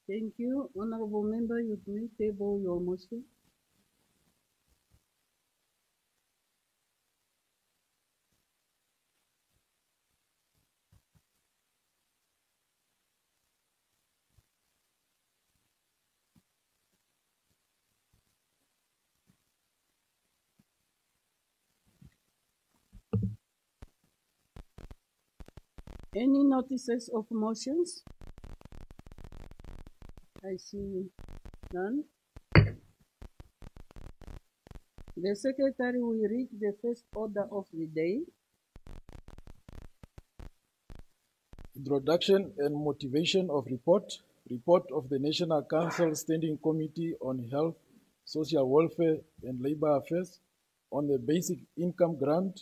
Thank you. Honorable member, you may table your motion. Any notices of motions? I see none. The secretary will read the first order of the day. Introduction and motivation of report. Report of the National Council Standing Committee on Health, Social Welfare and Labor Affairs on the basic income grant.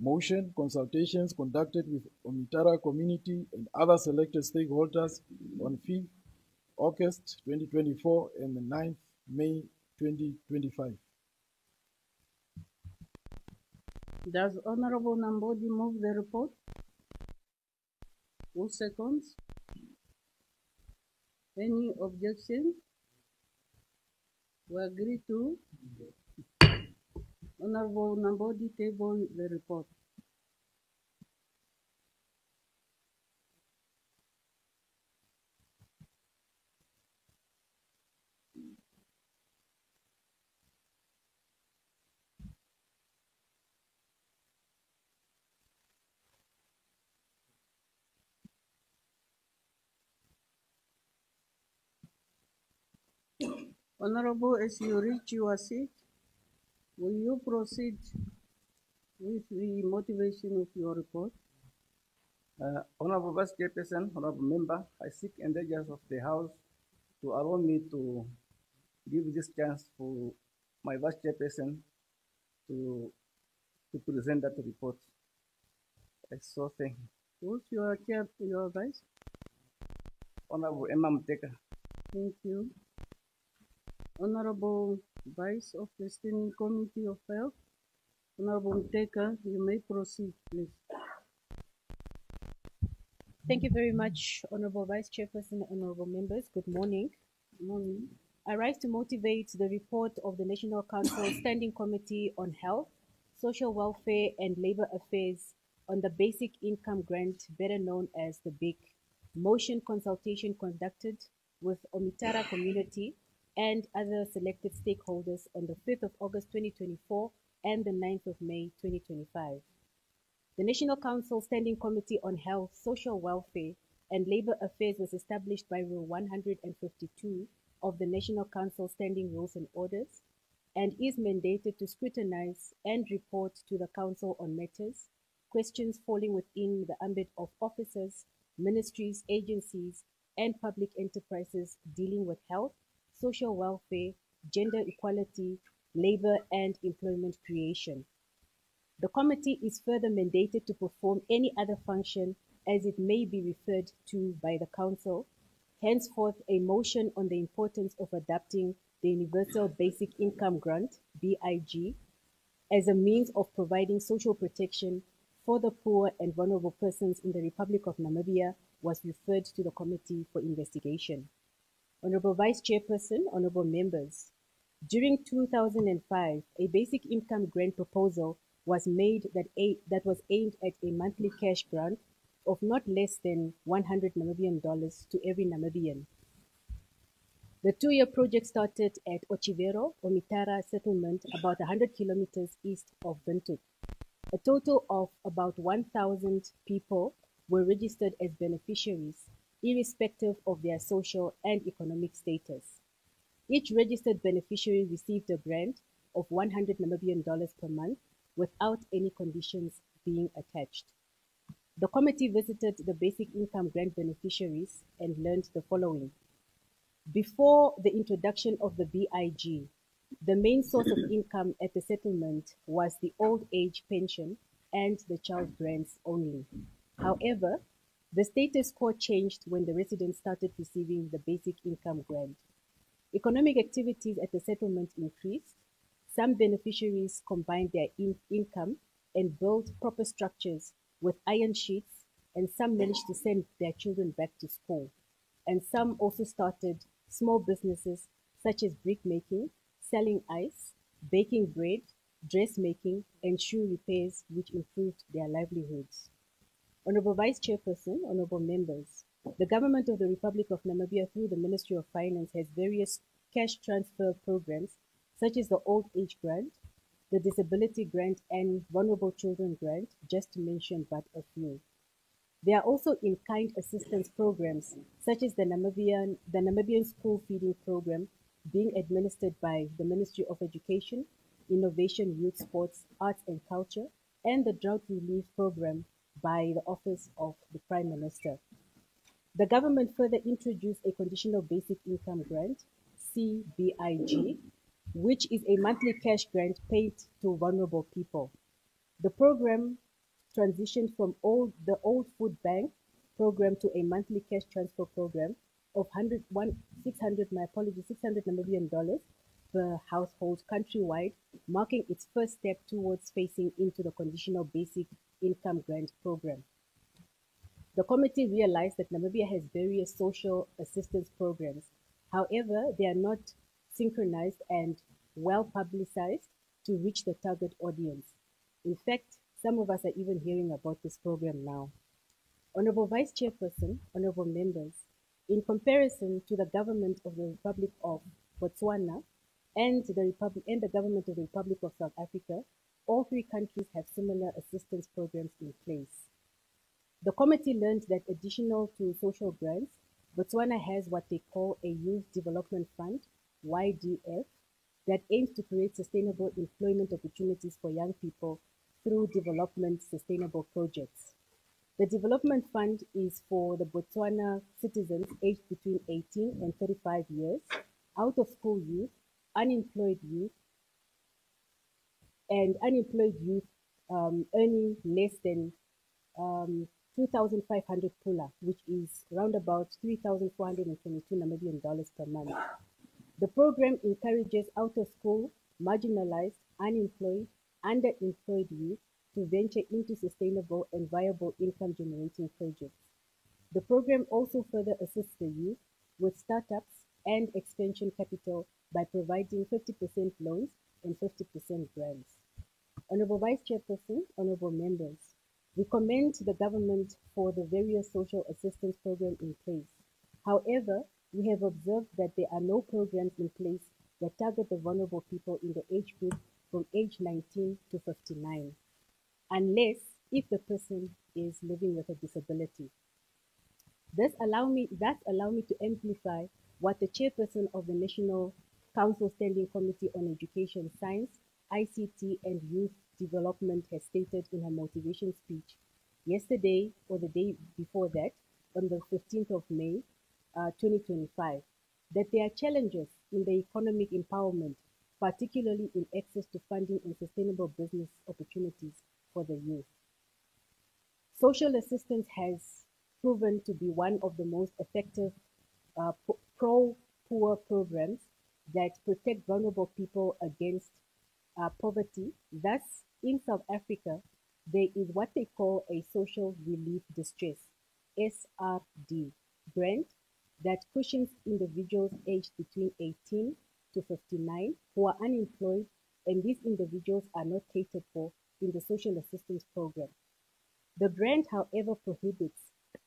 Motion, consultations conducted with Omitara community and other selected stakeholders on 5th August 2024 and the 9th May 2025. Does Honorable Nambodi move the report? Who seconds? Any objection? We agree to Honorable Nambodi table the report. Honorable, as you reach your seat, will you proceed with the motivation of your report? Honorable Vice Chairperson, Honorable Member, I seek indulgence of the House to allow me to give this chance for my Vice Chairperson to present that report. I so thank you. Who's your vice? Honorable Emma Muteka. Thank you. Honorable Vice of the Standing Committee of Health, Honorable Muteka, you may proceed, please. Thank you very much, Honorable Vice Chairperson, honorable members. Good morning. Good morning. I rise to motivate the report of the National Council Standing Committee on Health, Social Welfare and Labor Affairs on the Basic Income Grant, better known as the BIC. Motion consultation conducted with Omitara community and other selected stakeholders on the 5th of August 2024 and the 9th of May 2025. The National Council Standing Committee on Health, Social Welfare and Labor Affairs was established by Rule 152 of the National Council Standing Rules and Orders and is mandated to scrutinize and report to the Council on matters, questions falling within the ambit of officers, ministries, agencies, and public enterprises dealing with health, social welfare, gender equality, labor, and employment creation. The committee is further mandated to perform any other function as it may be referred to by the Council. Henceforth, a motion on the importance of adopting the Universal Basic Income Grant, BIG, as a means of providing social protection for the poor and vulnerable persons in the Republic of Namibia was referred to the Committee for Investigation. Honorable Vice Chairperson, honorable members, during 2005, a basic income grant proposal was made that was aimed at a monthly cash grant of not less than $100 Namibian to every Namibian. The two-year project started at Ochivero, Omitara settlement, about 100 kilometers east of Windhoek. A total of about 1,000 people were registered as beneficiaries, irrespective of their social and economic status. Each registered beneficiary received a grant of 100 Namibian dollars per month without any conditions being attached. The committee visited the basic income grant beneficiaries and learned the following. Before the introduction of the BIG, the main source of income at the settlement was the old age pension and the child grants only. However, the status quo changed when the residents started receiving the basic income grant. Economic activities at the settlement increased. Some beneficiaries combined their income and built proper structures with iron sheets, and some managed to send their children back to school. and some also started small businesses such as brick making, selling ice, baking bread, dressmaking, and shoe repairs, which improved their livelihoods. Honorable Vice Chairperson, honorable members, the government of the Republic of Namibia through the Ministry of Finance has various cash transfer programs such as the Old Age Grant, the Disability Grant, and Vulnerable Children Grant, just to mention but a few. There are also in-kind assistance programs such as the Namibian School Feeding Program being administered by the Ministry of Education, Innovation, Youth, Sports, Arts and Culture, and the Drought Relief Program by the Office of the Prime Minister. The government further introduced a Conditional Basic Income Grant, CBIG, which is a monthly cash grant paid to vulnerable people. The program transitioned from the old food bank program to a monthly cash transfer program of 600 Namibian dollars per household countrywide, marking its first step towards phasing into the Conditional Basic Income Grant program. The committee realized that Namibia has various social assistance programs. However, they are not synchronized and well publicized to reach the target audience. In fact, some of us are even hearing about this program now. Honorable Vice Chairperson, honorable members, in comparison to the government of the Republic of Botswana and the government of the Republic of South Africa, all three countries have similar assistance programs in place. The committee learned that additional to social grants, Botswana has what they call a Youth Development Fund, YDF, that aims to create sustainable employment opportunities for young people through development sustainable projects. The development fund is for the Botswana citizens aged between 18 and 35 years, out of school youth, unemployed youth, and unemployed youth earning less than 2,500 pula, which is round about 3,422 Namibian dollars per month. The program encourages out-of-school, marginalized, unemployed, underemployed youth to venture into sustainable and viable income-generating projects. The program also further assists the youth with startups and expansion capital by providing 50% loans and 50% grants. Honorable Vice Chairperson, honorable members, we commend the government for the various social assistance programs in place. However, we have observed that there are no programs in place that target the vulnerable people in the age group from age 19 to 59, unless if the person is living with a disability. Thus allow me to amplify what the chairperson of the National Council Standing Committee on Education, Science, ICT and Youth Development has stated in her motivation speech yesterday or the day before that, on the 15th of May, 2025, that there are challenges in the economic empowerment, particularly in access to funding and sustainable business opportunities for the youth. Social assistance has proven to be one of the most effective pro-poor programs that protect vulnerable people against poverty. Thus, in South Africa, there is what they call a social relief distress, SRD, grant that cushions individuals aged between 18 to 59 who are unemployed, and these individuals are not catered for in the social assistance program. The grant, however, prohibits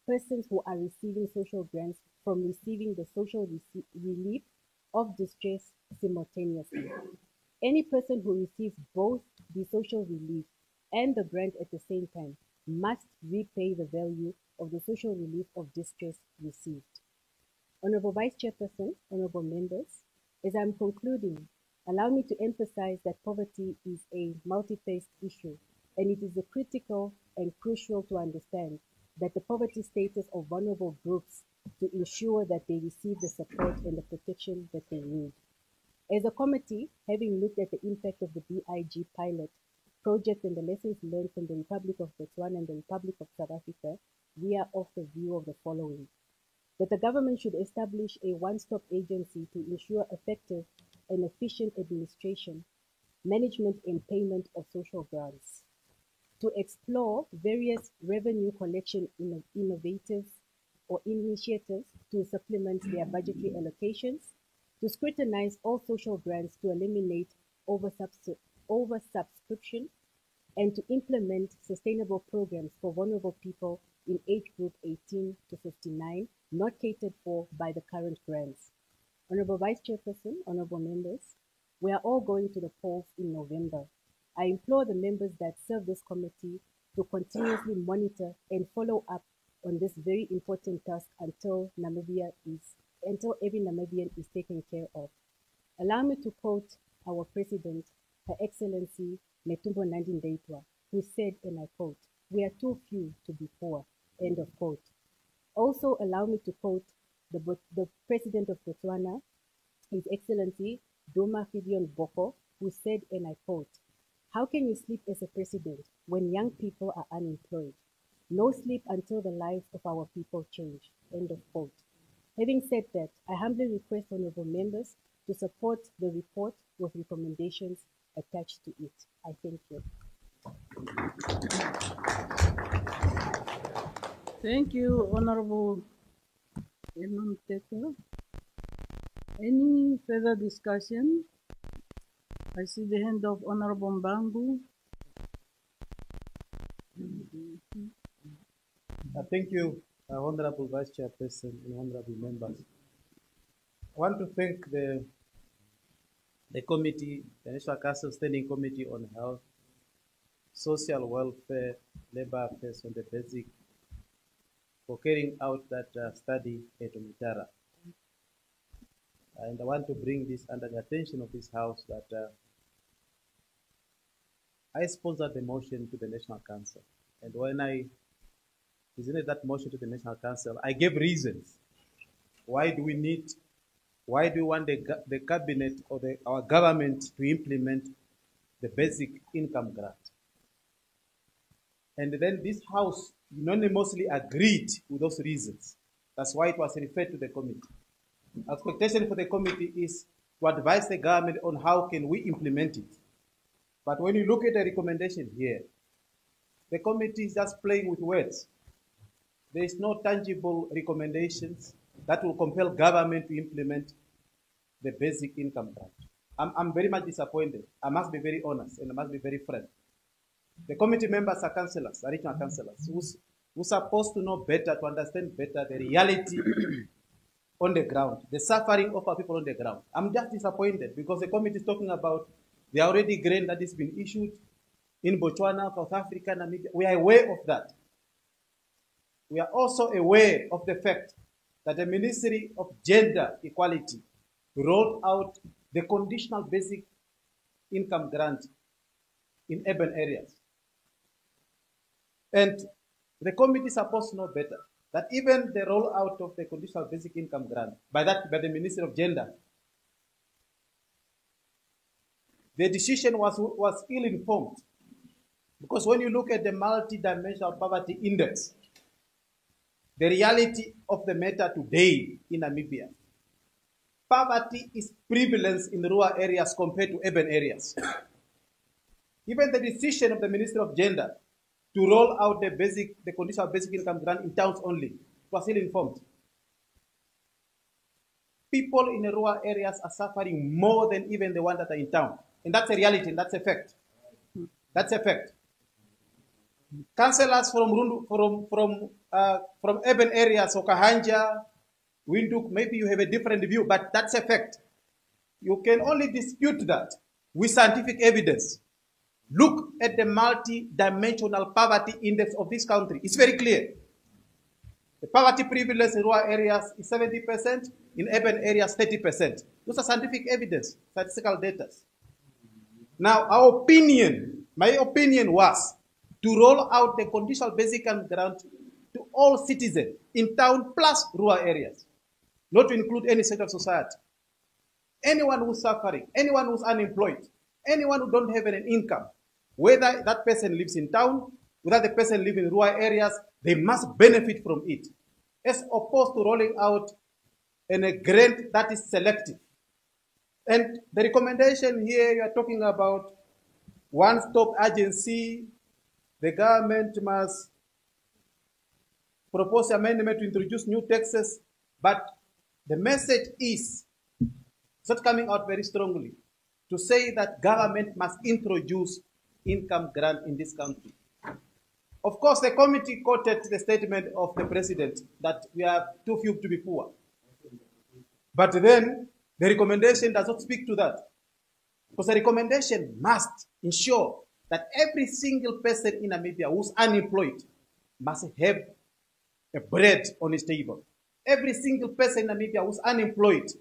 persons who are receiving social grants from receiving the social relief of distress simultaneously. Any person who receives both the social relief and the grant at the same time must repay the value of the social relief of distress received. Honorable Vice Chairperson, honorable members, as I'm concluding, allow me to emphasize that poverty is a multi-faced issue, and it is critical and crucial to understand that the poverty status of vulnerable groups to ensure that they receive the support and the protection that they need. As a committee, having looked at the impact of the BIG pilot project and the lessons learned from the Republic of Botswana and the Republic of South Africa, we are of the view of the following: that the government should establish a one-stop agency to ensure effective and efficient administration, management and payment of social grants, to explore various revenue collection innovative or initiatives to supplement their budgetary allocations, to scrutinize all social grants to eliminate oversubscription, and to implement sustainable programs for vulnerable people in age group 18 to 59, not catered for by the current grants. Honorable Vice Chairperson, honorable members, we are all going to the polls in November. I implore the members that serve this committee to continuously monitor and follow up on this very important task until every Namibian is taken care of. Allow me to quote our President, Her Excellency Netumbo Nandi-Ndaitwah, who said, and I quote, "We are too few to be poor," end of quote. Also, allow me to quote the President of Botswana, His Excellency Duma Gideon Boko, who said, and I quote, "How can you sleep as a president when young people are unemployed? No sleep until the lives of our people change," end of quote. Having said that, I humbly request honorable members to support the report with recommendations attached to it. I thank you. Thank you, Honorable Imam Tete. Any further discussion? I see the hand of Honorable Mbangu. Thank you, Honorable Vice Chairperson and honorable members. I want to thank the committee, the National Council Standing Committee on Health, Social Welfare, Labor Affairs on the Basic for carrying out that study at Omitara. And I want to bring this under the attention of this House that I sponsored the motion to the National Council. And when I presented that motion to the National Council, I gave reasons. Why do we want the cabinet or our government to implement the basic income grant? And then this House unanimously agreed with those reasons. That's why it was referred to the committee. Expectation for the committee is to advise the government on how can we implement it. But when you look at the recommendation here, the committee is just playing with words. There is no tangible recommendations that will compel government to implement the basic income grant. I'm very much disappointed. I must be very honest and I must be very frank. The committee members are councillors, are regional councillors, who's supposed to know better, to understand better the reality on the ground, the suffering of our people on the ground. I'm just disappointed because the committee is talking about the already grant that has been issued in Botswana, South Africa, Namibia. We are aware of that. We are also aware of the fact that the Ministry of Gender Equality rolled out the conditional basic income grant in urban areas. And the committee is supposed to know better that even the rollout of the conditional basic income grant by the Ministry of Gender, the decision was ill-informed. Because when you look at the multi-dimensional poverty index, the reality of the matter today in Namibia, poverty is prevalent in rural areas compared to urban areas. Even the decision of the Ministry of Gender to roll out the conditional basic income grant in towns only was ill-informed. People in the rural areas are suffering more than even the ones that are in town. And that's a reality, and that's a fact. That's a fact. Councillors from urban areas, Okahanja, Windhoek, maybe you have a different view, but that's a fact. You can only dispute that with scientific evidence. Look at the multi-dimensional poverty index of this country. It's very clear. The poverty prevalence in rural areas is 70%, in urban areas 30%. Those are scientific evidence, statistical data. Now, my opinion was to roll out the conditional basic income grant to all citizens in town plus rural areas, not to include any sector of society. Anyone who's suffering, anyone who's unemployed, anyone who don't have an income, whether that person lives in town, whether the person lives in rural areas, they must benefit from it, as opposed to rolling out a grant that is selective. And the recommendation here, you are talking about one-stop agency. The government must propose amendment to introduce new taxes, but the message is not coming out very strongly to say that government must introduce income grant in this country. Of course, the committee quoted the statement of the president that we are too few to be poor. But then the recommendation does not speak to that. Because the recommendation must ensure that every single person in Namibia who's unemployed must have a bread on his table. Every single person in Namibia who's unemployed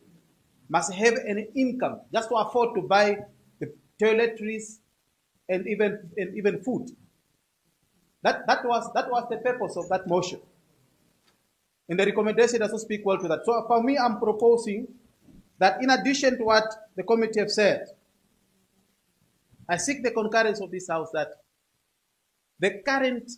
must have an income just to afford to buy the toiletries and even food. That was the purpose of that motion. And the recommendation doesn't speak well to that. So for me, I'm proposing that in addition to what the committee have said, I seek the concurrence of this House that the current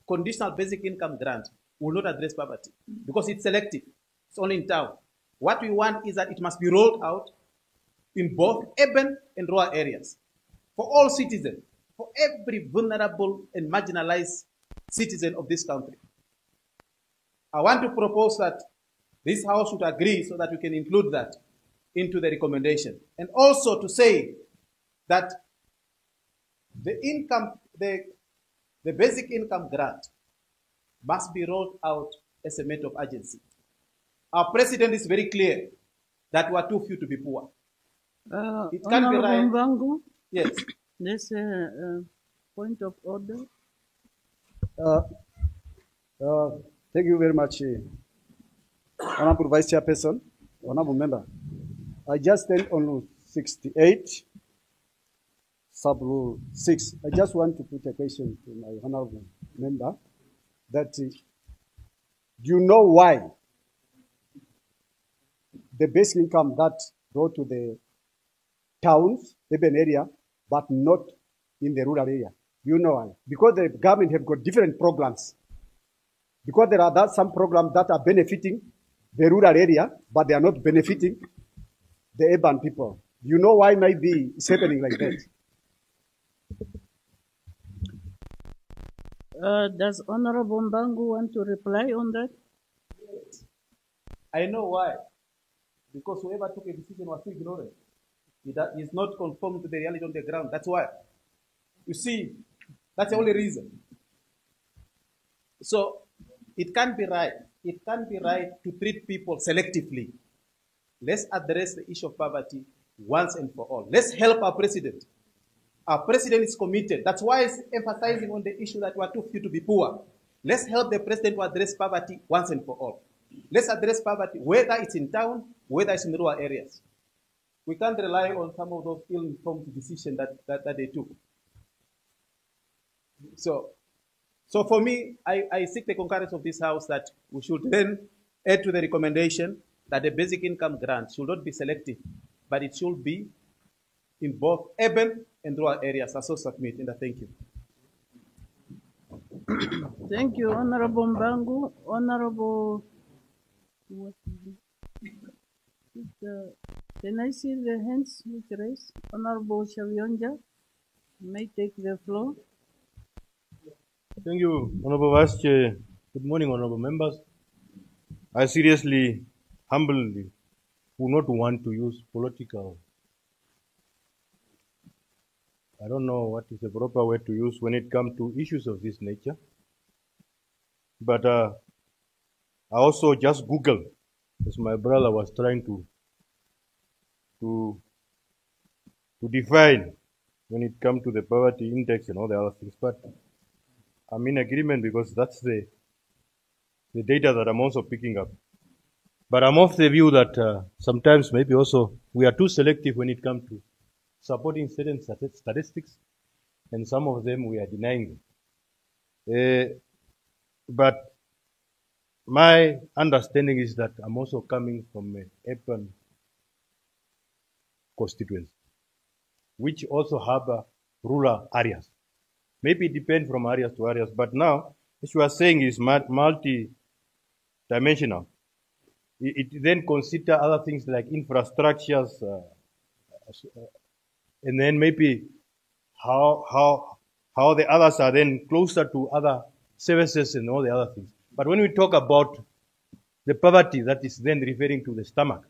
conditional basic income grant will not address poverty because it's selective. It's only in town. What we want is that it must be rolled out in both urban and rural areas for all citizens, for every vulnerable and marginalized citizen of this country. I want to propose that this House should agree so that we can include that into the recommendation. And also to say that the basic income grant must be rolled out as a matter of urgency. Our president is very clear that we are too few to be poor. It can't be right. Mbangu, Yes. there's a point of order. Thank you very much, Honorable Vice Chairperson, Honorable Member. I just stand on 68, sub-rule 6. I just want to put a question to my Honorable Member that do you know why the basic income that go to the towns, urban area, but not in the rural area? Do you know why? Because the government have got different programs. Because there are some programs that are benefiting the rural area, but they are not benefiting the urban people. Do you know why maybe it's happening like that? Does Honorable Mbangu want to reply on that? I know why. Because whoever took a decision was still ignorant. It is not conformed to the reality on the ground. That's why. You see, that's the only reason. So it can't be right. It can't be right to treat people selectively. Let's address the issue of poverty once and for all. Let's help our president. Our president is committed. That's why he's emphasizing on the issue that we are too few to be poor. Let's help the president to address poverty once and for all. Let's address poverty, whether it's in town, whether it's in rural areas. We can't rely on some of those ill-informed decisions that they took. So for me, I seek the concurrence of this House that we should then add to the recommendation that the basic income grant should not be selective, but it should be in both urban and rural areas. I so submit, and I thank you. Thank you, Honorable Mbangu. Honorable, can I see the hands with raised? Honorable Shavionja may take the floor. Thank you, Honorable Vice Chair. Good morning, Honorable Members. I seriously, humbly, would not want to use political. I don't know what is the proper word to use when it comes to issues of this nature. But I also just Googled, as my brother was trying to define when it comes to the poverty index and all the other things. But I'm in agreement because that's the data that I'm also picking up. But I'm of the view that sometimes maybe also we are too selective when it comes to supporting certain statistics, and some of them we are denying them. But my understanding is that I'm also coming from an urban constituency, which also harbor rural areas. Maybe it depends from areas to areas, but now, as you are saying, is multi-dimensional. It then consider other things like infrastructures, and then maybe how the others are then closer to other services and all the other things. But when we talk about the poverty that is then referring to the stomach,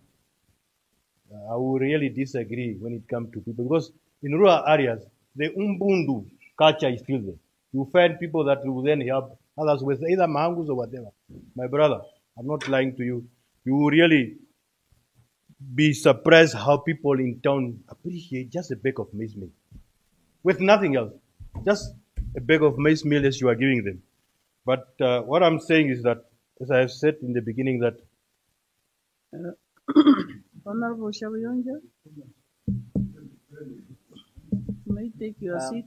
I will really disagree when it comes to people, because in rural areas, the umbundu culture is still there. You find people that will then help others with either mangoes or whatever. My brother, I'm not lying to you. You will really be surprised how people in town appreciate just a bag of maize meal. With nothing else. Just a bag of maize meal as you are giving them. But what I'm saying is that, as I have said in the beginning, that Honorable Shavionja, you may take your seat.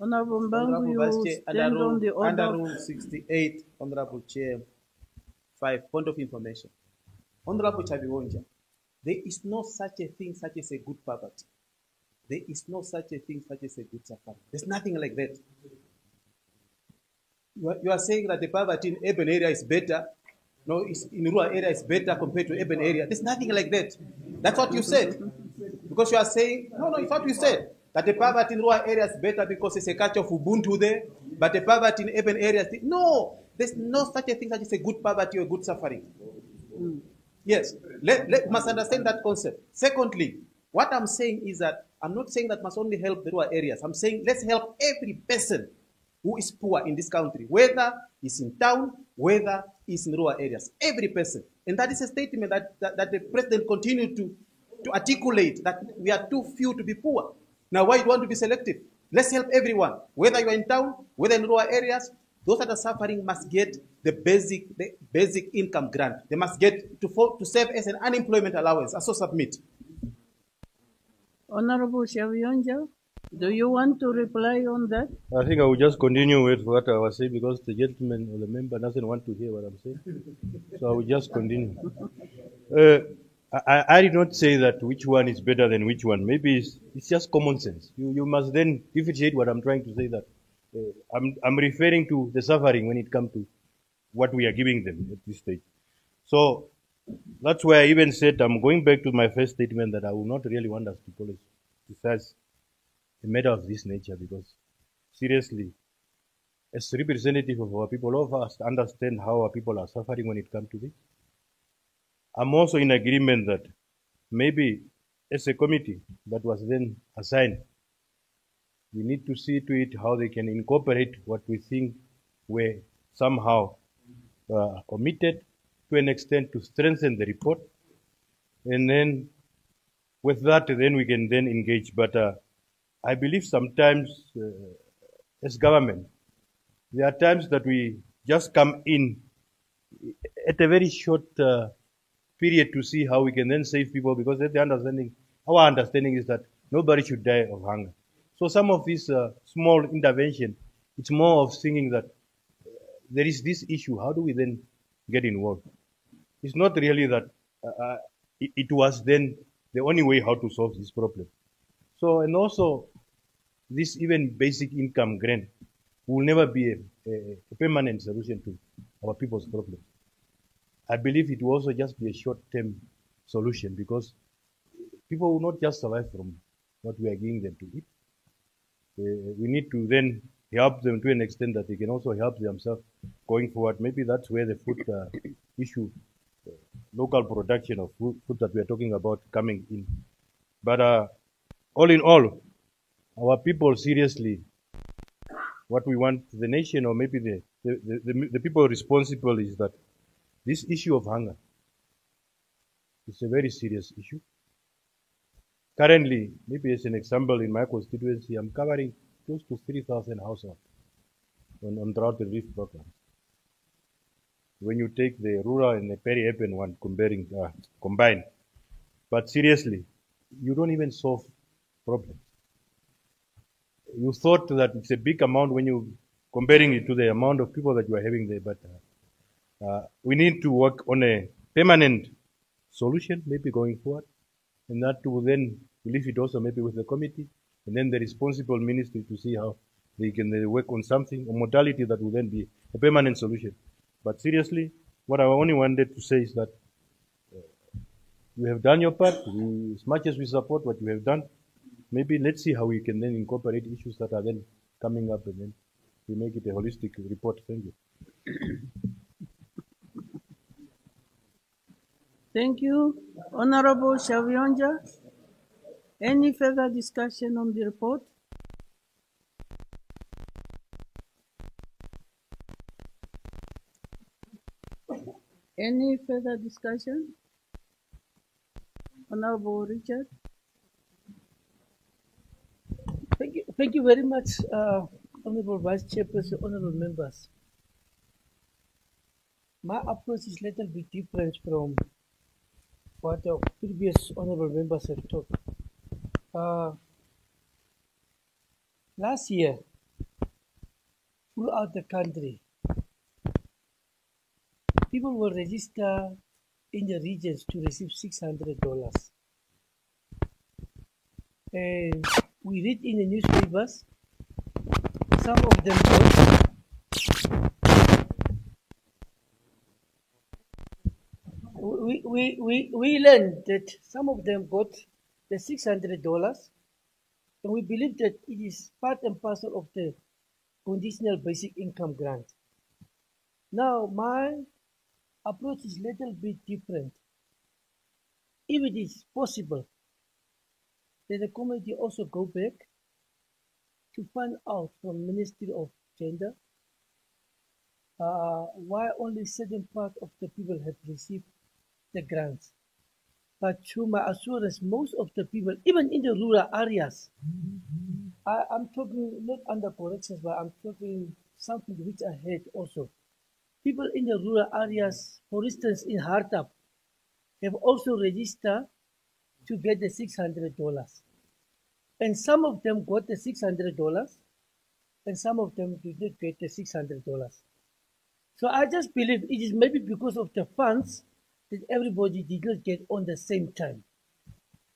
Honorable Mbangu, Honorable you Vice Chair, stand on the order. under Rule 68, Honorable Chair, 5, point of information. Honorable Chavionja, there is no such a thing such as a good poverty. There is no such a thing such as a good suffering. There's nothing like that. You are saying that the poverty in urban area is better. No, in rural area is better compared to urban area. There's nothing like that. That's what you said. Because you are saying, no, it's what you said. That the poverty in rural areas is better because it's a culture of Ubuntu there. But the poverty in urban areas, no, there's no such a thing such as a good poverty or a good suffering. Yes, must understand that concept. Secondly, what I'm saying is that I'm not saying that must only help the rural areas. I'm saying let's help every person who is poor in this country, whether he's in town, whether he's in rural areas, every person. And that is a statement that the president continued to articulate, that we are too few to be poor. Now, why do you want to be selective? Let's help everyone, whether you're in town, whether in rural areas. Those that are suffering must get the basic income grant. They must get to serve as an unemployment allowance. I so submit. Honorable Shavionja, do you want to reply on that? I think I will just continue with what I was saying, because the gentleman or the member doesn't want to hear what I'm saying. So I will just continue. I did not say that which one is better than which one. Maybe it's just common sense. You must then differentiate what I'm trying to say, that I'm referring to the suffering when it comes to what we are giving them at this stage. So that's why I even said I'm going back to my first statement, that I will not really want us to politicize a matter of this nature, because seriously, as representative of our people, all of us understand how our people are suffering when it comes to this. I'm also in agreement that maybe as a committee that was then assigned, we need to see to it how they can incorporate what we think were somehow omitted to an extent to strengthen the report. And then with that, then we can then engage. But I believe sometimes as government, there are times that we just come in at a very short period to see how we can then save people, because that's the understanding. Our understanding is that nobody should die of hunger. So some of this small intervention, it's more of thinking that there is this issue. How do we then get involved? It's not really that it was then the only way how to solve this problem. So, and also this even basic income grant will never be a permanent solution to our people's problems. I believe it will also just be a short-term solution, because people will not just survive from what we are giving them to eat. We need to then help them to an extent that they can also help themselves going forward. Maybe that's where the food issue, local production of food that we are talking about coming in. But all in all, our people seriously, what we want the nation, or maybe the people responsible, is that this issue of hunger is a very serious issue. Currently, maybe as an example, in my constituency, I'm covering close to 3,000 households on drought relief programs. When you take the rural and the peri-urban one combined, but seriously, you don't even solve problems. You thought that it's a big amount when you're comparing it to the amount of people that you are having there, but we need to work on a permanent solution, maybe going forward, and that will then leave it also maybe with the committee, and then the responsible ministry to see how they can work on something, a modality that will then be a permanent solution. But seriously, what I only wanted to say is that you have done your part. As much as we support what you have done, maybe let's see how we can then incorporate issues that are then coming up, and then we make it a holistic report. Thank you. Thank you. Honorable Shavionja, any further discussion on the report? Any further discussion? Honorable Richard. Thank you very much, Honorable Vice Chairperson, Honorable members. My approach is a little bit different from what the previous Honorable members have talked. Last year, throughout the country, people will register in the regions to receive $600. And we read in the newspapers, some of them got, we learned that some of them got the $600, and we believe that it is part and parcel of the conditional basic income grant. Now, my approach is a little bit different. If it is possible, that the committee also go back to find out from Ministry of Gender why only certain part of the people have received the grants. But to my assurance, most of the people, even in the rural areas, I'm talking not under corrections, but I'm talking something which I heard also. People in the rural areas, for instance, in Hartap, have also registered to get the $600. And some of them got the $600, and some of them did not get the $600. So I just believe it is maybe because of the funds that everybody did not get on the same time.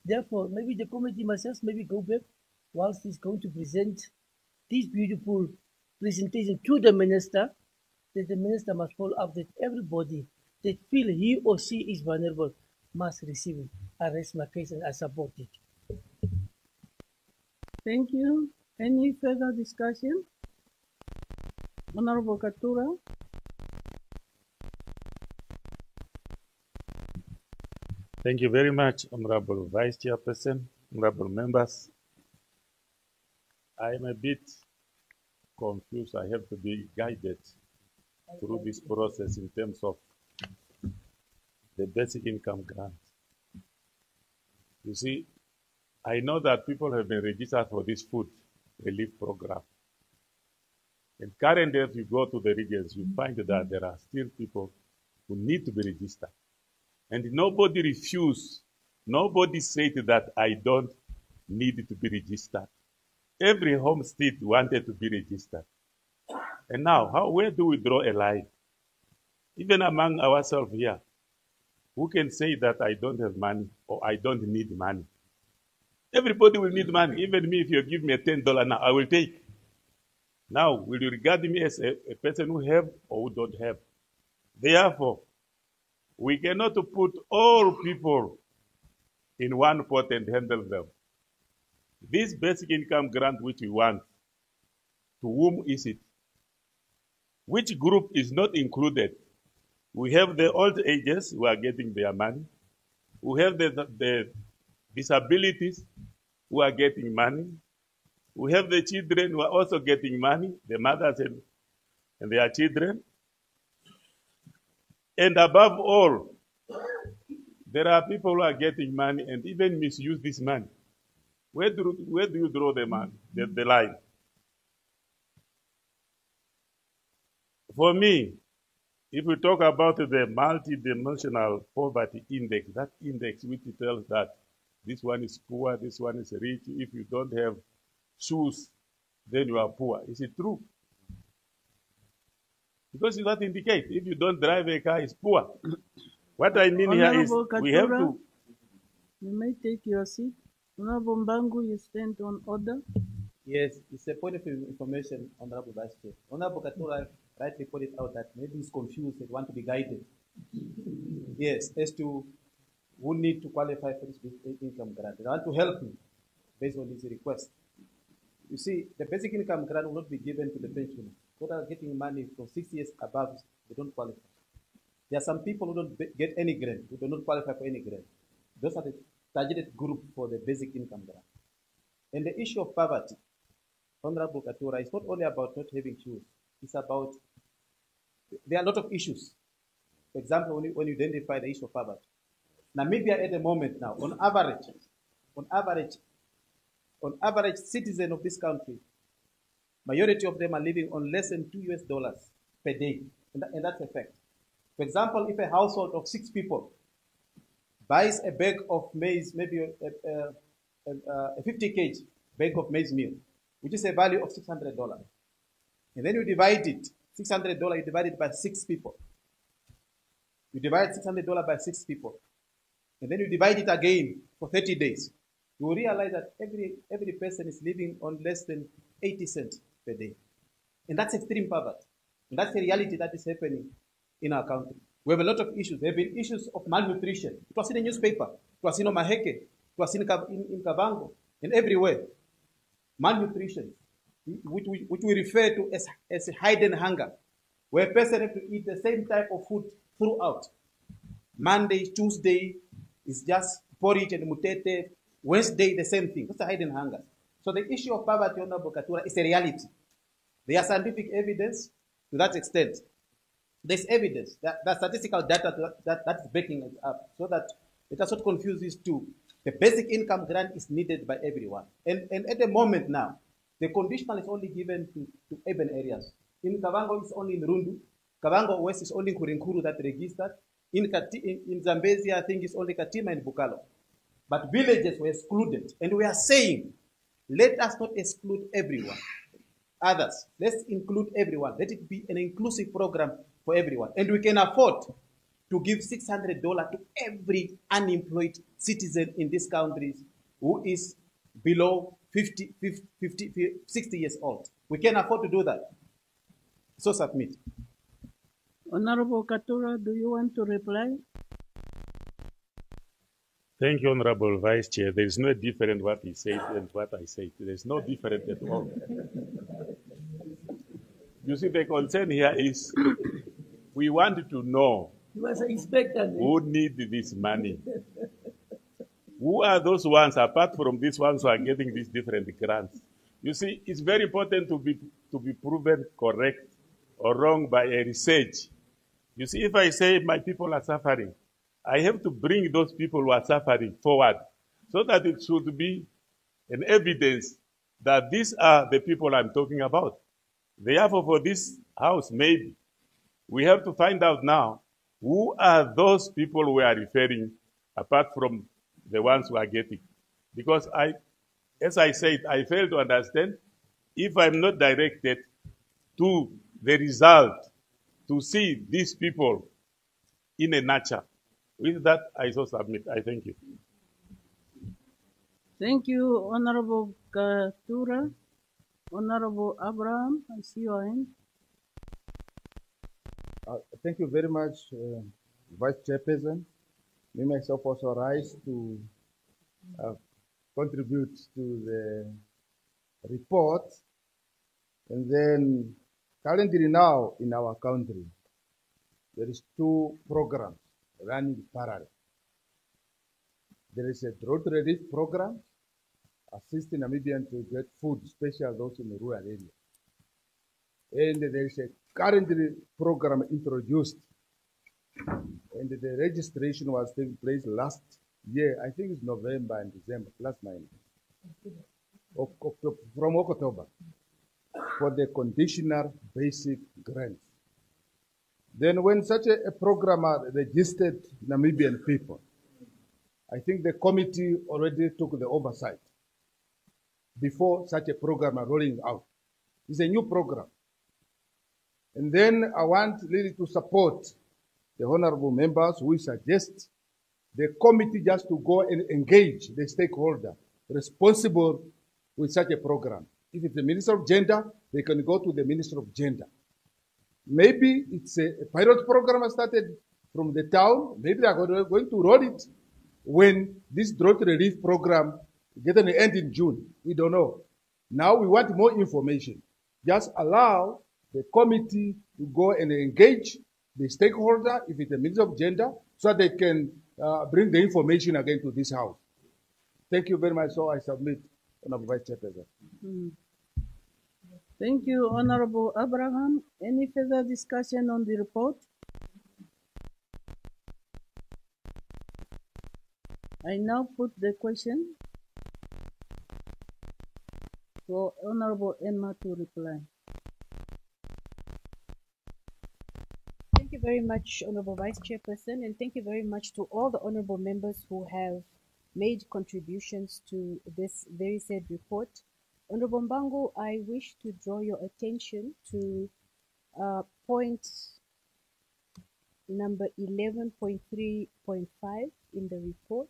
Therefore, maybe the committee must just maybe go back whilst he's going to present this beautiful presentation to the minister, that the minister must follow up that everybody that feel he or she is vulnerable must receive it. I raise my case and I support it. Thank you. Any further discussion? Honorable Katura. Thank you very much, Honorable Vice Chairperson, Honorable members. I am a bit confused. I have to be guided through this process in terms of the basic income grant. You see, I know that people have been registered for this food relief program. And currently, if you go to the regions, you find that there are still people who need to be registered. And nobody refused, nobody said that I don't need to be registered. Every homestead wanted to be registered. And now, where do we draw a line? Even among ourselves here, who can say that I don't have money or I don't need money? Everybody will need money. Even me, if you give me a $10 now, I will take. Now, will you regard me as a person who have or who don't have? Therefore, we cannot put all people in one pot and handle them. This basic income grant which we want, to whom is it? Which group is not included? We have the old ages who are getting their money. We have the disabilities who are getting money. We have the children who are also getting money, the mothers and their children. And above all, there are people who are getting money and even misuse this money. Where do you draw the line? For me, if we talk about the multidimensional poverty index, that index which tells that this one is poor, this one is rich, if you don't have shoes, then you are poor. Is it true? Because that indicates if you don't drive a car, it's poor. What I mean here is we have to. You may take your seat. Honorable Mbangu, you stand on order. Yes, it's a point of information, Honorable Vice Chair. Honorable Katura rightly pointed out that maybe he's confused and want to be guided. Yes, as to who need to qualify for this income grant. They want to help me based on his request. You see, the basic income grant will not be given to the pensioners. Those are getting money from 6 years above, they don't qualify. There are some people who don't get any grant, who do not qualify for any grant. Those are the targeted group for the basic income grant. And the issue of poverty, Honorable Katura, is not only about not having shoes. It's about, there are a lot of issues. For example, when you identify the issue of poverty. Namibia at the moment now, on average, citizens of this country, majority of them are living on less than $2 per day, and that's a fact. For example, if a household of 6 people buys a bag of maize, maybe a 50 kg bag of maize meal, which is a value of $600, and then you divide it, $600, you divide it by 6 people. You divide $600 by 6 people, and then you divide it again for 30 days. You will realize that every person is living on less than 80 cents per day. And that's extreme poverty. And that's the reality that is happening in our country. We have a lot of issues. There have been issues of malnutrition. It was in the newspaper. It was in Omaheke. It was in Kavango. And everywhere. Malnutrition, which we refer to as hidden hunger, where a person has to eat the same type of food throughout. Monday, Tuesday is just porridge and mutete. Wednesday, the same thing. That's a hidden hunger. So the issue of poverty, Honorable Katura, is a reality. There are scientific evidence to that extent. There's evidence, that statistical data that's backing it up, so that it does not confuse these two. The basic income grant is needed by everyone. And at the moment now, the conditional is only given to urban areas. In Kavango, it's only in Rundu. Kavango West is only Kurinkuru that registered. In Zambezi, I think it's only Katima and Bukalo. But villages were excluded. And we are saying, let us not exclude everyone. Others, let's include everyone. Let it be an inclusive program for everyone. And we can afford to give $600 to every unemployed citizen in these countries who is below 60 years old. We can afford to do that. So submit. Honorable Katura, do you want to reply? Thank you, Honorable Vice Chair. There is no different what he said and what I said. There is no different at all. You see, the concern here is we want to know who need this money. Who are those ones, apart from these ones who are getting these different grants? You see, it's very important to be proven correct or wrong by a research. You see, if I say my people are suffering, I have to bring those people who are suffering forward so that it should be an evidence that these are the people I'm talking about. Therefore, for this house, maybe, we have to find out now who are those people we are referring apart from the ones who are getting. Because as I said, I fail to understand if I'm not directed to the result to see these people in a nutshell. With that, I so submit. I thank you. Thank you, Honorable Katura. Honorable Abraham, I see your hand. Thank you very much, Vice Chairperson. Me myself also rise to contribute to the report. And then currently now in our country, there is 2 programs running parallel. There is a drought relief program assisting Namibians to get food, especially those in the rural area. And there is a currently program introduced, and the registration was taking place last year. I think it's November and December, plus minus, from October, for the conditional basic grants. Then when such a program registered Namibian people, I think the committee already took the oversight before such a program are rolling out. It's a new program. And then I want really to support the honorable members who suggest the committee just to go and engage the stakeholder responsible with such a program. If it's the Minister of Gender, they can go to the Minister of Gender. Maybe it's a pilot program started from the town. Maybe they are going to roll it when this drought relief program gets an end in June. We don't know. Now we want more information. Just allow the committee to go and engage the stakeholder, if it's a Minister of Gender, so that they can bring the information again to this House. Thank you very much. So I submit, Honorable Vice Chairperson. Thank you, Honorable Abraham. Any further discussion on the report? I now put the question for Honorable Emma to reply. Thank you very much, Honorable Vice Chairperson, and thank you very much to all the honorable members who have made contributions to this very said report. Honorable Mbangu, I wish to draw your attention to point number 11.3.5 in the report,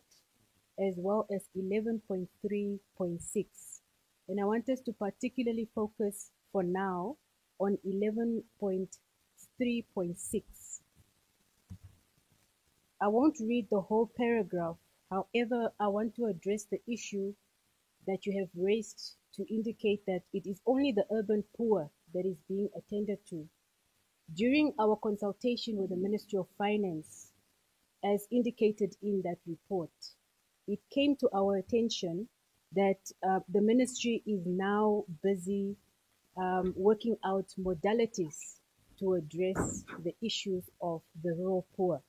as well as 11.3.6. And I want us to particularly focus for now on 11.3.6. I won't read the whole paragraph. However, I want to address the issue that you have raised to indicate that it is only the urban poor that is being attended to. During our consultation with the Ministry of Finance, as indicated in that report, it came to our attention that the ministry is now busy working out modalities to address the issues of the rural poor.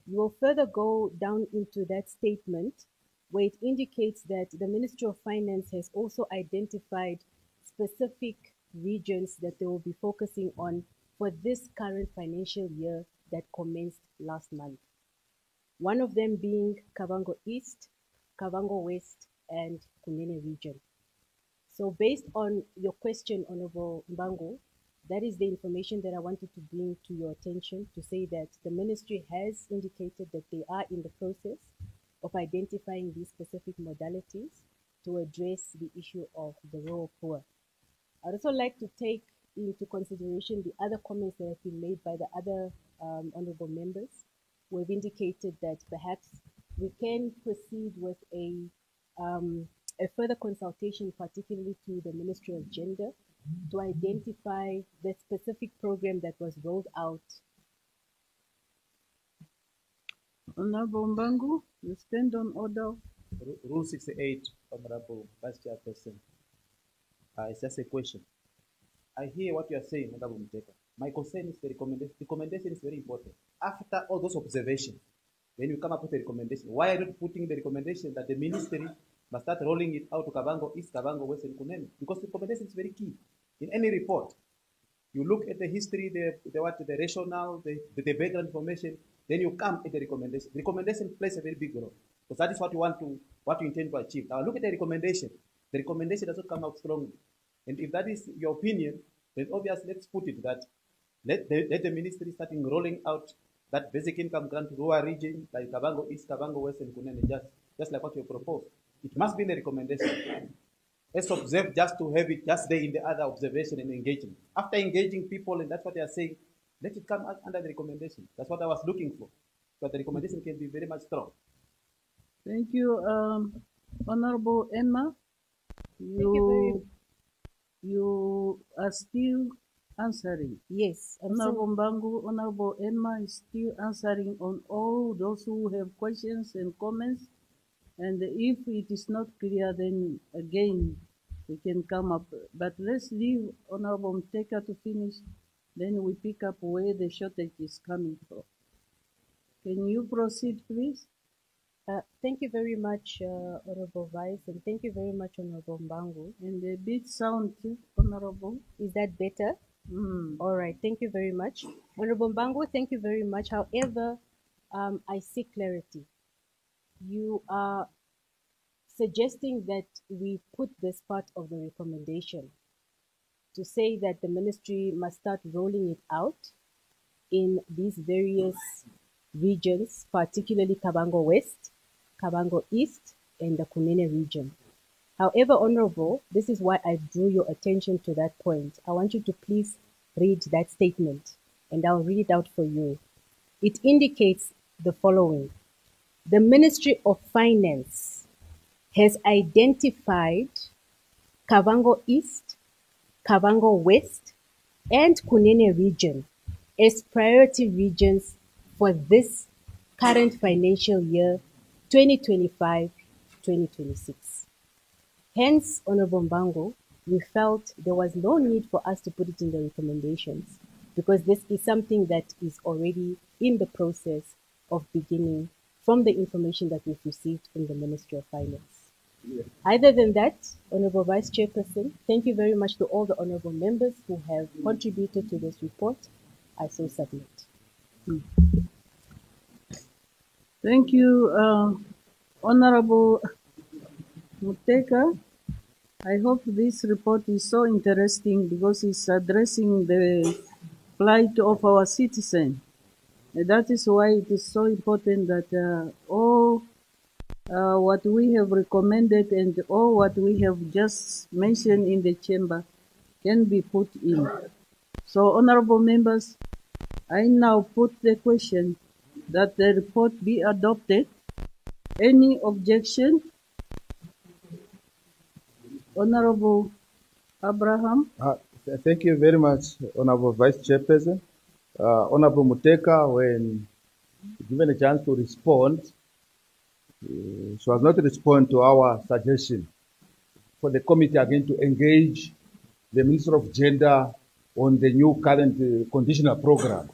You will further go down into that statement where it indicates that the Ministry of Finance has also identified specific regions that they will be focusing on for this current financial year that commenced last month. One of them being Kavango East, Kavango West, and Kunene region. So based on your question, Honorable Mbangu, that is the information that I wanted to bring to your attention to say that the ministry has indicated that they are in the process of identifying these specific modalities to address the issue of the rural poor. I'd also like to take into consideration the other comments that have been made by the other honorable members who have indicated that perhaps we can proceed with a further consultation, particularly to the Ministry of Gender, to identify the specific program that was rolled out. Honorable Mbangu, you stand on order. Rule 68, Honorable Vice Chairperson. It's just a question. I hear what you are saying, Honorable Muteka. My concern is the recommendation. The recommendation is very important. After all those observations, when you come up with a recommendation, why are you not putting the recommendation that the ministry must start rolling it out to Kavango East, Kavango West, and Kunene? Because the recommendation is very key. In any report, you look at the history, the rationale, the background information, then you come at the recommendation. The recommendation plays a very big role because that is what you intend to achieve. Now look at the recommendation. The recommendation doesn't come out strongly. And if that is your opinion, then obviously let's put it that let the ministry start rolling out that basic income grant to rural region like Kavango East, Kavango West, and Kunene, just like what you proposed. It must be in the recommendation. Let's observe just to have it just there in the other observation and engagement. After engaging people, and that's what they are saying, let it come under the recommendation. That's what I was looking for. So the recommendation can be very much strong. Thank you, Honorable Emma. You are still answering. Yes. Honorable Mbangu, Honorable Emma is still answering on all those who have questions and comments. And if it is not clear, then again, we can come up. But let's leave Honorable Muteka to finish. Then we pick up where the shortage is coming from. Can you proceed, please? Thank you very much, Honorable Vice, and thank you very much, Honorable Mbangu. And a bit sound, Honorable. Is that better? All right, thank you very much. Honorable Mbangu, thank you very much. However, I seek clarity. You are suggesting that we put this part of the recommendation to say that the ministry must start rolling it out in these various regions, particularly Kavango West, Kavango East, and the Kunene region. However, Honorable, this is why I drew your attention to that point. I want you to please read that statement, and I'll read it out for you. It indicates the following. The Ministry of Finance has identified Kavango East, Kavango West, and Kunene region as priority regions for this current financial year 2025-2026. Hence, Honorable Mbango, we felt there was no need for us to put it in the recommendations because this is something that is already in the process of beginning from the information that we've received from the Ministry of Finance. Other than that, Honorable Vice Chairperson, thank you very much to all the honorable members who have contributed to this report. I so submit. Thank you, Honorable Muteka. I hope this report is so interesting because it's addressing the plight of our citizens. That is why it is so important that all what we have recommended and all what we have just mentioned in the chamber can be put in. So, honorable members, I now put the question that the report be adopted. Any objection? Honorable Abraham. Thank you very much, Honorable Vice Chairperson. Honorable Muteka, when given a chance to respond, she has not responded to our suggestion for the committee again to engage the Minister of Gender on the new current conditional program.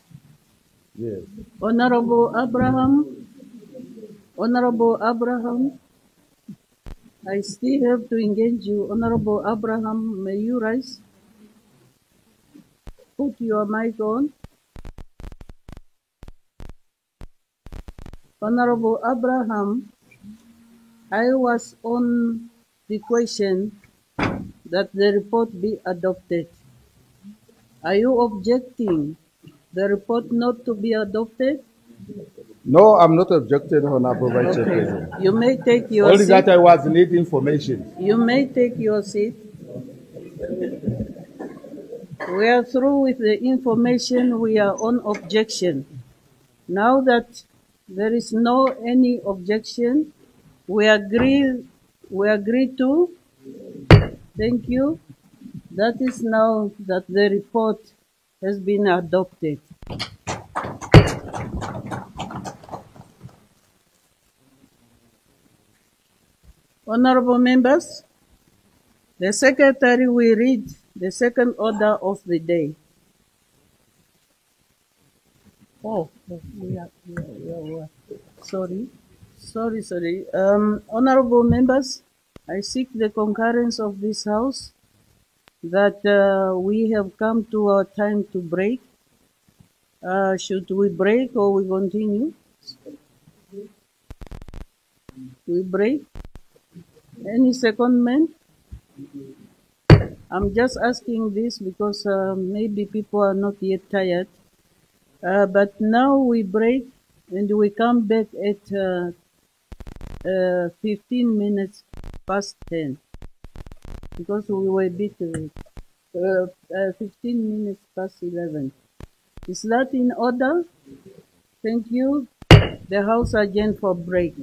Yes. Honorable Abraham, I still have to engage you. Honorable Abraham, may you rise? Put your mic on. Honorable Abraham, I was on the question that the report be adopted. Are you objecting the report not to be adopted? No, I'm not objecting, Honorable Vice Chairperson. You may take your Only seat. that I was need information. You may take your seat. We are through with the information. We are on objection. Now that there is no any objection, we agree to. Thank you. That is now that the report has been adopted. Honorable members, the Secretary will read the second order of the day. Sorry. Honorable members, I seek the concurrence of this House that we have come to our time to break. Should we break or we continue? We break. Any secondment? I'm just asking this because maybe people are not yet tired. But now we break and we come back at 15 minutes past 10 because we were a bit 15 minutes past 11. Is that in order? Thank you. The House adjourned for break.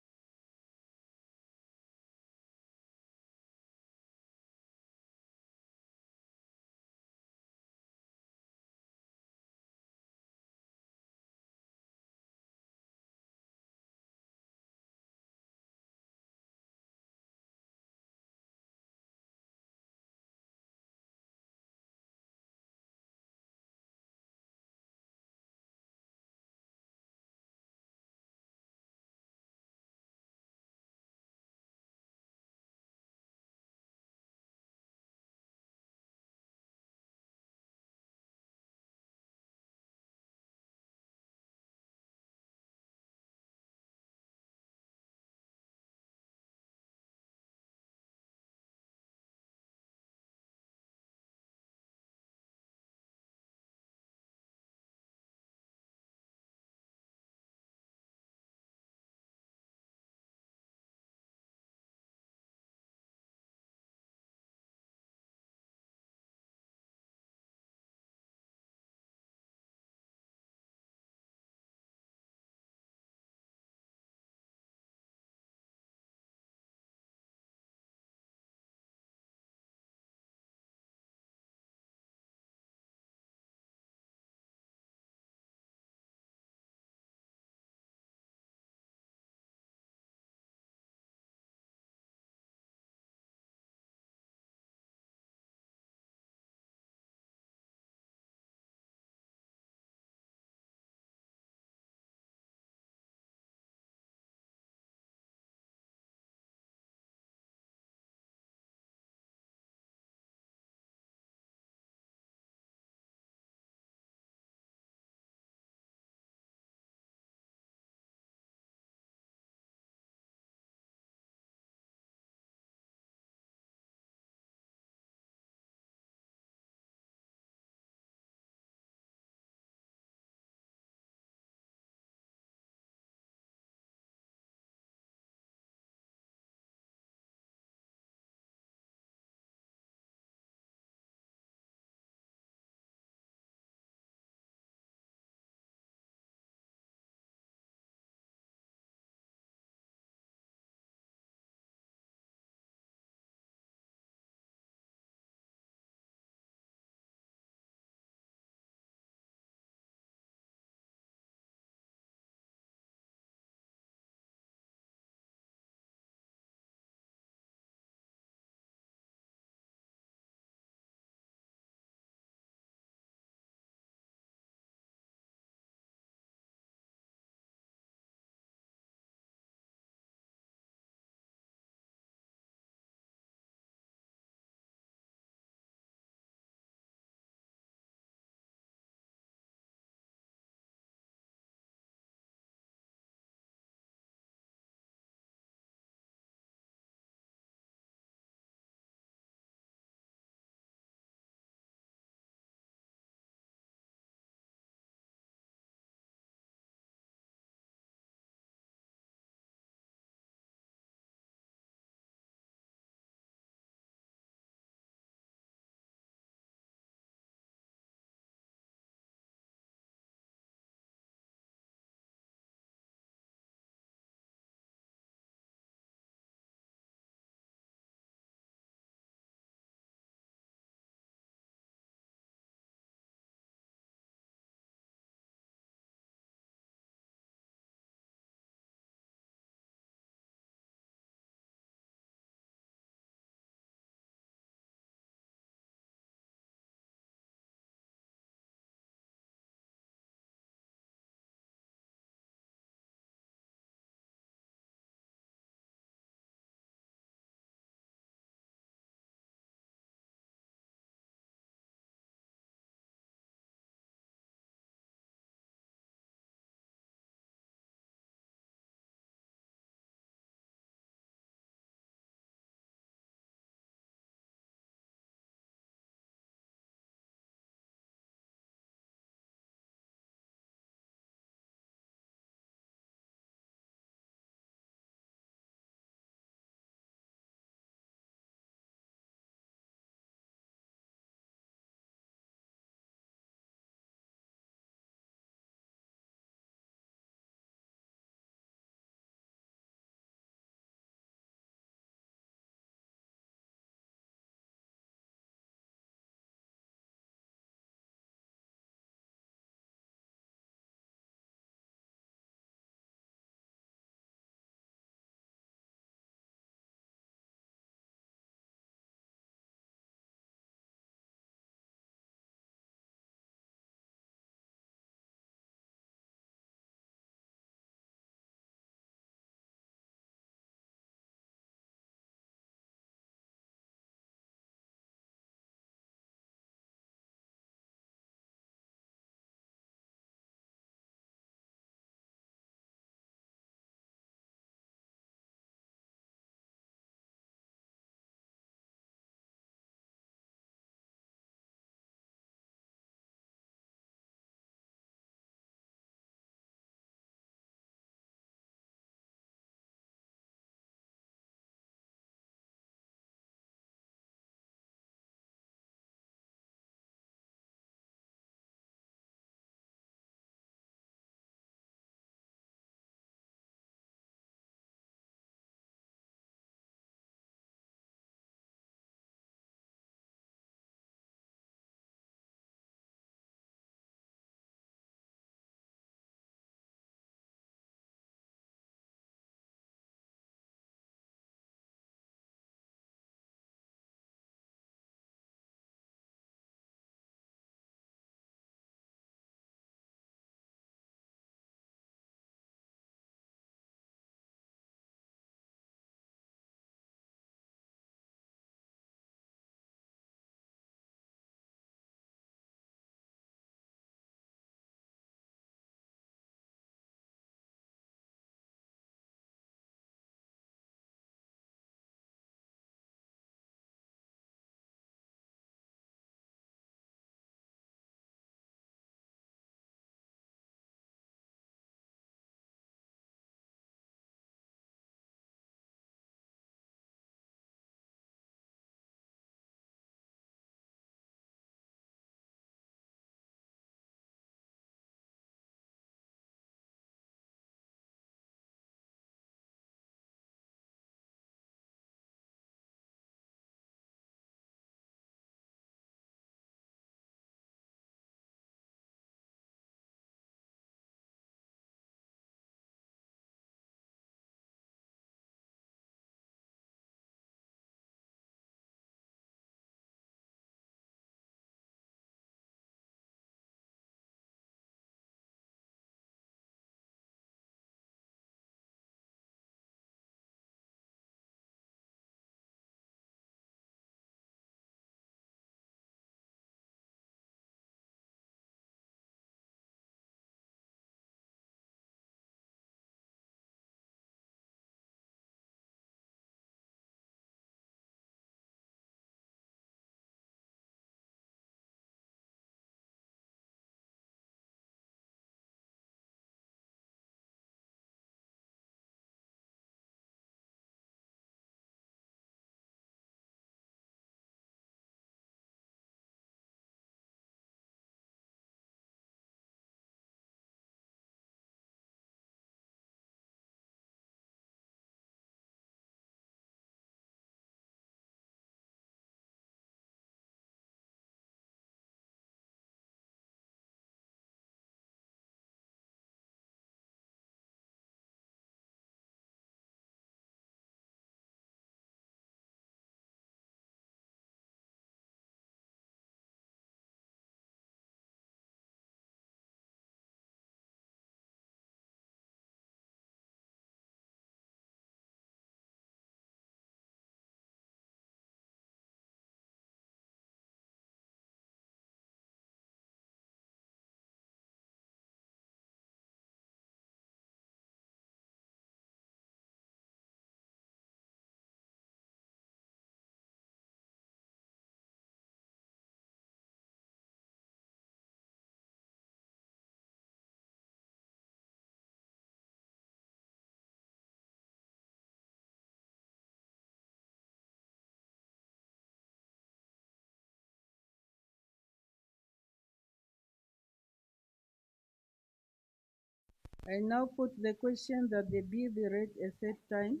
I now put the question that the bill be read a third time.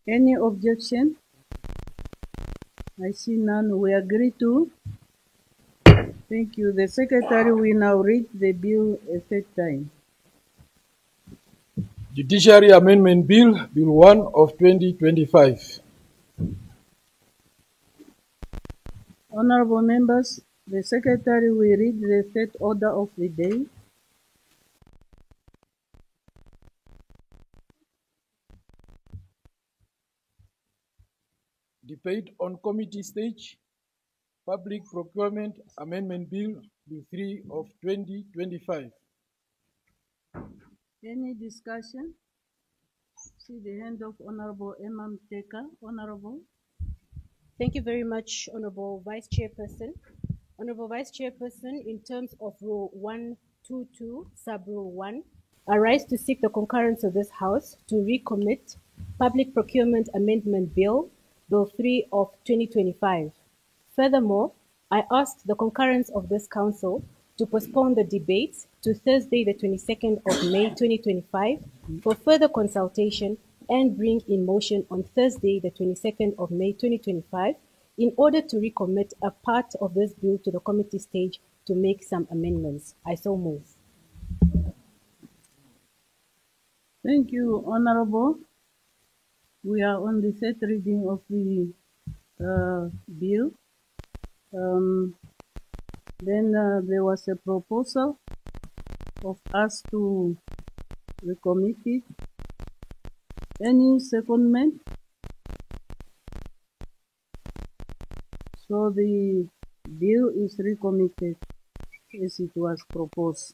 Any objection? I see none. We agree to. Thank you. The Secretary will now read the bill a third time. Judiciary Amendment Bill, Bill 1 of 2025. Honorable members, the Secretary will read the third order of the day. Debate on committee stage, Public Procurement Amendment Bill, Bill 3 of 2025. Any discussion? See the hand of Honorable Emma Mteka. Honorable. Thank you very much, Honorable Vice Chairperson. Honorable Vice Chairperson, in terms of Rule 122, Sub-Rule 1, I rise to seek the concurrence of this House to recommit Public Procurement Amendment Bill, Bill 3 of 2025. Furthermore, I ask the concurrence of this Council to postpone the debates to Thursday, the 22nd of May 2025 for further consultation and bring in motion on Thursday, the 22nd of May 2025 in order to recommit a part of this bill to the committee stage to make some amendments. I so move. Thank you, Honorable. We are on the third reading of the bill. Then there was a proposal of us to recommit it. Any secondment? So the bill is recommitted as it was proposed.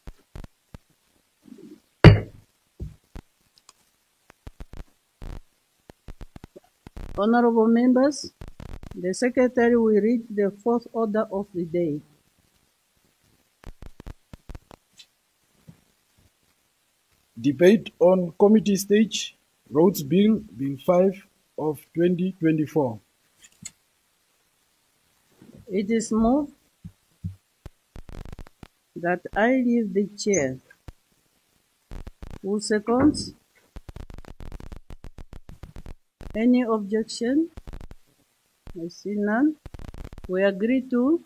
Honorable members, the Secretary will read the fourth order of the day. Debate on committee stage, Roads Bill, Bill 5 of 2024. It is moved that I leave the chair. Who seconds? Any objection? I see none. We agree to.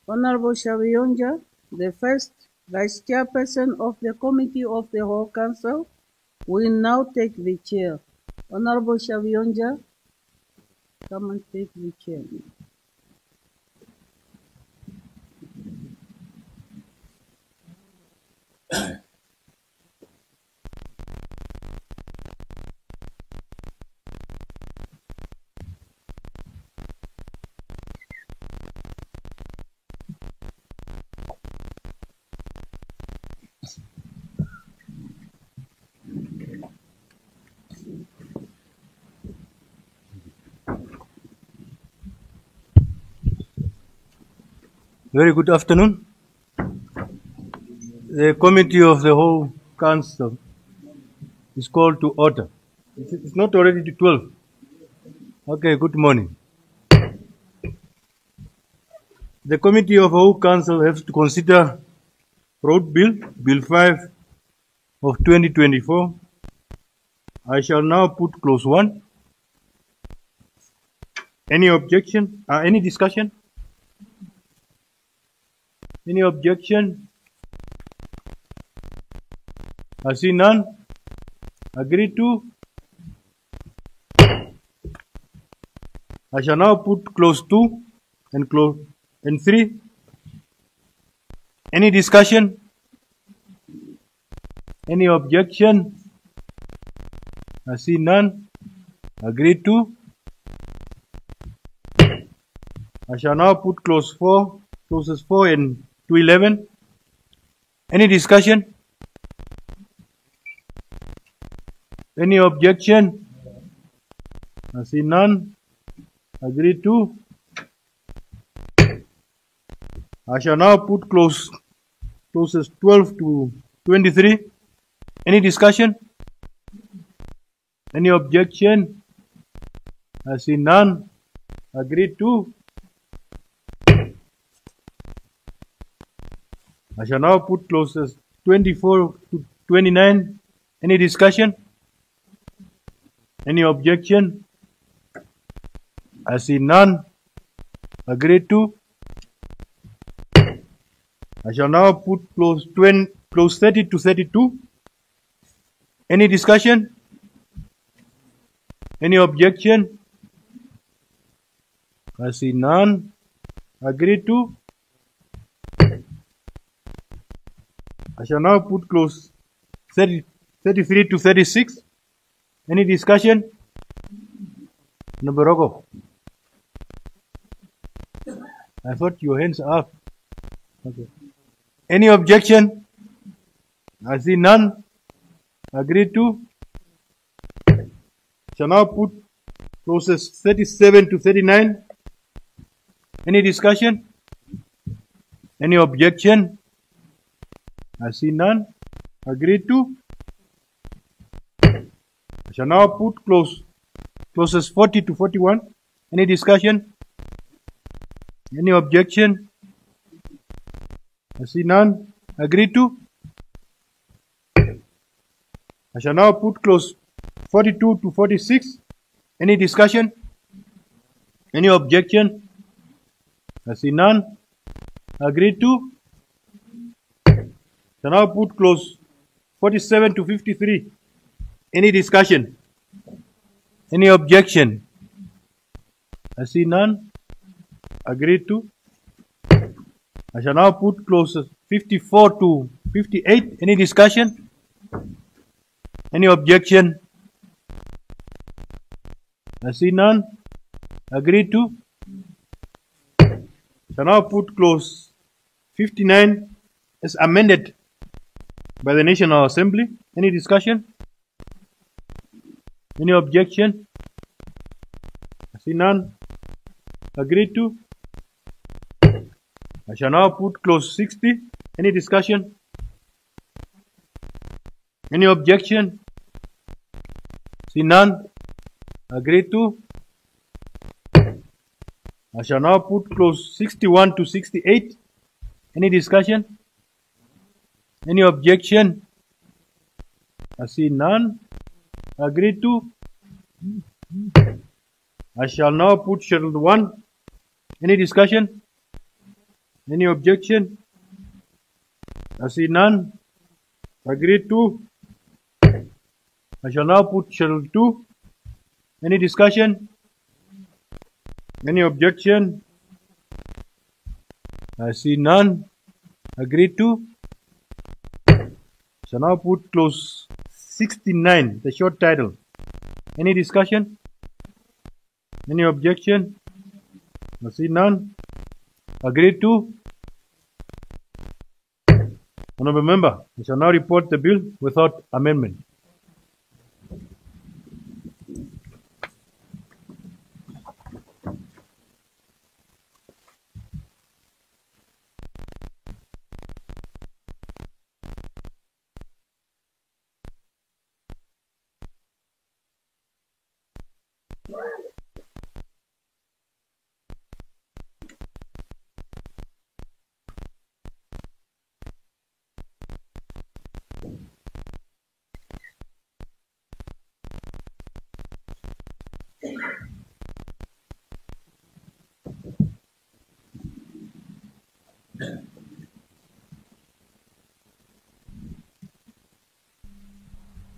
Honorable Shavionja, the first Vice Chairperson of the Committee of the Whole Council, will now take the chair. Honorable Shavionja, come and take the chair. Very good afternoon. The Committee of the Whole Council is called to order. It's not already to 12. Okay, good morning. The Committee of the Whole Council has to consider Road Bill, Bill 5 of 2024. I shall now put clause 1. Any objection? Any discussion? Any objection? I see none. Agree to. I shall now put clause 2 and clause 3. Any discussion? Any objection? I see none. Agree to. I shall now put clause 4, clauses 4 and to 11. Any discussion? Any objection? I see none. Agree to. I shall now put clauses 12 to 23. Any discussion? Any objection? I see none. Agree to. I shall now put clauses 24 to 29. Any discussion? Any objection? I see none. Agreed to. I shall now put clause 30 to 32. Any discussion? Any objection? I see none. Agreed to. I shall now put clause 33 to 36. Any discussion? Nabaroko. I thought your hands are up. Okay. Any objection? I see none. Agreed to. Shall now put clauses 37 to 39. Any discussion? Any objection? I see none. Agreed to. I shall now put clauses 40 to 41. Any discussion? Any objection? I see none. Agreed to. I shall now put clause 42 to 46. Any discussion? Any objection? I see none. Agreed to. Shall now put clause 47 to 53. Any discussion? Any objection? I see none. Agreed to. I shall now put clauses 54 to 58. Any discussion? Any objection? I see none. Agreed to. Shall now put clause 59 as amended by the National Assembly. Any discussion? Any objection? I see none. Agreed to. I shall now put clause 60. Any discussion? Any objection? See none. Agreed to. I shall now put clause 61 to 68. Any discussion? Any objection? I see none. Agreed to. I shall now put Schedule 1. Any discussion? Any objection? I see none. Agreed to. I shall now put Schedule 2. Any discussion? Any objection? I see none. Agreed to. Shall now put clause 69, the short title. Any discussion? Any objection? I see none. Agreed to. Honourable Member, I shall now report the bill without amendment.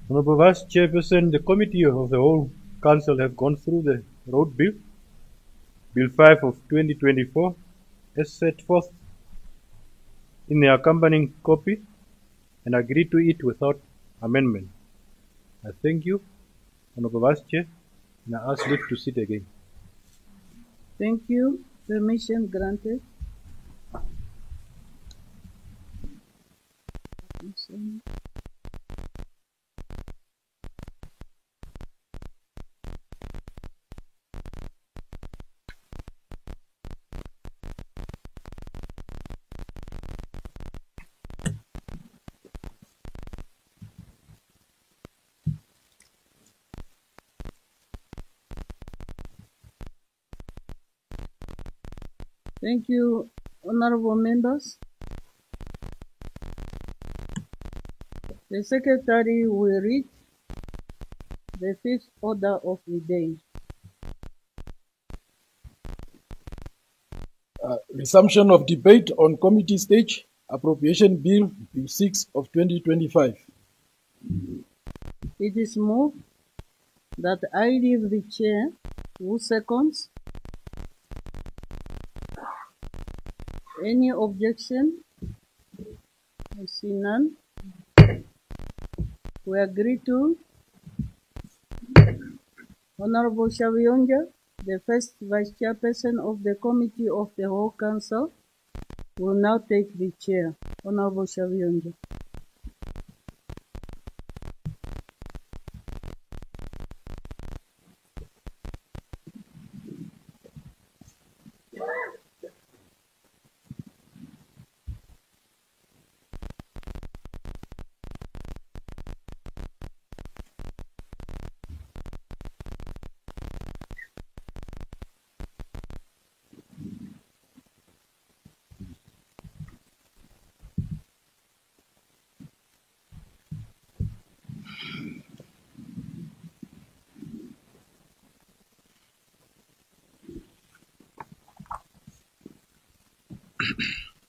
Honourable Vice Chairperson, the Committee of the Whole Council have gone through the Road Bill, Bill 5 of 2024, as set forth in the accompanying copy and agreed to it without amendment. I thank you, Honourable Vice Chair, and I ask Liv to sit again. Thank you. Permission granted. Thank you, honorable members. The Secretary will read the fifth order of the day. Resumption of debate on committee stage, Appropriation Bill 6 of 2025. It is moved that I leave the chair. Who seconds? Any objection? I see none. We agree to Honorable Shavionja, the first Vice Chairperson of the Committee of the Whole Council, will now take the chair. Honorable Shavionja.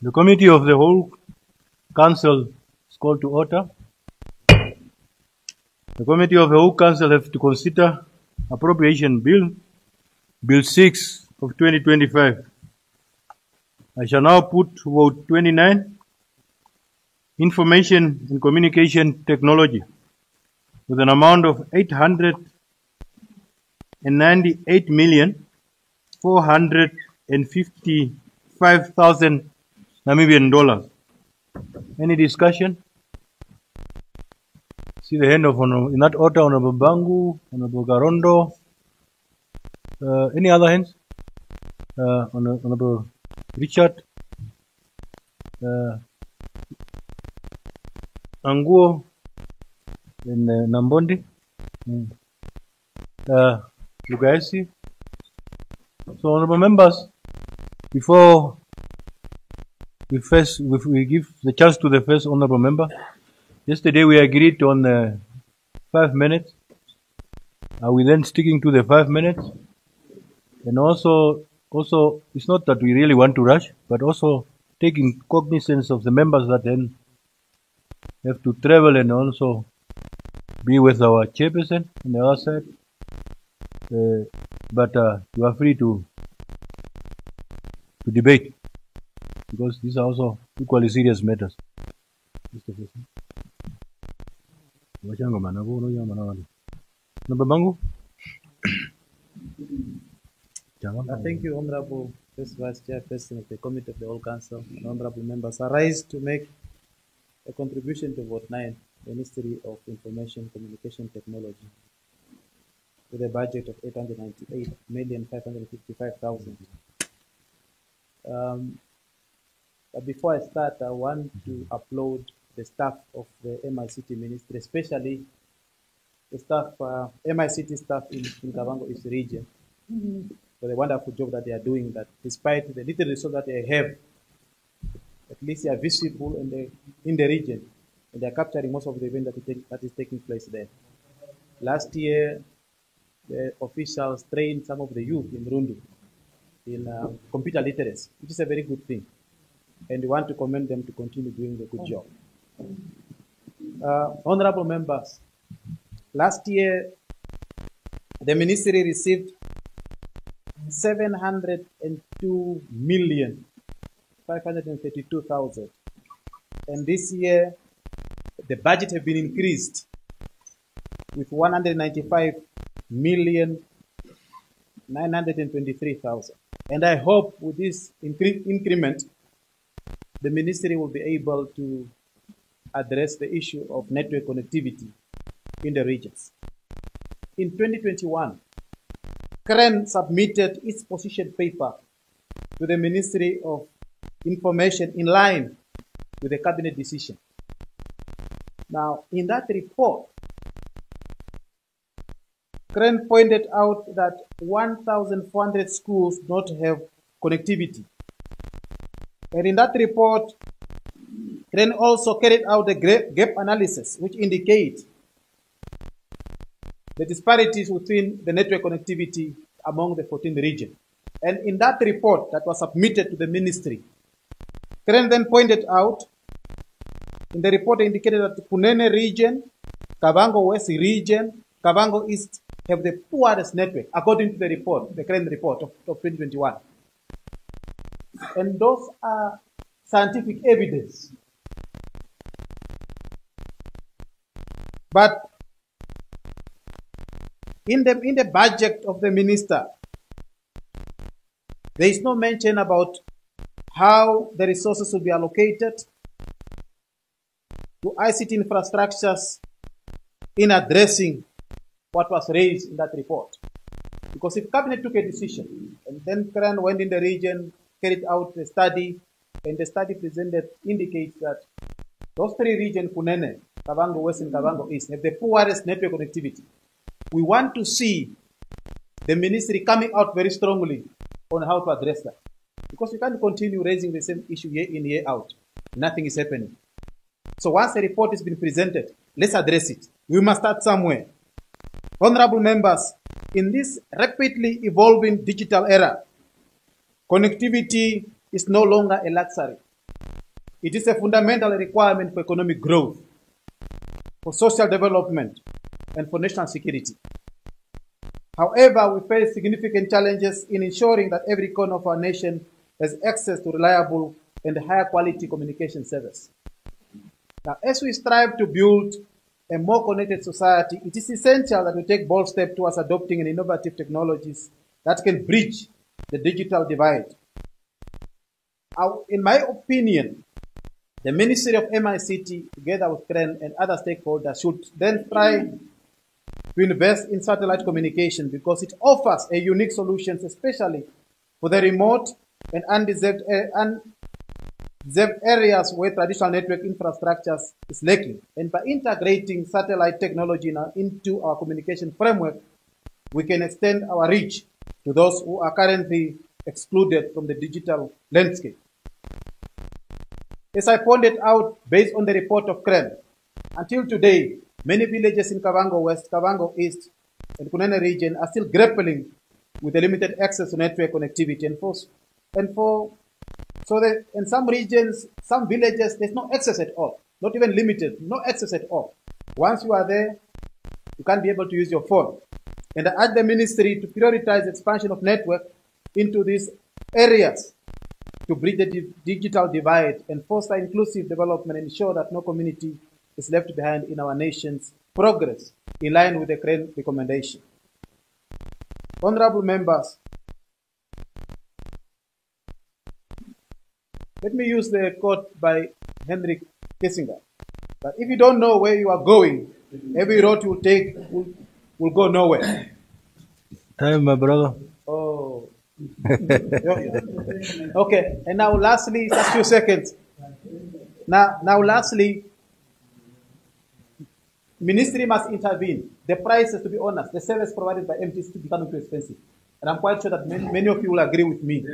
The Committee of the Whole Council is called to order. The Committee of the Whole Council have to consider Appropriation Bill 6 of 2025. I shall now put to vote 29, Information and Communication Technology, with an amount of 898,455,000 Namibian dollars. Any discussion? See the hand of in that order, Honorable Bangu, Honorable Garondo. Any other hands? Honorable Richard, Anguo, and Nambondi. You guys see? So, honorable members, before we give the chance to the first honorable member. Yesterday we agreed on 5 minutes. Are we then sticking to the 5 minutes? And also, it's not that we really want to rush, but also taking cognizance of the members that then have to travel and also be with our chairperson on the other side. But you are free to debate, because these are also equally serious matters. Number Bangu? Thank you, Honorable First Vice Chairperson of the Committee of the Whole Council, and honorable members. I rise to make a contribution to Vote 9, Ministry of Information Communication Technology, with a budget of 898,555,000. But before I start, I want to applaud the staff of the MICT Ministry, especially the staff, MICT staff in Kavango East region, for the wonderful job that they are doing, that despite the little resource that they have, at least they are visible in the region, and they are capturing most of the event that is taking place there. Last year, the officials trained some of the youth in Rundu in computer literacy, which is a very good thing. And we want to commend them to continue doing the good job. Honorable members, last year, the ministry received 702,532,000. And this year, the budget has been increased with 195,923,000. And I hope with this increment, the ministry will be able to address the issue of network connectivity in the regions. In 2021, CREN submitted its position paper to the Ministry of Information in line with the cabinet decision. Now, in that report, CREN pointed out that 1,400 schools do not have connectivity. And in that report, CREN also carried out a gap analysis which indicates the disparities within the network connectivity among the 14 regions. And in that report that was submitted to the ministry, CREN then pointed out, in the report indicated that the Kunene region, Kavango West region, Kavango East have the poorest network, according to the report, the CREN report of 2021. And those are scientific evidence. But in the budget of the minister, there is no mention about how the resources will be allocated to ICT infrastructures in addressing what was raised in that report. Because if Cabinet took a decision, and then CREN went in the region, carried out a study, and the study presented indicates that those three regions, Kunene, Kavango West and Kavango East, have the poorest network connectivity. We want to see the ministry coming out very strongly on how to address that. Because we can't continue raising the same issue year in, year out. Nothing is happening. So once a report has been presented, let's address it. We must start somewhere. Honorable members, in this rapidly evolving digital era, connectivity is no longer a luxury. It is a fundamental requirement for economic growth, for social development, and for national security. However, we face significant challenges in ensuring that every corner of our nation has access to reliable and higher quality communication service. Now, as we strive to build a more connected society, it is essential that we take bold steps towards adopting innovative technologies that can bridge the digital divide. In my opinion, the Ministry of MICT, together with CREN and other stakeholders, should then try to invest in satellite communication because it offers a unique solution, especially for the remote and undeserved areas where traditional network infrastructures is lacking. And by integrating satellite technology into our communication framework, we can extend our reach to those who are currently excluded from the digital landscape. As I pointed out, based on the report of CREN, until today, many villages in Kavango West, Kavango East, and Kunene region are still grappling with the limited access to network connectivity. In some regions, some villages, there's no access at all, not even limited, no access at all. Once you are there, you can't be able to use your phone. And I urge the ministry to prioritize expansion of network into these areas to bridge the digital divide and foster inclusive development and ensure that no community is left behind in our nation's progress in line with the CREN recommendation. Honorable members, let me use the quote by Henry Kissinger, that if you don't know where you are going, every road you take will go nowhere. Time, my brother. Oh. Okay, and now lastly, just a few seconds. Now lastly, ministry must intervene. The prices, to be honest, the service provided by MTC is becoming too expensive. And I'm quite sure that many of you will agree with me.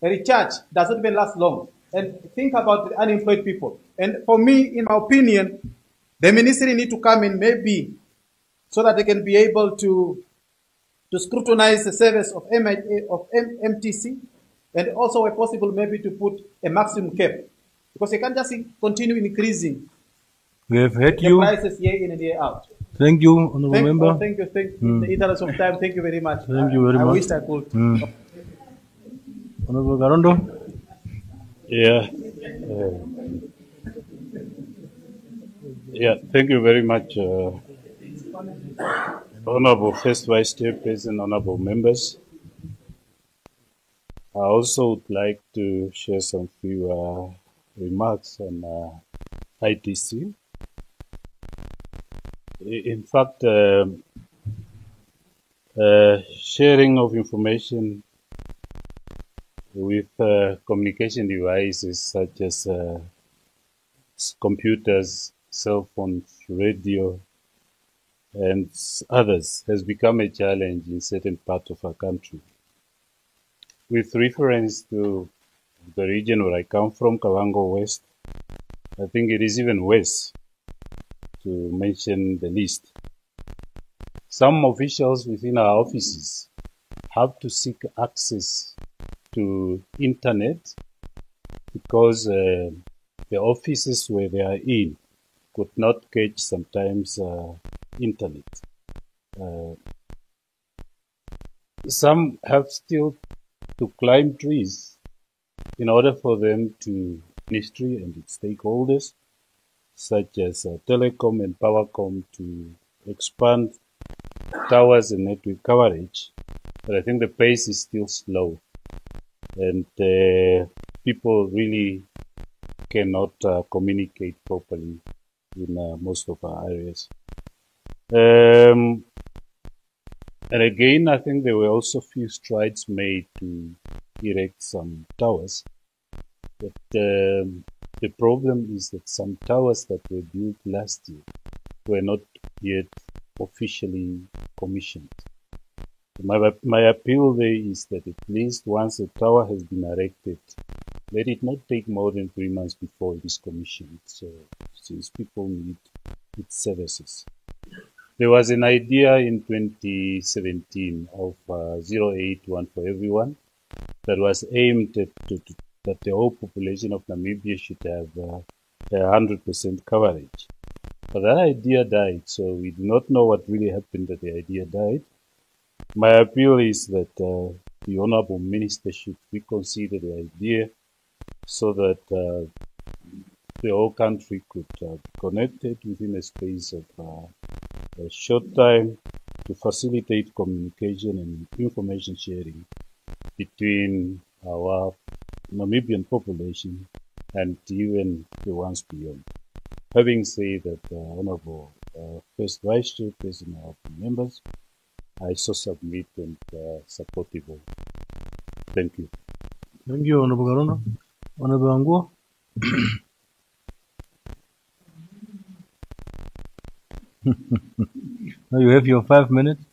A recharge does not even last long. And think about the unemployed people. And for me, in my opinion, the ministry need to come in maybe so that they can be able to scrutinize the service of MTC, and also, where possible, maybe to put a maximum cap. Because they can't just continue increasing We have heard the you. prices year in and year out. Thank you, Honorable Member. Thank you. In the interest of time, thank you very much. Thank you very much. I wish I could. Honorable Garondo. Yeah. Thank you very much, Honorable First Vice Chairperson, Honorable Members. I also would like to share some few remarks on ITC. In fact, sharing of information with communication devices such as computers, cell phones, radio, and others has become a challenge in certain parts of our country. With reference to the region where I come from, Kavango West, I think it is even worse, to mention the least. Some officials within our offices have to seek access to internet because the offices where they are in could not catch sometimes internet. Some have still to climb trees in order for them to ministry and its stakeholders, such as telecom and powercom, to expand towers and network coverage. But I think the pace is still slow, and people really cannot communicate properly in most of our areas. And again, I think there were also few strides made to erect some towers. But the problem is that some towers that were built last year were not yet officially commissioned. My appeal there is that at least once a tower has been erected, let it not take more than 3 months before it is commissioned, so since people need its services. There was an idea in 2017 of 081 for everyone that was aimed at that the whole population of Namibia should have 100% coverage. But that idea died, so we do not know what really happened that the idea died. My appeal is that the Honourable Minister should reconsider the idea so that the whole country could be connected within a space of a short time to facilitate communication and information sharing between our Namibian population and even the ones beyond. Having said that, Honourable First Vice Chairperson of the members, I so submit and support the vote. Thank you. Thank you, Honourable Garona. Honourable Anguo. Now you have your 5 minutes.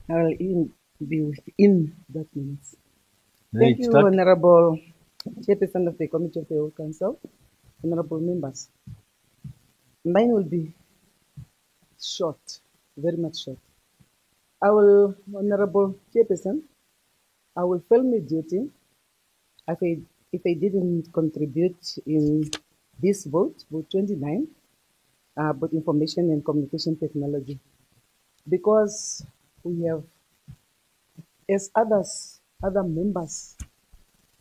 I will be within that minutes. Right, Thank you, start. Honourable Chairperson of the Committee of the Whole Council, Honourable members. Mine will be short, very much short. Honourable Chairperson, I will fail my duty if I didn't contribute in this vote 29, about information and communication technology, because we have, as other members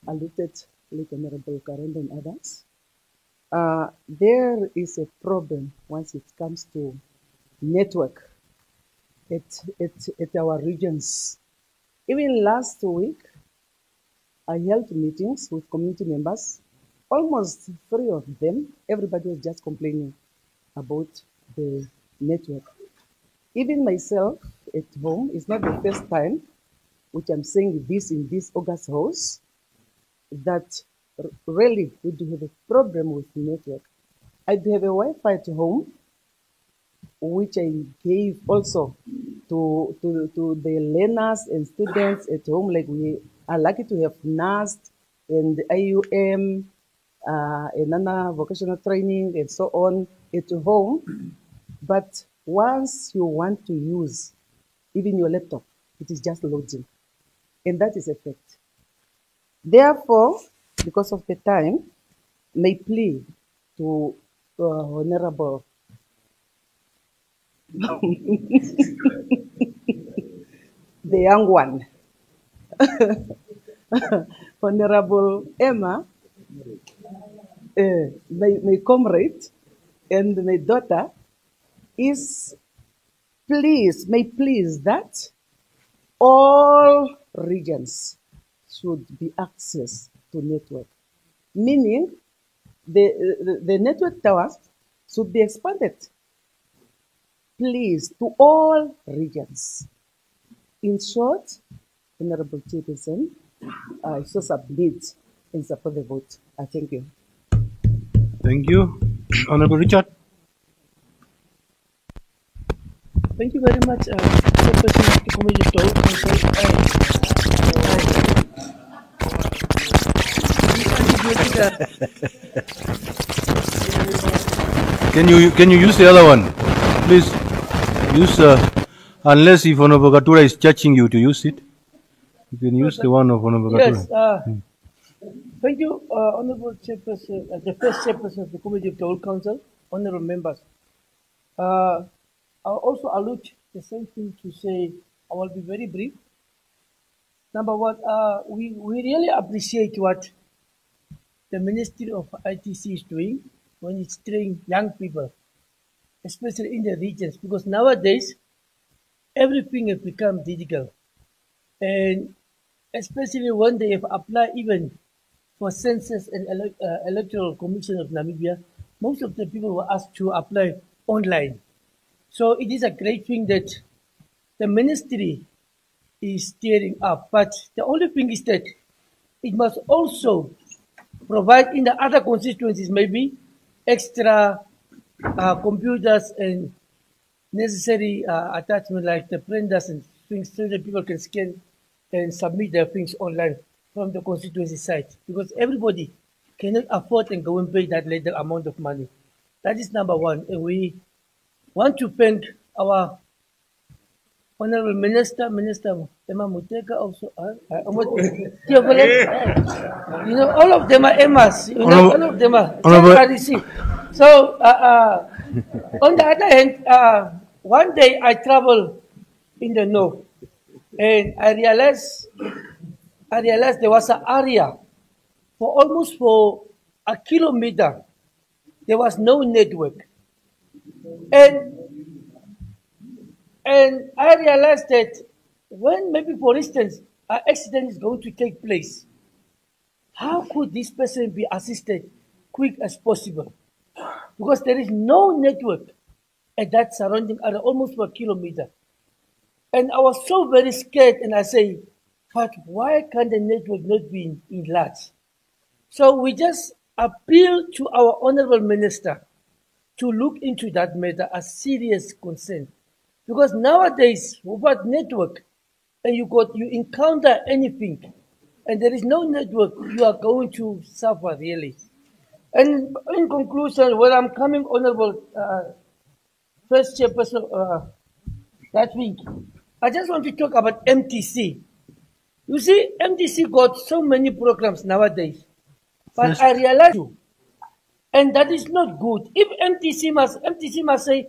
alluded, like Honourable Karen and others, there is a problem once it comes to network at our regions. Even last week, I held meetings with community members. Almost 3 of them, everybody was just complaining about the network. Even myself at home, it's not the first time which I'm saying this in this August house, that really we do have a problem with the network. I do have a Wi-Fi at home, which I gave also to the learners and students at home. Like, we are lucky to have NAST and IUM, another vocational training and so on at home. But once you want to use even your laptop, it is just loading. And that is a fact. Therefore, because of the time, my plea to Honourable the young one, Honourable Emma, my comrade and my daughter, is may please that all regions should be access to network, meaning the network towers should be expanded, please, to all regions. In short, Honourable Chairperson, I so submit and support the vote. I thank you. Thank you. Honourable Richard. Thank you very much, Chairperson of the Committee of the Whole Council. Can you use the other one? Please use unless if Honorable Gatura is judging you to use it. You can use the one of Honorable Gatura. Yes. Thank you, Honorable Chairperson, the first Chairperson of the Committee of the Whole Council, Honorable members. I'll also allude the same thing to say, I will be very brief. Number one, we really appreciate what the Ministry of ITC is doing when it's training young people, especially in the regions, because nowadays, everything has become digital. And especially when they have applied even for Census and Electoral Commission of Namibia, most of the people were asked to apply online. So it is a great thing that the ministry is steering up. But the only thing is that it must also provide in the other constituencies maybe extra computers and necessary attachment like the printers and things so that people can scan and submit their things online from the constituency site, because everybody cannot afford and go and pay that little amount of money. That is number one. And we want to thank our Honorable Minister Emma Muteka also. You know, all of them are Emmas. You know, all of them are RDC. So, on the other hand, one day I traveled in the north, and I realized there was an area for almost for a kilometer. There was no network. And I realized that when maybe, for instance, an accident is going to take place, how could this person be assisted quick as possible? Because there is no network at that surrounding area, almost for a kilometer. And I was so very scared, and I say, but why can't the network not be enlarged? So we just appeal to our Honorable Minister to look into that matter as serious concern. Because nowadays, without network, and you encounter anything, and there is no network, you are going to suffer really. And in conclusion, where I'm coming, Honorable First Chairperson, that week, I just want to talk about MTC. You see, MTC got so many programs nowadays, but I realize you, and that is not good. If MTC must say,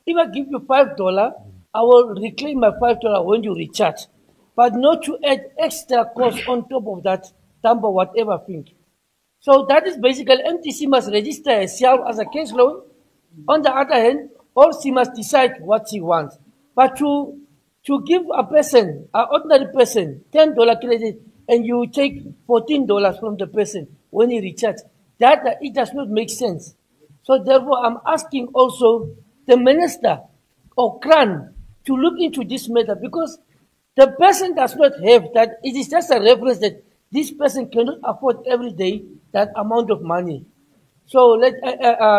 if I give you $5, I will reclaim my $5 when you recharge, but not to add extra cost on top of that number, whatever thing. So that is basically MTC must register herself as a cash loan. On the other hand, or she must decide what she wants. But to give a person, an ordinary person, $10 credit, and you take $14 from the person when he recharges, that it does not make sense. So therefore, I'm asking also the minister or CRAN to look into this matter, because the person does not have that. It is just a reference that this person cannot afford every day that amount of money. So let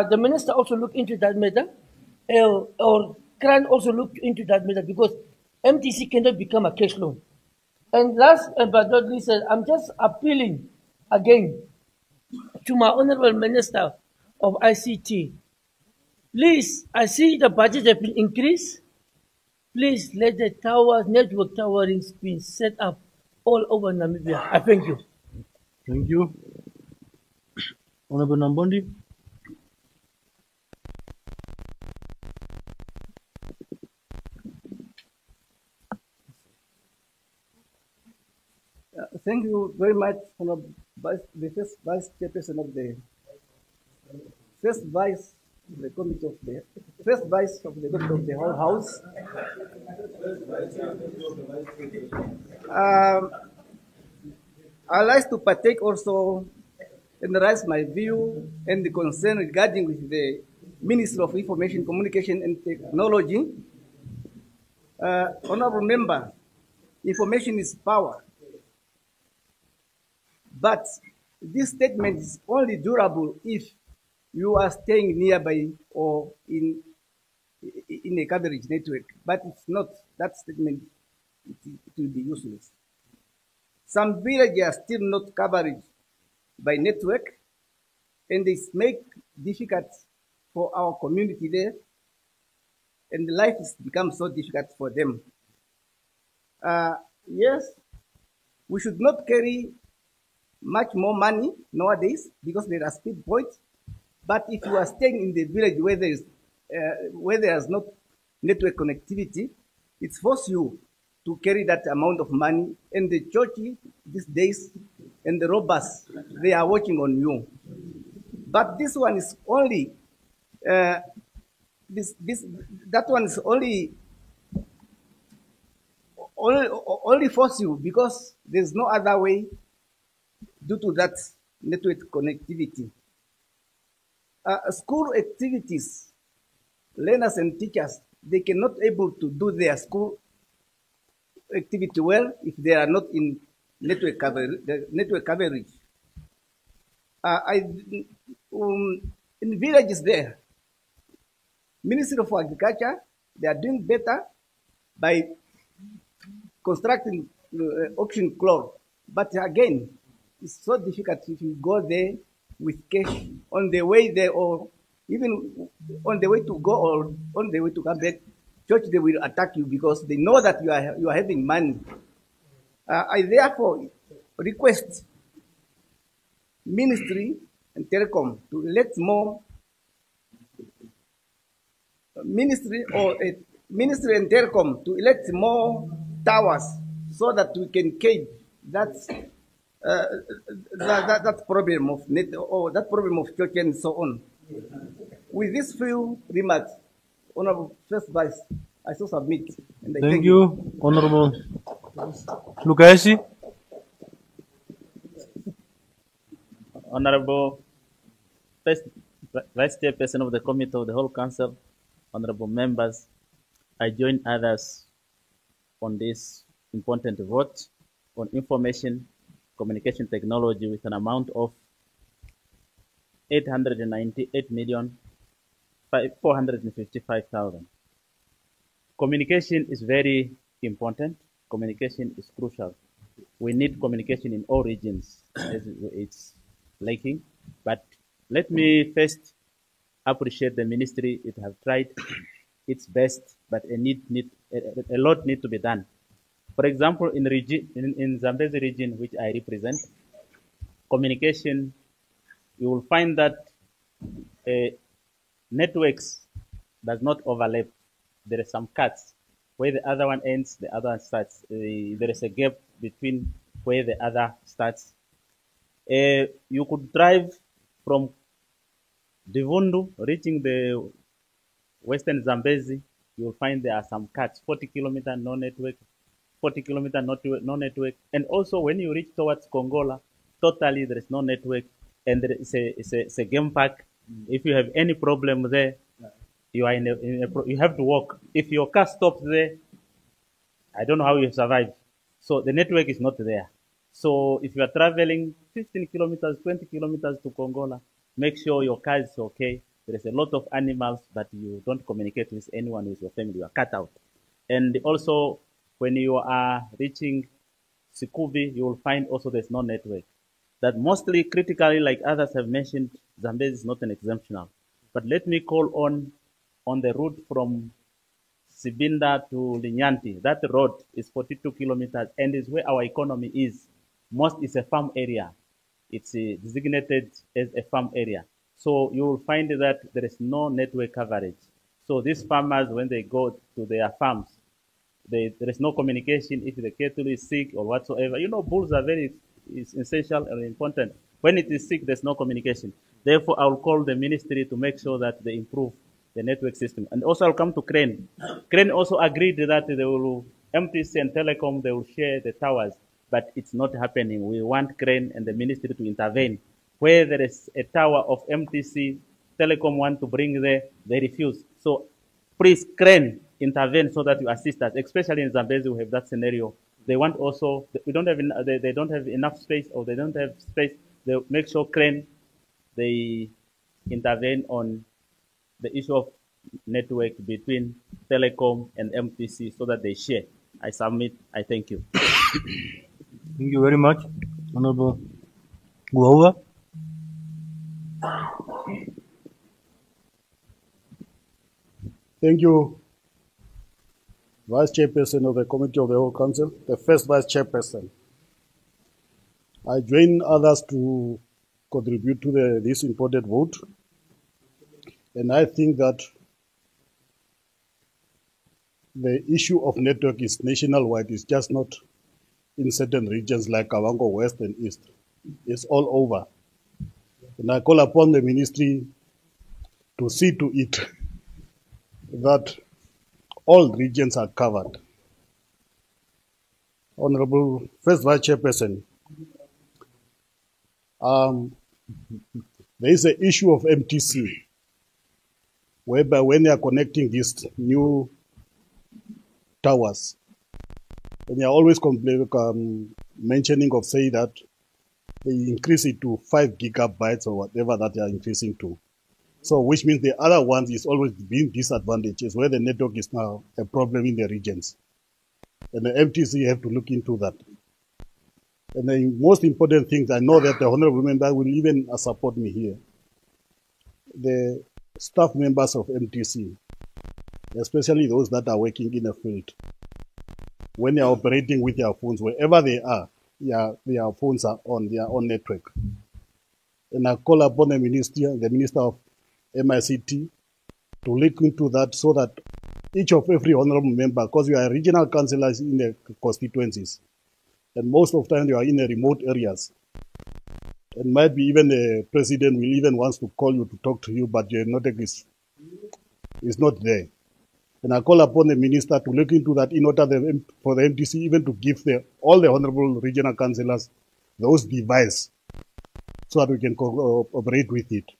the minister also look into that matter, or CRAN also look into that matter, because MTC cannot become a cash loan. And last but not least, I'm just appealing again to my Honorable Minister of ICT. Please, I see the budget has been increased. Please let the network towerings be set up all over Namibia. I thank you. Thank you. Honorable Nambondi. Thank you very much, Honorable the first Vice Chairperson of the first Vice of the Committee of the first Vice of the Committee of the whole House. I'd like to partake also and raise my view and the concern regarding with the Ministry of Information, Communication and Technology. Honorable Member, information is power. But this statement is only durable if you are staying nearby or in a coverage network. But it's not, that statement, it will be useless. Some villages are still not covered by network, and this make difficult for our community there, and life has become so difficult for them. Yes, we should not carry much more money nowadays because there are speed points. But if you are staying in the village where there is not network connectivity, it forces you to carry that amount of money. And the church these days and the robbers, they are working on you. But this one is only that one is only force you because there's no other way due to that network connectivity. School activities, learners and teachers, they cannot able to do their school activity well if they are not in network coverage. In villages there, Ministry of Agriculture, they are doing better by constructing auction cloth. But again, it's so difficult if you go there with cash on the way there, or even on the way to go or on the way to come back. Church, they will attack you because they know that you are having money. I therefore request Ministry and Telecom to let more Ministry and Telecom to elect more towers so that we can keep that problem of net or that problem of church and so on. With these few remarks, Honorable First Vice, I so submit. And I thank you, Honorable Lukaisi. Honorable First Vice Chairperson of the Committee of the Whole Council, honorable members, I join others on this important vote on information communication technology with an amount of 898,455,000. Communication is very important. Communication is crucial. We need communication in all regions as it's lacking. But let me first appreciate the ministry. It has tried its best, but a lot needs to be done. For example, in Zambezi region, which I represent, communication, you will find that networks does not overlap. There are some cuts. Where the other one ends, the other one starts. There is a gap between where the other starts. You could drive from Divundu, reaching the western Zambezi, you will find there are some cuts, 40 kilometer no network, 40 kilometer no network. And also when you reach towards Kongola, totally there is no network, and there is a game park. If you have any problem there, you are you have to walk. If your car stops there, I don't know how you survive. So the network is not there. So if you are traveling 15 kilometers, 20 kilometers to Kongola, make sure your car is okay. There is a lot of animals, but you don't communicate with anyone with your family. You are cut out. And also, when you are reaching Sikubi, you will find also there's no network. That mostly critically, like others have mentioned, Zambezi is not an exemptional. But let me call on the route from Sibinda to Linyanti. That road is 42 kilometers and is where our economy is. Most is a farm area. It's designated as a farm area. So you will find that there is no network coverage. So these farmers, when they go to their farms, there is no communication if the cattle is sick or whatsoever. You know, bulls are very essential and important. When it is sick, there's no communication. Therefore, I will call the ministry to make sure that they improve the network system. And also I'll come to Crane. Crane also agreed that they will, MTC and Telecom, they will share the towers, but it's not happening. We want Crane and the ministry to intervene. Where there is a tower of MTC, Telecom want to bring there, they refuse. So please, Crane, intervene so that you assist us, especially in Zambezi, we have that scenario. They want also, they don't have enough space, or they don't have space. They make sure Crane, they intervene on the issue of network between Telecom and MTC so that they share. I submit. I thank you. Thank you very much, Honorable Guaua. Thank you, Vice Chairperson of the Committee of the Whole Council, the first Vice Chairperson. I join others to contribute to this important vote, and I think that the issue of network is nationwide. It's just not in certain regions like Kavango West and East. It's all over. And I call upon the ministry to see to it that all regions are covered. Honorable First Vice Chairperson, there is an issue of MTC, whereby when they are connecting these new towers, and they are always mentioning of say that they increase it to 5 gigabytes or whatever that they are increasing to. So which means the other ones is always being disadvantages where the network is now a problem in the regions. And the MTC have to look into that. And the most important thing, I know that the honorable member will even support me here. The staff members of MTC, especially those that are working in the field, when they are operating with their phones, wherever they are, their phones are on their own network. And I call upon the Minister of MICT to look into that so that each of every honorable member, because we are regional councillors in the constituencies, and most of the time they are in the remote areas. And might be even the president will even wants to call you to talk to you, but your network is not there. And I call upon the minister to look into that in order for the MTC even to give all the honorable regional councillors those devices so that we can operate with it.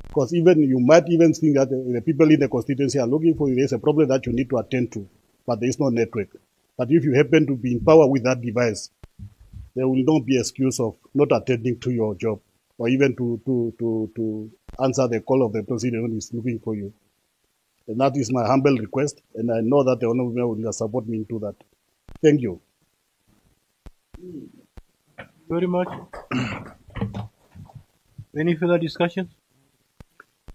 Because even you might even think that the people in the constituency are looking for you. There's a problem that you need to attend to, but there is no network. But if you happen to be in power with that device, there will not be excuse of not attending to your job or even to answer the call of the president when he's looking for you. And that is my humble request, and I know that the honorable member will support me into that. Thank you. Very much. Any further discussions?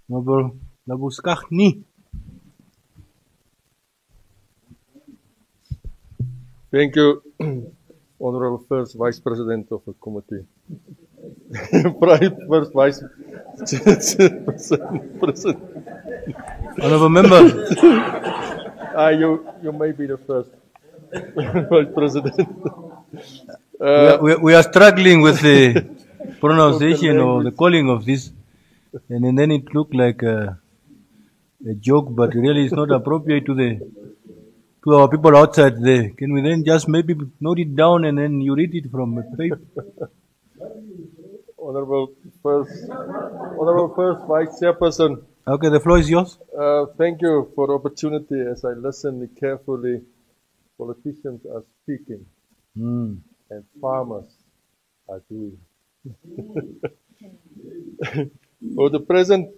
Honorable Labuskachni. Thank you, Honorable First Vice President of the Committee. First Vice President. Honorable Member. You may be the first Vice President. We are struggling with the pronunciation or the calling of this, and then it looked like a joke, but really it's not appropriate to our people outside there. Can we then just maybe note it down and then you read it from a paper? Honorable First Vice Chairperson. Okay, the floor is yours. Thank you for the opportunity. As I listen carefully, politicians are speaking and farmers are doing. For the present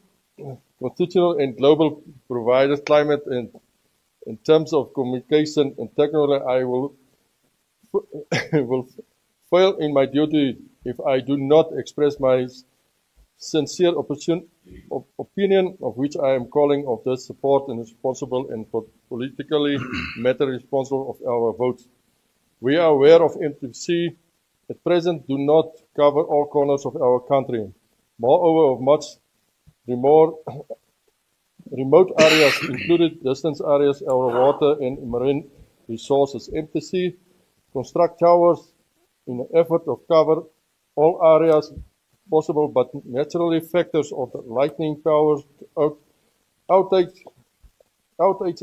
constitutional and global providers climate and in terms of communication and technology, I will fail in my duty if I do not express my sincere opinion of which I am calling of the support and responsible and politically matter responsible of our votes. We are aware of MTC at present do not cover all corners of our country. Moreover, of much remote areas, included distance areas, our water and marine resources. MTC construct towers in an effort to cover all areas possible, but naturally factors of the lightning powers, outage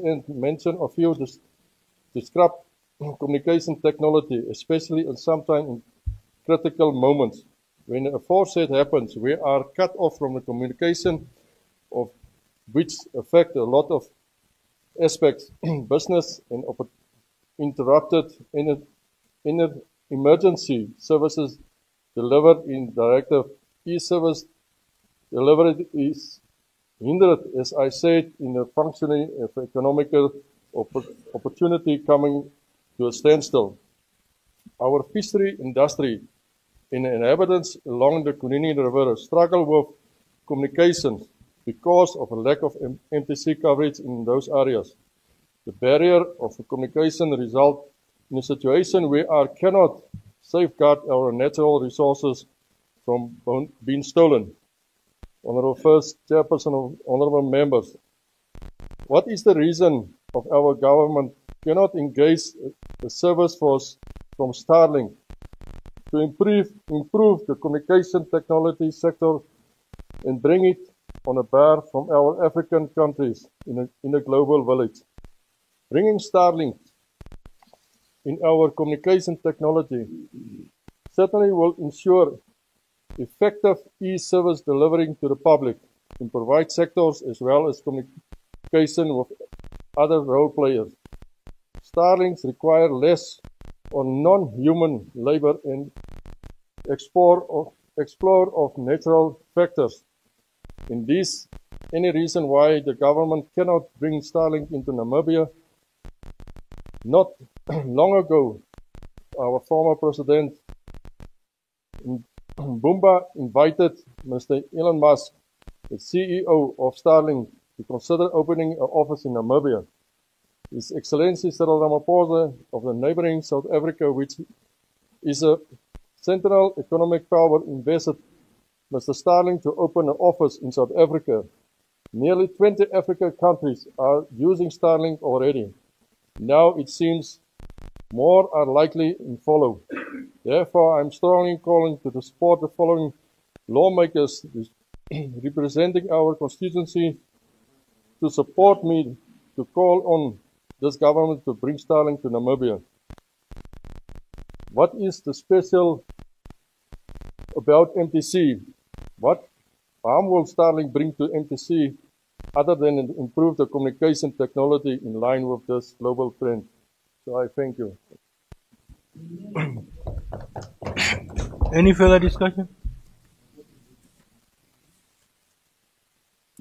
and mention a few disrupt communication technology, especially and sometimes in critical moments. When a aforesaid happens, we are cut off from the communication of which affect a lot of aspects, business and interrupted in emergency services delivered in directive e-service delivery is hindered, as I said, in the functioning of economical opportunity coming to a standstill. Our fishery industry and inhabitants along the Kunini River struggle with communications because of a lack of MTC coverage in those areas. The barrier of communication results in a situation where we cannot safeguard our natural resources from being stolen. Honourable First Chairperson, honourable members, what is the reason of our government cannot engage the service force from Starlink to improve the communication technology sector and bring it on a par from our African countries in a global village? Bringing Starlink in our communication technology certainly will ensure effective e-service delivering to the public in private sectors as well as communication with other role players. Starlinks require less or non-human labor and explore of natural factors. In this, any reason why the government cannot bring Starlink into Namibia? Not long ago, our former president Bumba invited Mr. Elon Musk, the CEO of Starlink, to consider opening an office in Namibia. His Excellency Cyril Ramaphosa of the neighboring South Africa, which is a central economic power, invested Mr. Starlink to open an office in South Africa. Nearly 20 African countries are using Starlink already. Now it seems more are likely to follow. Therefore, I am strongly calling to support the following lawmakers representing our constituency to support me to call on this government to bring Starlink to Namibia. What is the special about MTC? What harm will Starlink bring to MTC other than improve the communication technology in line with this global trend? So I thank you. Any further discussion?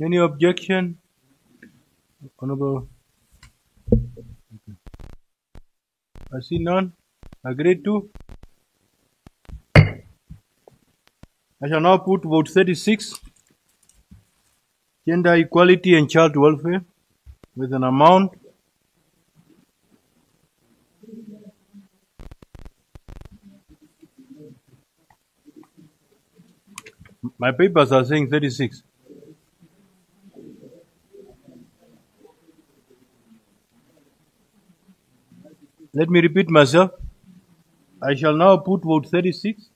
Any objection? Honorable? Okay. I see none. Agreed to? I shall now put vote 36, Gender Equality and Child Welfare, with an amount my papers are saying 36. Let me repeat myself. I shall now put vote 36,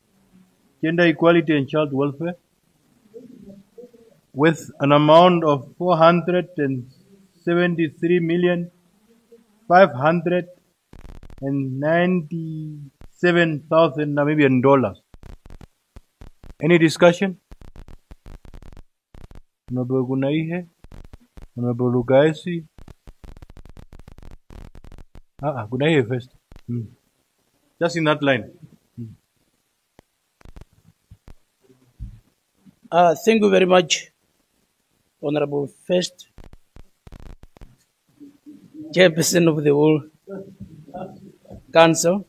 Gender Equality and Child Welfare, with an amount of 473,597,000 Namibian dollars. Any discussion? Honorable Gunaihe, Honorable Lugaisi. Gunaihe first. Just in that line. Thank you very much, Honorable First Chairperson of the whole Council.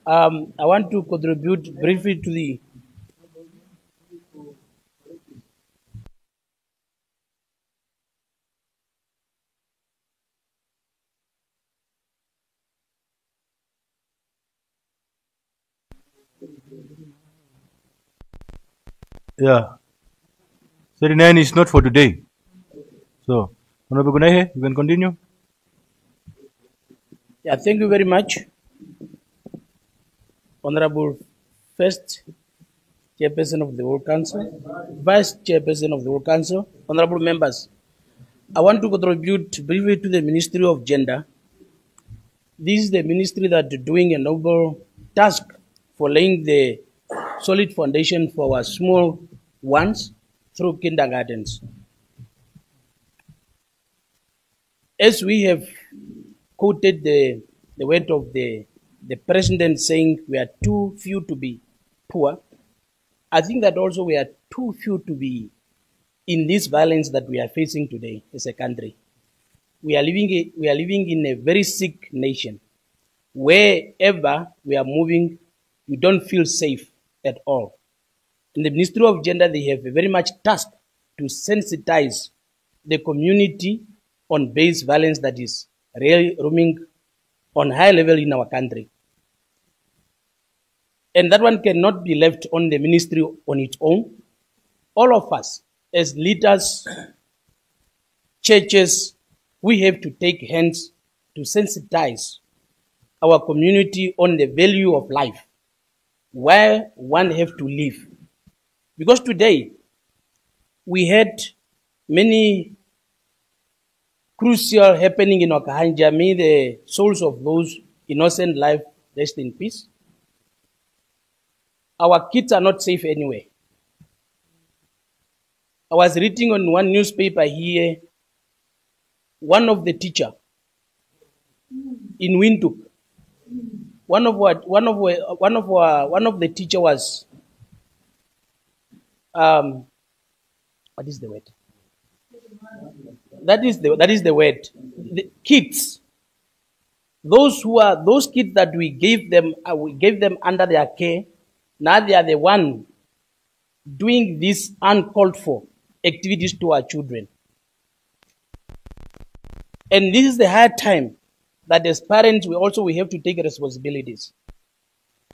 I want to contribute briefly to the Yeah. 39 is not for today. So, Honorable Gunaihe, you can continue. Yeah, thank you very much, Honorable First Chairperson of the World Council, Vice Chairperson of the World Council, Honorable Members. I want to contribute briefly to the Ministry of Gender. This is the ministry that is doing a noble task for laying the solid foundation for our small ones through kindergartens. As we have quoted the word of the president saying we are too few to be poor, I think that also we are too few to be in this violence that we are facing today as a country. We are living in a very sick nation. wherever we are moving, you don't feel safe at all. In the Ministry of Gender, they have a very much task to sensitize the community on base violence that is really roaming on high level in our country. And that one cannot be left on the ministry on its own. All of us, as leaders, churches, we have to take hands to sensitize our community on the value of life, where one have to live. Because today, we had many crucial happening in Okahanja. May the souls of those innocent lives rest in peace. Our kids are not safe anywhere. I was reading on one newspaper here, one of the teacher in Windhoek, one of the teacher was, what is the word? That is the word. The kids, those kids that we gave them under their care. Now they are the one doing these uncalled for activities to our children. And this is the hard time that as parents we have to take responsibilities.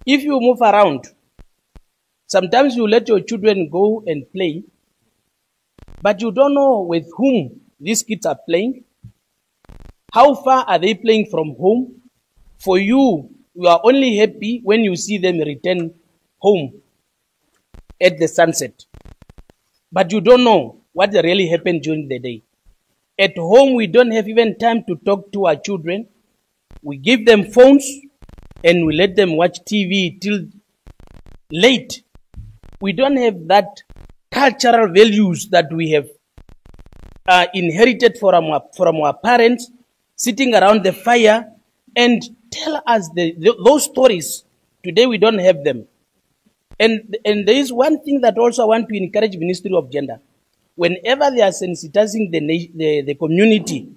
If you move around, sometimes you let your children go and play, but you don't know with whom these kids are playing. How far are they playing from home? For you, you are only happy when you see them return home at the sunset. But you don't know what really happened during the day. At home, we don't have even time to talk to our children. We give them phones and we let them watch TV till late. We don't have that cultural values that we have inherited from our parents, sitting around the fire and tell us those stories. Today we don't have them. And there is one thing that also I want to encourage Ministry of Gender. Whenever they are sensitizing the community,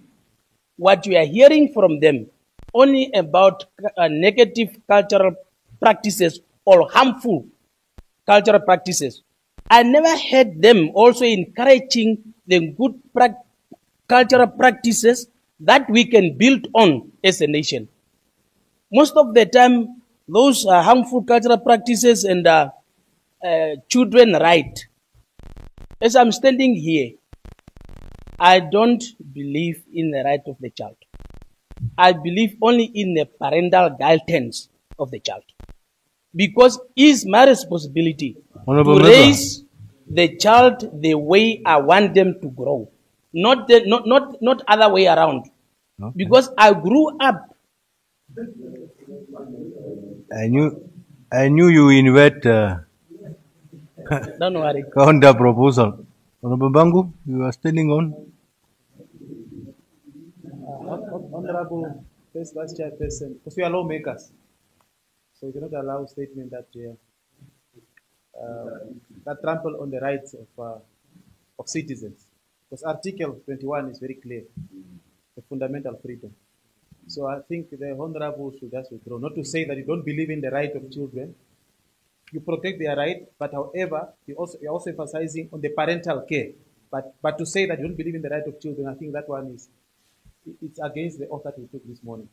what we are hearing from them only about negative cultural practices or harmful cultural practices. I never heard them also encouraging the good cultural practices that we can build on as a nation. Most of the time, those harmful cultural practices and children right. As I'm standing here, I don't believe in the right of the child. I believe only in the parental guidance of the child. Because it's my responsibility to raise the child the way I want them to grow. Not other way around. Okay. Because I grew up. I knew you invite don't worry. Counter proposal. Honorable Bangu, you are standing on. Honorable First Vice Chairperson, because we are lawmakers, so we cannot allow statement that that trample on the rights of citizens. Because Article 21 is very clear, the fundamental freedom. So I think the Honorable should just withdraw, not to say that you don't believe in the right of children. You protect their right, but however, you're also emphasizing on the parental care. But to say that you don't believe in the right of children, I think that one it's against the oath that we took this morning.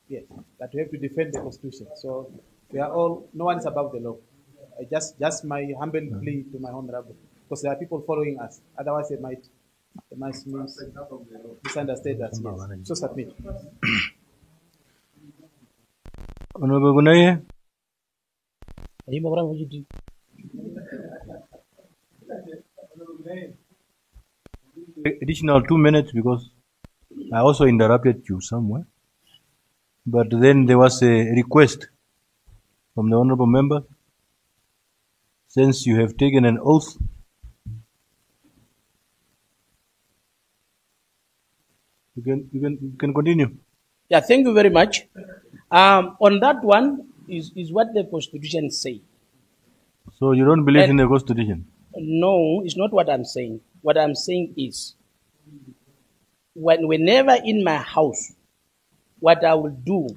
Yes, that we have to defend the Constitution. So we are all, no one is above the law. Just my humble plea to my Honorable, because there are people following us. Otherwise, they might misunderstand us. Yes. So submit. Honorable Gunaye. Additional 2 minutes because I also interrupted you somewhere. But then there was a request from the honorable member. Since you have taken an oath, you can continue. Yeah, thank you very much. On that one is what the Constitution says. So you don't believe in the Constitution? No, it's not what I'm saying. What I'm saying is, whenever in my house, what I will do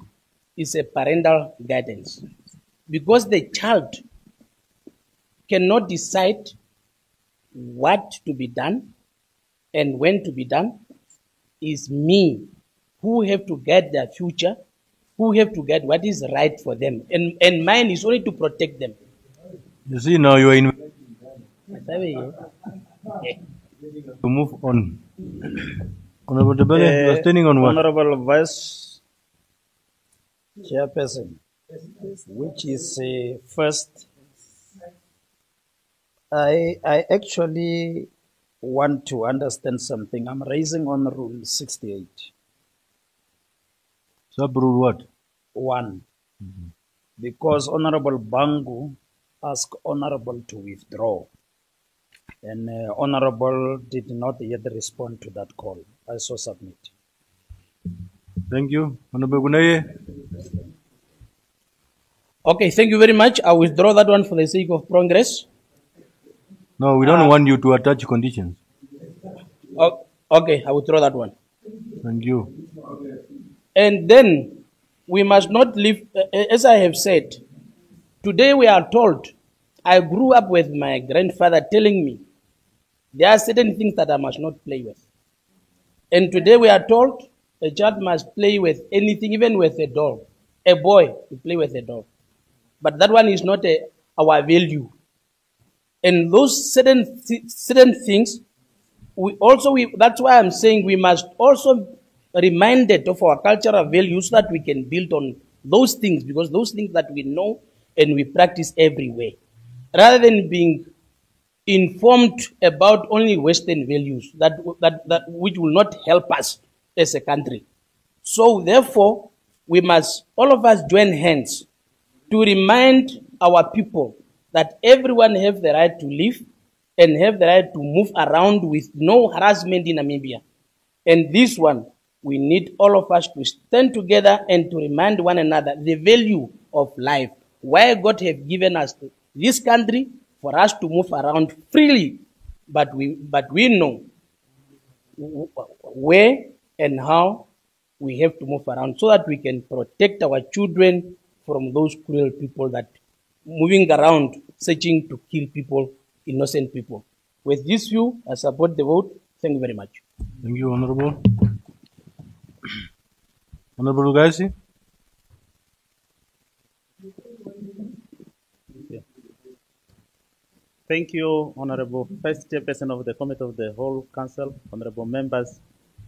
is a parental guidance. Because the child cannot decide what to be done and when to be done, is me who have to guide their future, who have to guide what is right for them. And mine is only to protect them. You see, now you are in to move on. Honorable Debele, you are standing on what? Honorable Vice Chairperson, which is first, I actually want to understand something. I'm raising on Rule 68. Sub-rule what? 1. Because Honorable Bangu asked Honorable to withdraw. And Honorable did not yet respond to that call. I so submit. Thank you. Honorable Gunaye. Okay, thank you very much. I withdraw that one for the sake of progress. No, we don't want you to attach conditions. Okay, I withdraw that one. Thank you. And then we must not live, as I have said, today we are told, I grew up with my grandfather telling me, there are certain things that I must not play with. And today we are told, a child must play with anything, even with a doll. A boy to play with a doll. But that one is not our value. And those certain things, that's why I'm saying we must also reminded of our cultural values so that we can build on those things, because those things that we know and we practice everywhere, rather than being informed about only Western values that which will not help us as a country. So therefore, we must, all of us, join hands to remind our people that everyone have the right to live and have the right to move around with no harassment in Namibia. And this one, we need all of us to stand together and to remind one another the value of life, why God has given us this country for us to move around freely, but we know where and how we have to move around so that we can protect our children from those cruel people that moving around searching to kill people, innocent people. With this view, I support the vote. Thank you very much. Thank you, Honorable. Honorable Gaisi. Thank you, Honorable First Chairperson of the Committee of the Whole Council, Honorable Members.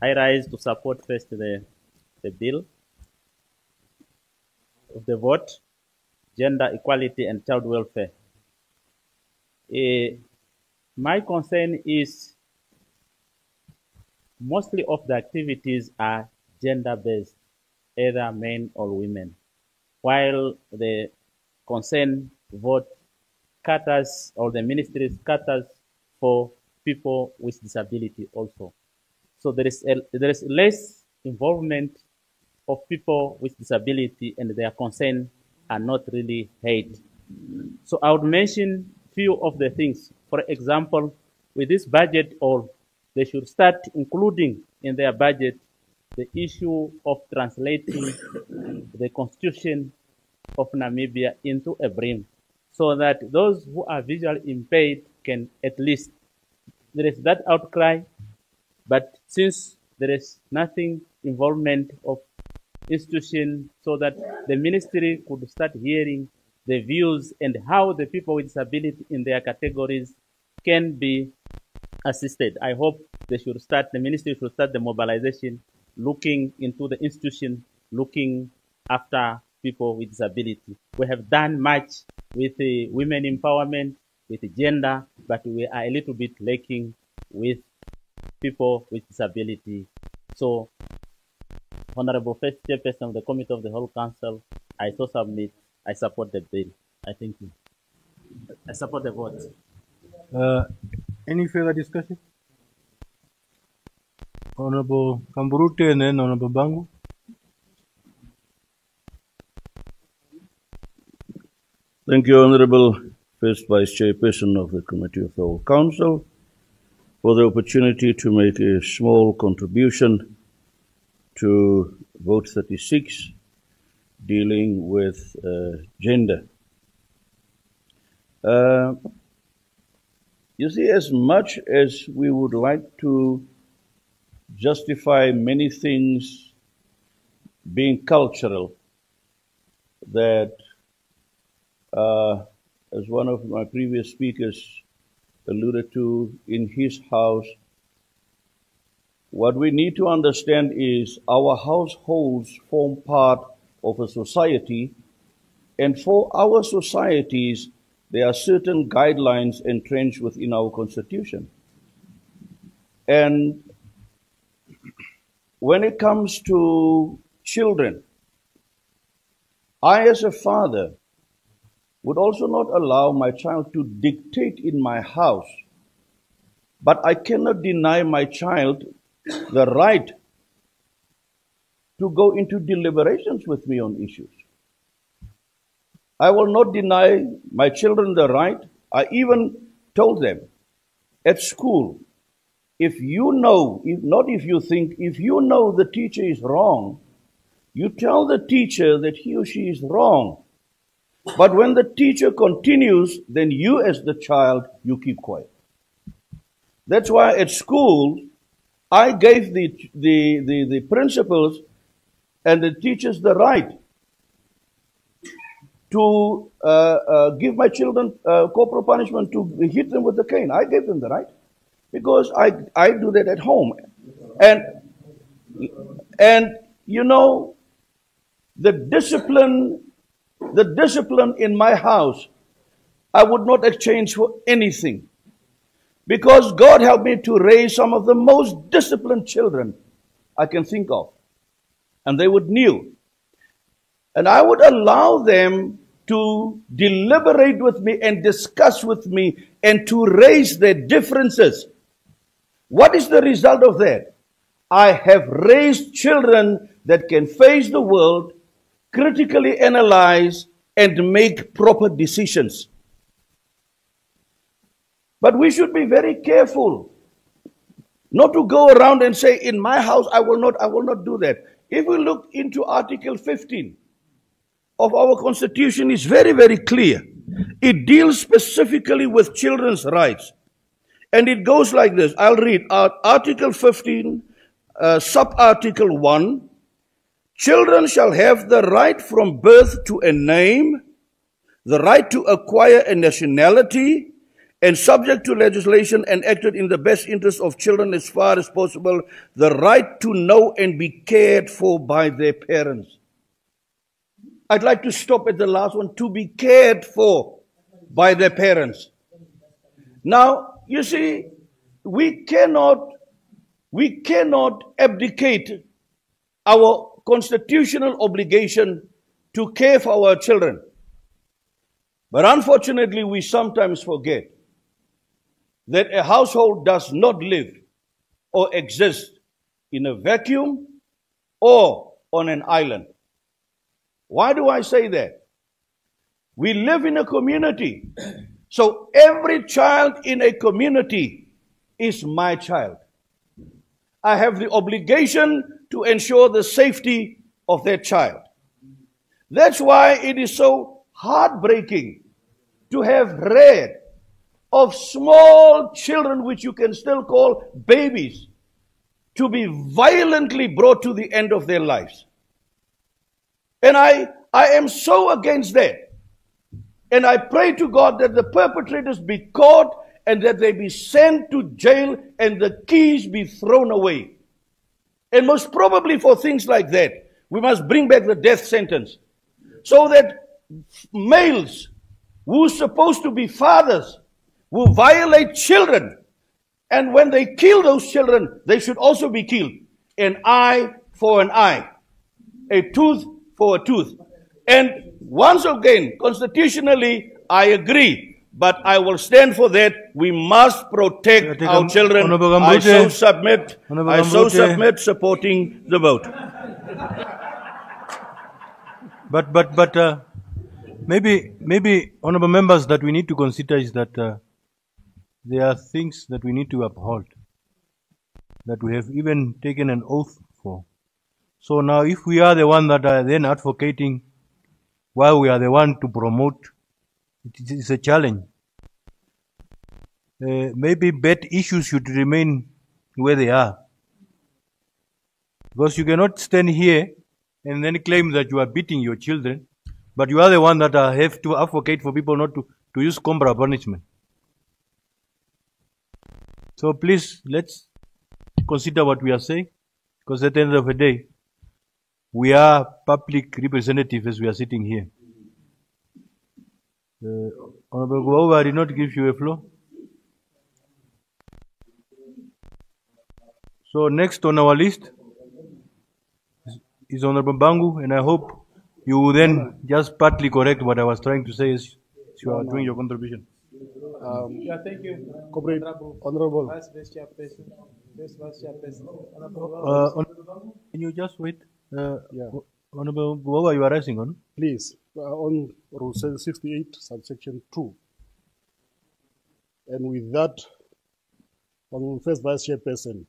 I rise to support first the bill of the vote, gender equality and child welfare. My concern is mostly of the activities are gender-based, either men or women, while the concern vote caters, or the ministry caters for people with disability also. So there is less involvement of people with disability, and their concerns are not really heard. So I would mention few of the things. For example, with this budget, or they should start including in their budget the issue of translating the Constitution of Namibia into a BRIM, so that those who are visually impaired can at least, there is that outcry, but since there is nothing involvement of institution, so that the ministry could start hearing the views and how the people with disability in their categories can be assisted. I hope they should start, the ministry should start the mobilization, looking into the institution, looking after people with disability. We have done much with women empowerment, with gender, but we are a little bit lacking with people with disability. So, Honorable First Chairperson of the Committee of the Whole Council, I so submit, I support the bill. I thank you. I support the vote. Any further discussion? Honorable Kamburute and then Honorable Bangu. Thank you, Honorable First Vice Chairperson of the Committee of the Whole Council, for the opportunity to make a small contribution to Vote 36, dealing with gender. You see, as much as we would like to justify many things being cultural, that as one of my previous speakers alluded to, in his house, what we need to understand is our households form part of a society, and for our societies, there are certain guidelines entrenched within our constitution. And when it comes to children, I as a father would also not allow my child to dictate in my house, but I cannot deny my child the right to go into deliberations with me on issues. I will not deny my children the right. I even told them at school, if you know, if you know the teacher is wrong, you tell the teacher that he or she is wrong. But when the teacher continues, then you as the child, you keep quiet. That's why at school, I gave the principals and the teachers the right to give my children corporal punishment, to hit them with the cane. I gave them the right because I do that at home. And you know, the discipline in my house, I would not exchange for anything. Because God helped me to raise some of the most disciplined children I can think of. And they would kneel. And I would allow them to deliberate with me and discuss with me and to raise their differences. What is the result of that? I have raised children that can face the world, critically analyze, and make proper decisions. But we should be very careful not to go around and say, in my house, I will not do that. If we look into Article 15 of our Constitution, it's very, very clear. It deals specifically with children's rights. And it goes like this. I'll read Article 15, sub-article 1. Children shall have the right from birth to a name, the right to acquire a nationality, and subject to legislation enacted in the best interest of children as far as possible, the right to know and be cared for by their parents. I'd like to stop at the last one, to be cared for by their parents. Now, you see, we cannot abdicate our constitutional obligation to care for our children. But unfortunately, we sometimes forget that a household does not live or exist in a vacuum or on an island. Why do I say that? We live in a community. So every child in a community is my child. I have the obligation to ensure the safety of that child. That's why it is so heartbreaking to have read of small children, which you can still call babies, to be violently brought to the end of their lives. And I am so against that. And I pray to God that the perpetrators be caught and that they be sent to jail and the keys be thrown away. And most probably for things like that, we must bring back the death sentence. So that males who are supposed to be fathers will violate children. And when they kill those children, they should also be killed. An eye for an eye. A tooth for a tooth. And once again, constitutionally, I agree. But I will stand for that. We must protect our children. I so submit supporting the vote. But maybe, honorable members, that we need to consider is that there are things that we need to uphold, that we have even taken an oath for. So now if we are the one that are then advocating while we are the one to promote, it is a challenge. Maybe bad issues should remain where they are. Because you cannot stand here and then claim that you are beating your children, but you are the one that have to advocate for people not to use corporal punishment. So please, let's consider what we are saying, because at the end of the day, we are public representatives as we are sitting here. Honorable Guava, I did not give you a floor. So next on our list is Honorable Bangu, and I hope you will then just partly correct what I was trying to say as you are doing your contribution. Thank you. Honorable. Vice Chairperson. Vice Chairperson. Can you just wait? Honorable Guava, you are rising on? Please, on Rule 68, subsection 2. And with that, on first Vice Chairperson,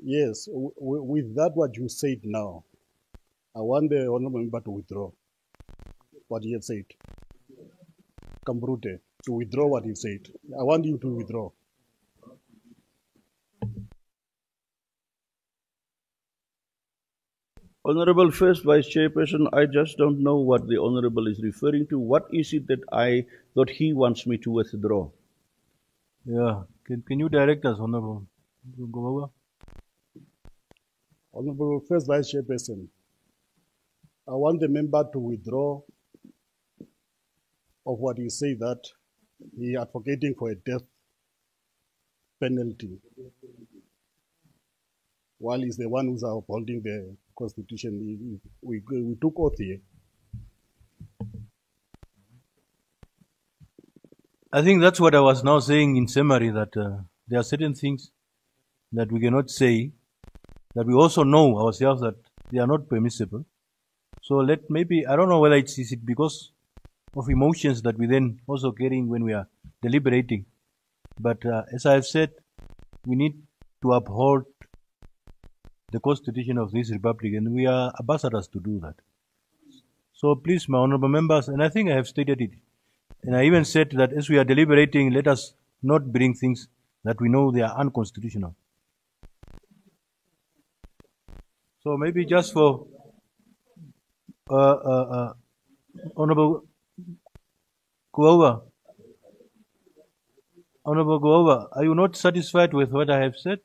yes, with that what you said now, I want the honorable member to withdraw what he had said. Kambrute, to withdraw what he said. I want you to withdraw. Honorable First Vice Chairperson, I just don't know what the Honorable is referring to. What is it that he wants me to withdraw? Yeah, can you direct us, Honorable? Go over. Honorable First Vice Chairperson, I want the member to withdraw of what he said that he advocating for a death penalty, while he's the one who's upholding the Constitution. We took oath here. I think that's what I was now saying in summary, that there are certain things that we cannot say, that we also know ourselves that they are not permissible. So maybe, I don't know whether is it because of emotions that we then also carrying when we are deliberating. But as I have said, we need to uphold the Constitution of this Republic, and we are ambassadors to do that. So please, my honorable members, and I think I have stated it, and I even said that as we are deliberating, let us not bring things that we know they are unconstitutional. So maybe just for Honorable Guava, are you not satisfied with what I have said?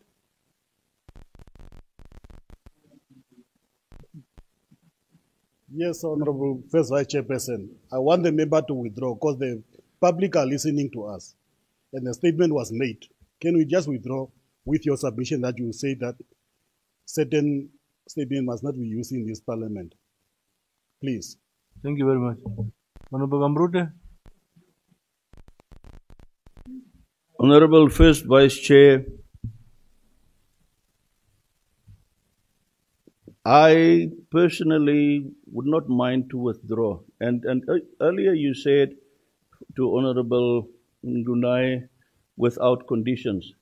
Yes, Honorable First Vice Chairperson. I want the member to withdraw because the public are listening to us and the statement was made. Can we just withdraw with your submission that you say that certain statement must not be used in this parliament? Please. Thank you very much. Honorable Kambrute. Honorable First Vice Chair, I personally would not mind to withdraw. And earlier you said to Honorable Ndunai, without conditions.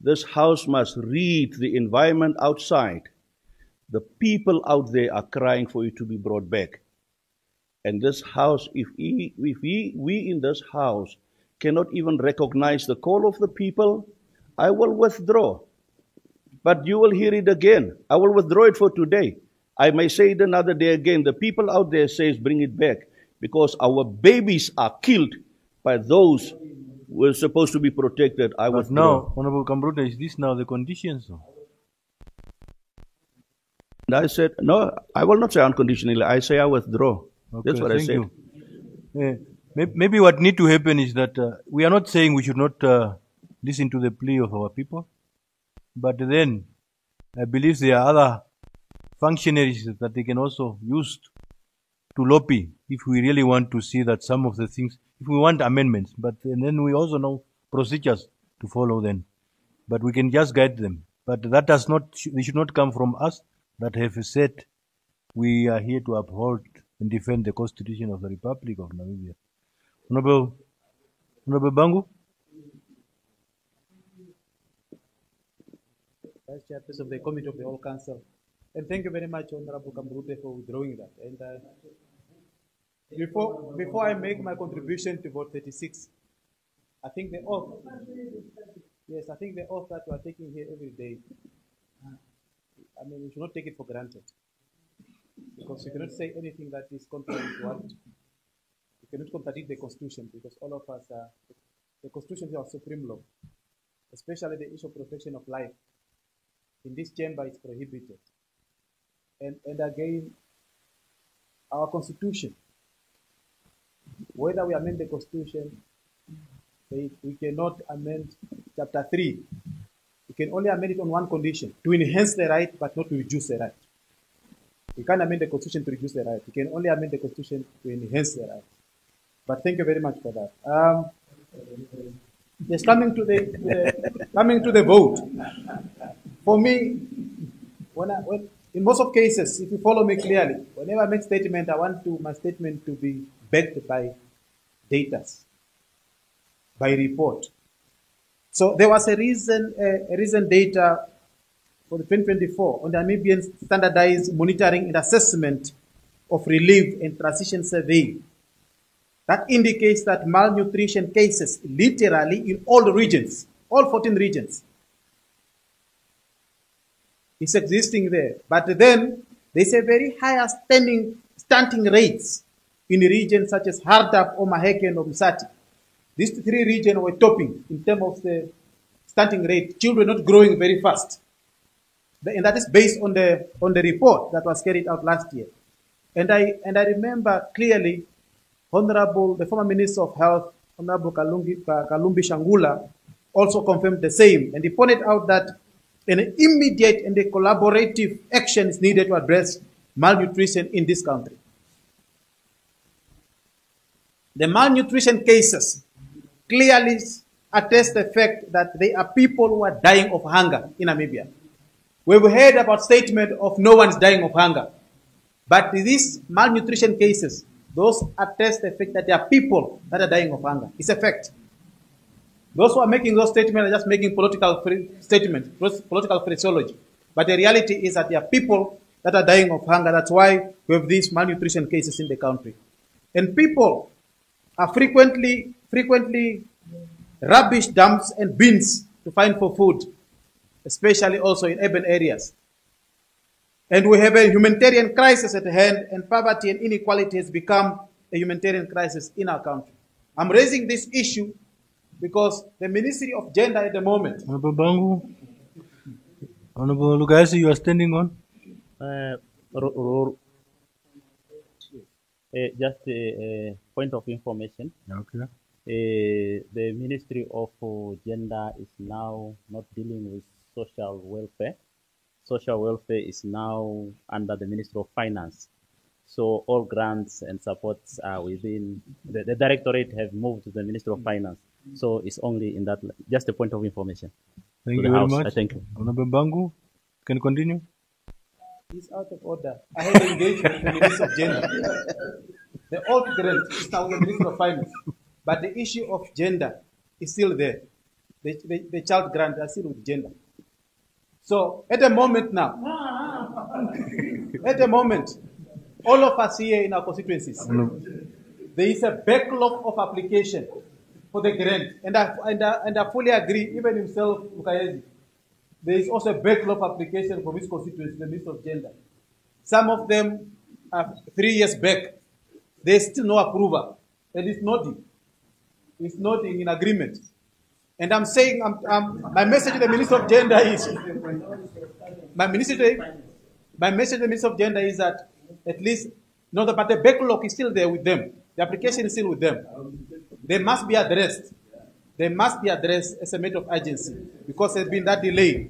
This House must read the environment outside. The people out there are crying for it to be brought back. And this House, if we in this House cannot even recognize the call of the people, I will withdraw. But you will hear it again. I will withdraw it for today. I may say it another day again. The people out there says bring it back because our babies are killed by those who are supposed to be protected. I But now, Honorable Kambrute, is this now the conditions? And I said, no, I will not say unconditionally. I say I withdraw. Okay, that's what I said. Maybe what need to happen is that we are not saying we should not listen to the plea of our people. But then, I believe there are other functionaries that they can also use to lobby if we really want to see that some of the things, if we want amendments, but then we also know procedures to follow then. But we can just guide them. But that does not, they should not come from us that have said we are here to uphold and defend the Constitution of the Republic of Namibia. Honorable Bangu? Vice Chairperson of the Committee of the Whole Council. And thank you very much, Honorable Kambrute, for withdrawing that. And before I make my contribution to vote 36, I think the oath, yes, I think the oath that we are taking here every day, I mean, we should not take it for granted. Because you cannot say anything that is contrary to what, you cannot contradict the Constitution, because all of us are, the Constitution is our supreme law, especially the issue of protection of life. In this chamber, it's prohibited. And again, our Constitution, whether we amend the Constitution, we cannot amend Chapter 3. We can only amend it on one condition, to enhance the right, but not to reduce the right. We can't amend the Constitution to reduce the right. We can only amend the Constitution to enhance the right. But thank you very much for that. Yes, coming to the vote. For me, in most of cases, if you follow me clearly, whenever I make statement, I want my statement to be backed by data, by report. So there was a recent data for the 2024 on the Namibian standardized monitoring and assessment of relief and transition survey that indicates that malnutrition cases literally in all the regions, all 14 regions, is existing there. But then there's a very high stunting rates in regions such as Hardap, Omaheke, and Umsati. These three regions were topping in terms of the stunting rate, children not growing very fast. And that is based on the report that was carried out last year. And I remember clearly, the former Minister of Health, Honorable Kalumbi Shangula, also confirmed the same. And he pointed out that an immediate and a collaborative action is needed to address malnutrition in this country. The malnutrition cases clearly attest the fact that there are people who are dying of hunger in Namibia. We've heard about statement of no one's dying of hunger. But these malnutrition cases, those attest the fact that there are people that are dying of hunger. It's a fact. Those who are making those statements are just making political statements, political phraseology. But the reality is that there are people that are dying of hunger. That's why we have these malnutrition cases in the country. And people are frequently rubbish dumps and bins to find for food, especially also in urban areas. And we have a humanitarian crisis at hand, and poverty and inequality has become a humanitarian crisis in our country. I'm raising this issue because the Ministry of Gender at the moment. Honorable Bangu, Honorable Lugasi, you are standing on? Just a point of information. Okay. The Ministry of Gender is now not dealing with social welfare. Social welfare is now under the Ministry of Finance. So all grants and supports are within, the directorate have moved to the Ministry of Finance. So it's only in that, just a point of information. Thank you very much. Thank you. Honorable Bangu, can you continue? It's out of order. I have engaged with the Minister of Gender. The old grant is now the Minister of Finance. But the issue of gender is still there. The child grant are still with gender. So at the moment now, at the moment, all of us here in our constituencies, there is a backlog of application for the grant. And I fully agree, even himself, Mukayezi, there is also a backlog of application for this constituency, the Minister of Gender. Some of them are 3 years back. There's still no approval. And it's nothing. It's nothing in agreement. And I'm saying, my message to the Minister of Gender is, my message to the Minister of Gender is that at least, no, but the backlog is still there with them. The application is still with them. They must be addressed. They must be addressed as a matter of urgency because there's been that delay.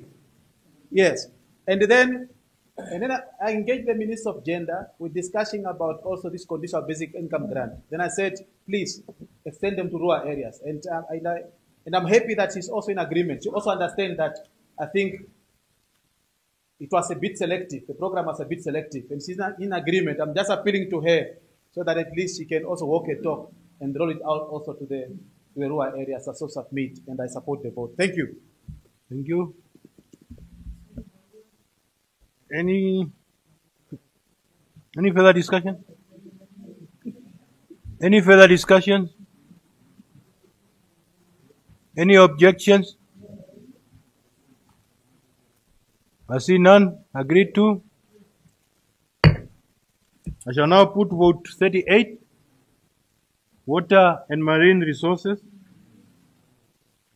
Yes. And then I engaged the Minister of Gender with discussion about also this conditional basic income grant. Then I said, please extend them to rural areas. And I'm happy that she's also in agreement. She also understands that I think it was a bit selective. The program was a bit selective. And she's not in agreement. I'm just appealing to her so that at least she can also walk a talk and roll it out also to the rural areas as a source of meat. And I support the vote. Thank you. Thank you. Any further discussion? Any further discussion? Any objections? I see none. Agreed to. I shall now put vote 38. Water and Marine Resources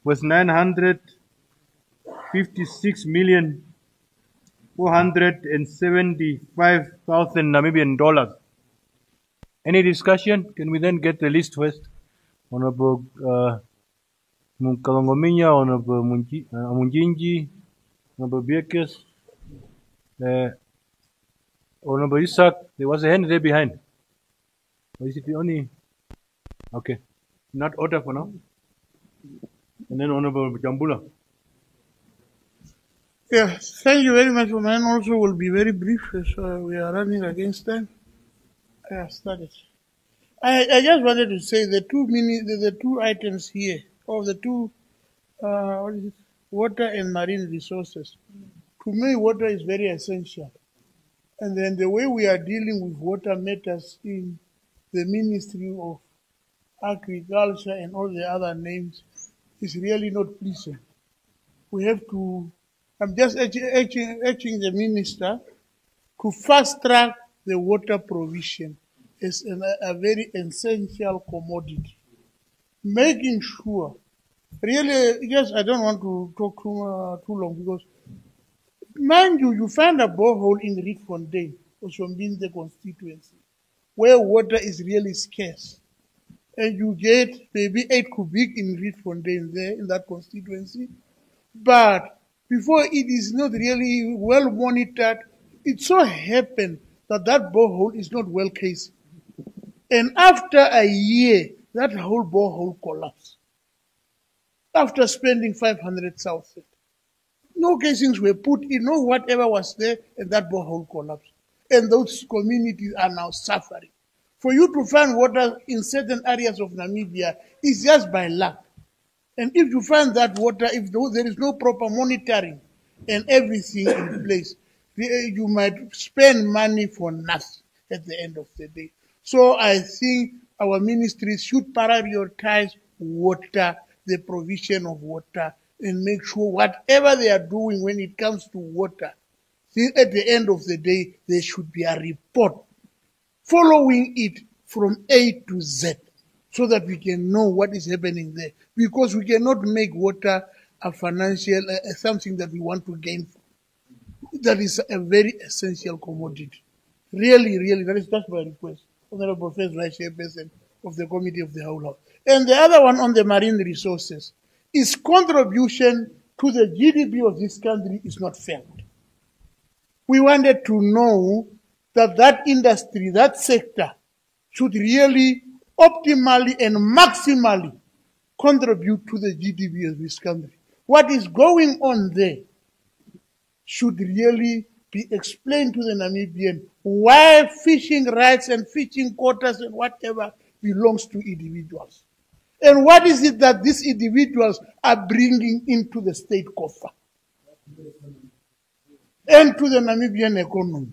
with 956,475,000 Namibian dollars. Any discussion? Can we then get the list first? Honorable Munkalongominya, Honorable Munjinji, Honorable Birkes, Honorable Isaac. There was a hand there behind. Or is it the only? Okay. Not order for now. And then Honorable Jambula. Yeah, thank you very much. Mine also will be very brief as we are running against time. I have started. I just wanted to say the two items here, of the two, what is it? Water and marine resources. To me, water is very essential. And then the way we are dealing with water matters in the Ministry of Agriculture and all the other names is really not pleasing. We have to, I'm just urging the minister to fast track the water provision as a very essential commodity. Making sure, really, yes, I don't want to talk too long because, mind you, you find a borehole in Rietfontein, Osombinde constituency, where water is really scarce. And you get maybe 8 cubic in Rietfontein there in that constituency. But before it is not really well monitored, it so happened that that borehole is not well cased. And after a year, that whole borehole collapsed. After spending 500,000. No casings were put in, no whatever was there, and that borehole collapsed. And those communities are now suffering. For you to find water in certain areas of Namibia is just by luck. And if you find that water, if there is no proper monitoring and everything in place, you might spend money for nothing at the end of the day. So I think our ministries should prioritize water, the provision of water, and make sure whatever they are doing when it comes to water, at the end of the day, there should be a report following it from A to Z so that we can know what is happening there. Because we cannot make water a financial, something that we want to gain. That is a very essential commodity. Really, really, that's my request. Honorable First Vice Chairperson of the Committee of the Whole House. And the other one on the marine resources is contribution to the GDP of this country is not felt. We wanted to know that that industry, that sector, should really optimally and maximally contribute to the GDP of this country. What is going on there should really be explained to the Namibian why fishing rights and fishing quotas and whatever belongs to individuals. And what is it that these individuals are bringing into the state coffer and to the Namibian economy.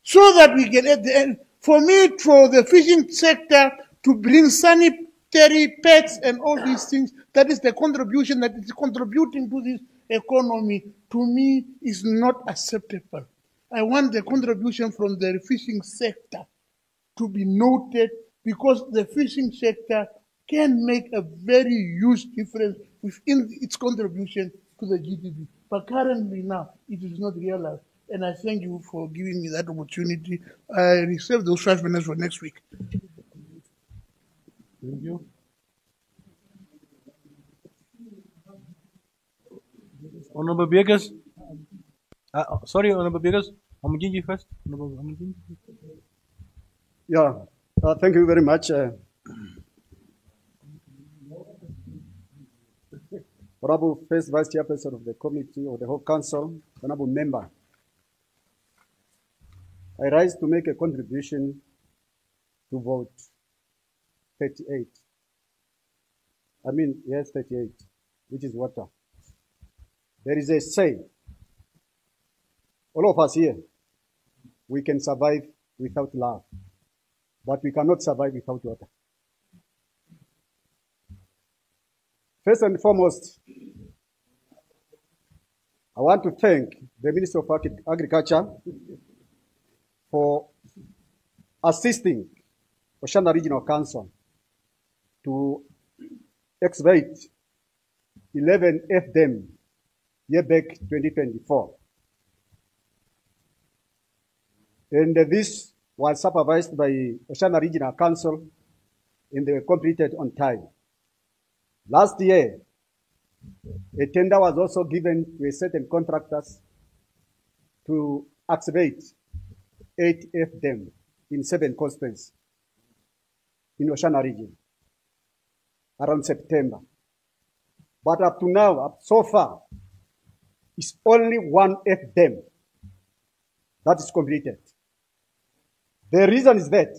So that we can, at the end, for me, for the fishing sector to bring sanitary pets and all these things, that is the contribution that is contributing to this economy, to me, is not acceptable. I want the contribution from the fishing sector to be noted because the fishing sector can make a very huge difference within its contribution to the GDP. But currently now, it is not realized. And I thank you for giving me that opportunity. I reserve those 5 minutes for next week. Thank you. Honorable Birkes. Sorry, Honorable Birkes. Amunjinji first. Honorable Amunjinji. Yeah, thank you very much. Honorable First Vice Chairperson of the Committee of the Whole Council, Honorable Member, I rise to make a contribution to vote 38. Yes, 38, which is water. There is a saying, all of us here, we can survive without love, but we cannot survive without water. First and foremost, I want to thank the Minister of Agriculture for assisting Oshana Regional Council to excavate 11 FDM year back 2024. And this was supervised by Oshana Regional Council and they were completed on time. Last year, a tender was also given to a certain contractors to excavate 8 FDM in 7 constituencies in Oshana region around September. But up to now, so far, it's only 1 FDM that is completed. The reason is that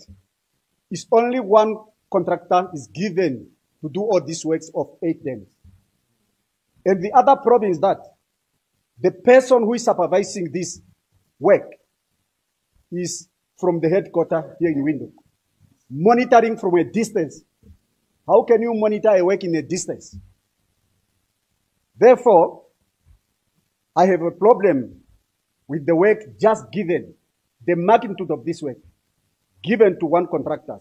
it's only 1 contractor is given to do all these works of 8 dams. And the other problem is that the person who is supervising this work is from the headquarters here in Windhoek, monitoring from a distance. How can you monitor a work in a distance? Therefore, I have a problem with the work just given, the magnitude of this work, given to 1 contractor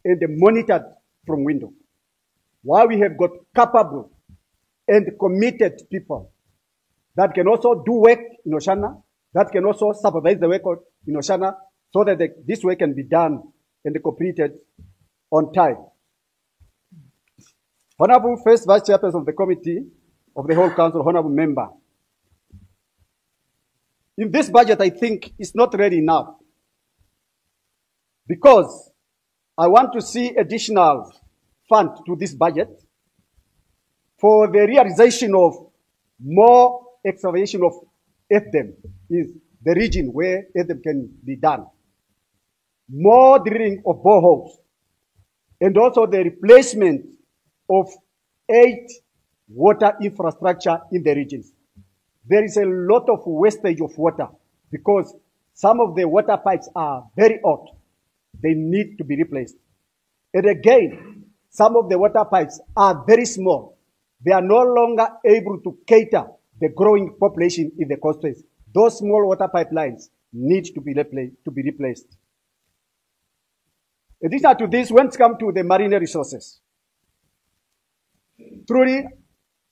and monitored from Windhoek. While we have got capable and committed people that can also do work in Oshana, that can also supervise the work in Oshana, so that this work can be done and completed on time. Honorable First Vice Chairperson of the Committee of the whole Council, Honorable Member, in this budget, I think it's not ready enough because I want to see additional fund to this budget for the realization of more excavation of FDM in the region where FDM can be done, more drilling of boreholes, and also the replacement of 8 water infrastructure in the regions. There is a lot of wastage of water because some of the water pipes are very old. They need to be replaced. And again, some of the water pipes are very small. They are no longer able to cater the growing population in the constituency. Those small water pipelines need to be replaced. In addition to this, when it comes to the marine resources, truly,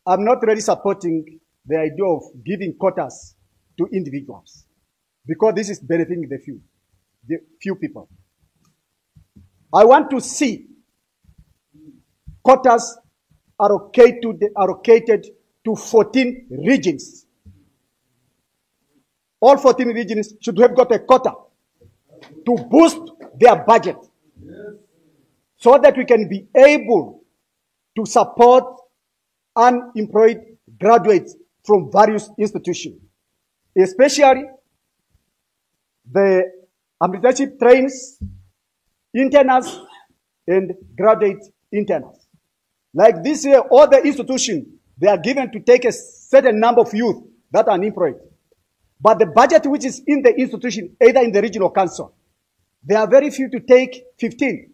I'm not really supporting the idea of giving quotas to individuals because this is benefiting the few people. I want to see quotas allocated to 14 regions. All 14 regions should have got a quota to boost their budget so that we can be able to support unemployed graduates from various institutions, especially the apprenticeship trains, internals, and graduate internals. Like this year, all the institutions, they are given to take a certain number of youth that are unemployed. But the budget which is in the institution, either in the regional council, there are very few to take 15.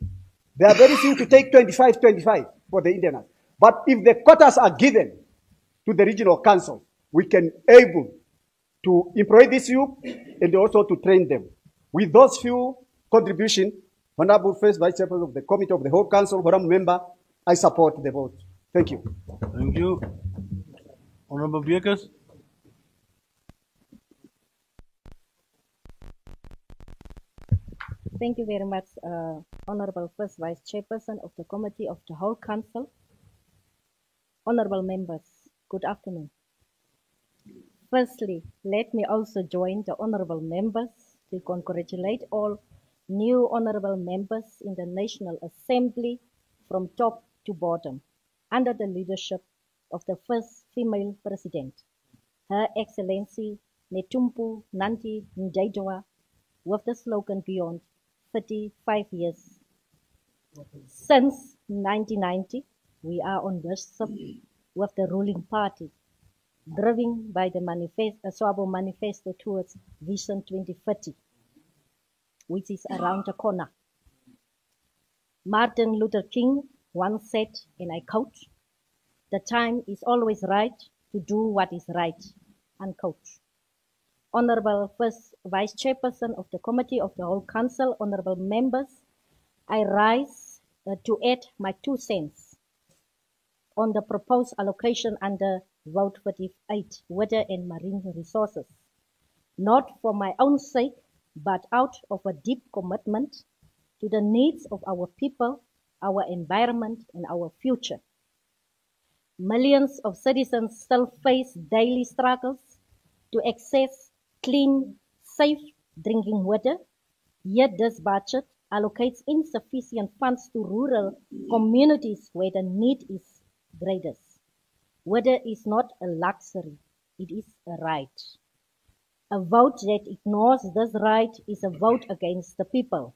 There are very few to take 25 for the internals. But if the quotas are given to the regional council, we can able to employ these youth and also to train them. With those few contributions, Honorable First Vice Chairperson of the Committee of the whole Council, Honorable Member, I support the vote. Thank you. Thank you. Honorable Beekers. Thank you very much, Honorable First Vice Chairperson of the Committee of the whole Council. Honorable members, good afternoon. Firstly, let me also join the honorable members to congratulate all new honorable members in the National Assembly from top to bottom under the leadership of the first female president, Her Excellency Netumpu Nandi Ndaitwah, with the slogan beyond 35 years. Since 1990, we are on this with the ruling party, driven by the Swabo Manifesto towards Vision 2030. which is around the corner. Martin Luther King once said, and I quote, "The time is always right to do what is right," unquote. Honorable First Vice Chairperson of the Committee of the Whole Council, honorable members, I rise to add my 2 cents on the proposed allocation under Vote 48, Water and Marine Resources, not for my own sake, but out of a deep commitment to the needs of our people, our environment, and our future. Millions of citizens still face daily struggles to access clean, safe drinking water, yet this budget allocates insufficient funds to rural communities where the need is greatest. Water is not a luxury, it is a right. A vote that ignores this right is a vote against the people.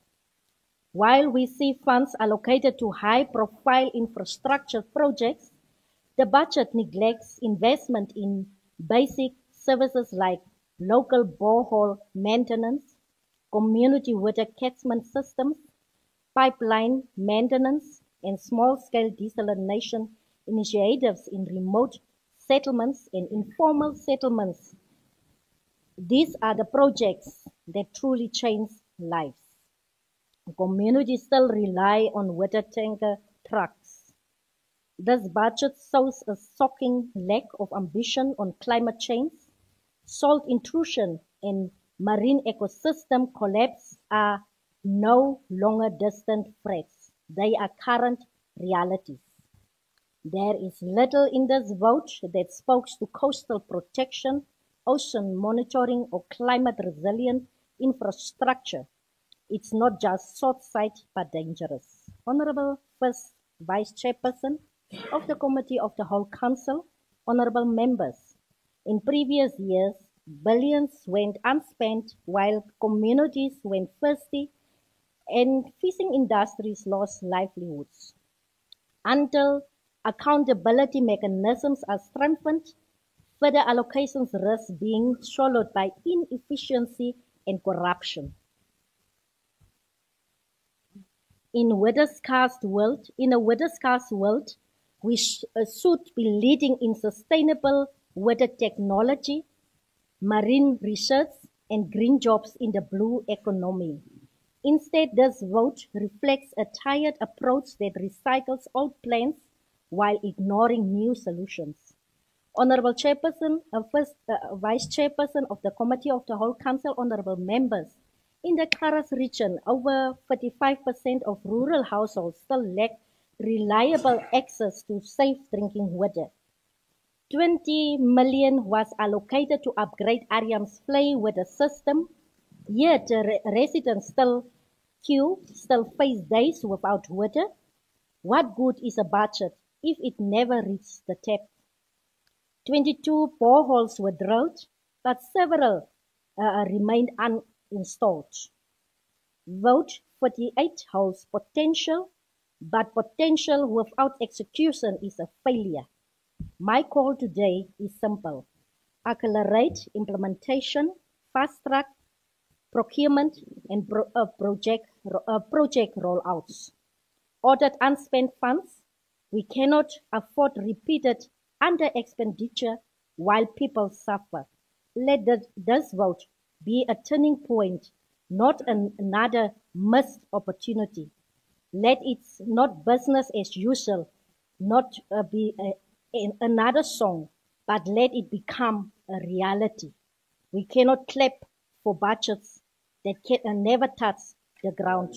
While we see funds allocated to high-profile infrastructure projects, the budget neglects investment in basic services like local borehole maintenance, community water catchment systems, pipeline maintenance, and small-scale desalination initiatives in remote settlements and informal settlements. These are the projects that truly change lives. Communities still rely on water tanker trucks. This budget shows a shocking lack of ambition on climate change. Salt intrusion and marine ecosystem collapse are no longer distant threats. They are current realities. There is little in this vote that speaks to coastal protection, ocean monitoring, or climate resilient infrastructure. It's not just short-sighted but dangerous. Honorable First Vice Chairperson of the Committee of the Whole Council, honorable members, in previous years, billions went unspent while communities went thirsty and fishing industries lost livelihoods. Until accountability mechanisms are strengthened, further allocations risk being swallowed by inefficiency and corruption. In a water-scarce world, we should be leading in sustainable water technology, marine research, and green jobs in the blue economy. Instead, this vote reflects a tired approach that recycles old plans while ignoring new solutions. Honorable Chairperson, Vice Chairperson of the Committee of the Whole Council, honorable members, in the Karas region, over 45% of rural households still lack reliable access to safe drinking water. 20 million was allocated to upgrade Ariam's flay water system, yet residents still face days without water. What good is a budget if it never reaches the tap? 22 boreholes were drilled, but several remained uninstalled. Vote 48 holds potential, but potential without execution is a failure. My call today is simple. Accelerate implementation, fast-track procurement, and project rollouts. Ordered unspent funds. We cannot afford repeated under-expenditure while people suffer. Let this vote be a turning point, not another missed opportunity. Let it not business as usual, not be another song, but let it become a reality. We cannot clap for budgets that can never touch the ground.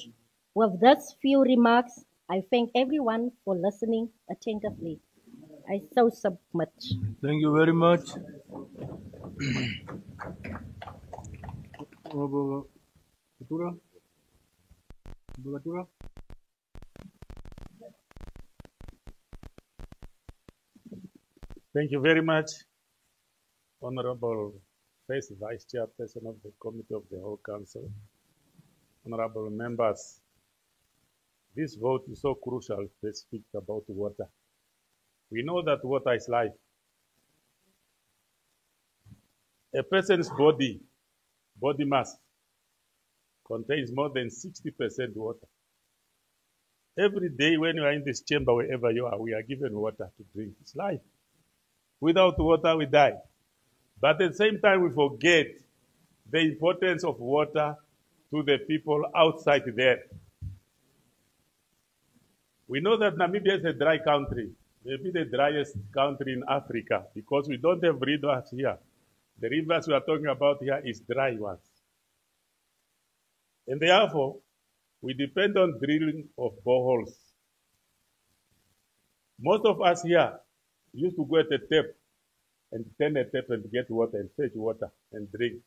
With these few remarks, I thank everyone for listening attentively. I so submit. Thank you very much. Honorable Katura. Thank you very much, Honorable First Vice Chairperson of the Committee of the Whole Council, honorable members. This vote is so crucial to speak about water. We know that water is life. A person's body mass contains more than 60% water. Every day when you are in this chamber, wherever you are, we are given water to drink. It's life. Without water, we die. But at the same time, we forget the importance of water to the people outside there. We know that Namibia is a dry country, maybe the driest country in Africa, because we don't have rivers here. The rivers we are talking about here is dry ones. And therefore, we depend on drilling of boreholes. Most of us here used to go at a tap and turn a tap and get water and fetch water and drink.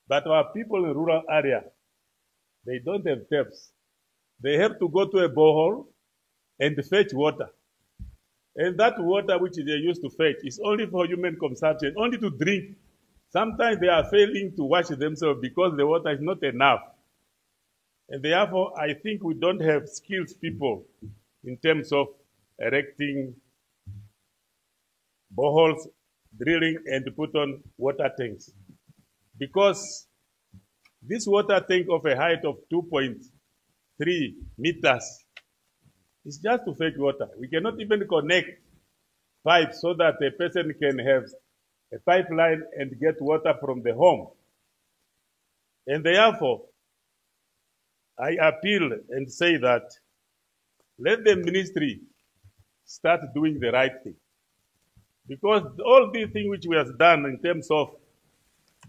But our people in rural area, they don't have taps. They have to go to a borehole and fetch water. And that water which they used to fetch is only for human consumption, only to drink. Sometimes they are failing to wash themselves because the water is not enough. And therefore, I think we don't have skilled people in terms of erecting boreholes, drilling, and put on water tanks. Because this water tank of a height of 2.3 meters is just to fetch water. We cannot even connect pipes so that a person can have a pipeline and get water from the home. And therefore, I appeal and say that let the ministry start doing the right thing. Because all these things which we have done in terms of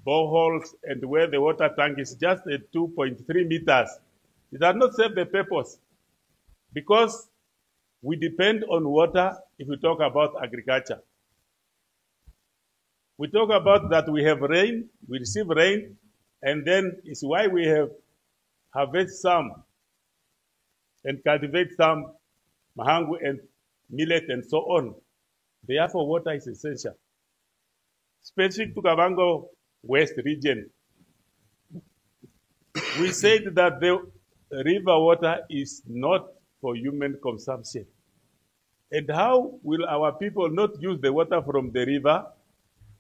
boreholes and where the water tank is just at 2.3 meters, it does not serve the purpose. Because we depend on water if we talk about agriculture. We talk about that we have rain, we receive rain, and then it's why we have harvest some and cultivate some mahangu and millet and so on. Therefore, water is essential. Specific to Kavango West region, we said that the river water is not for human consumption. And how will our people not use the water from the river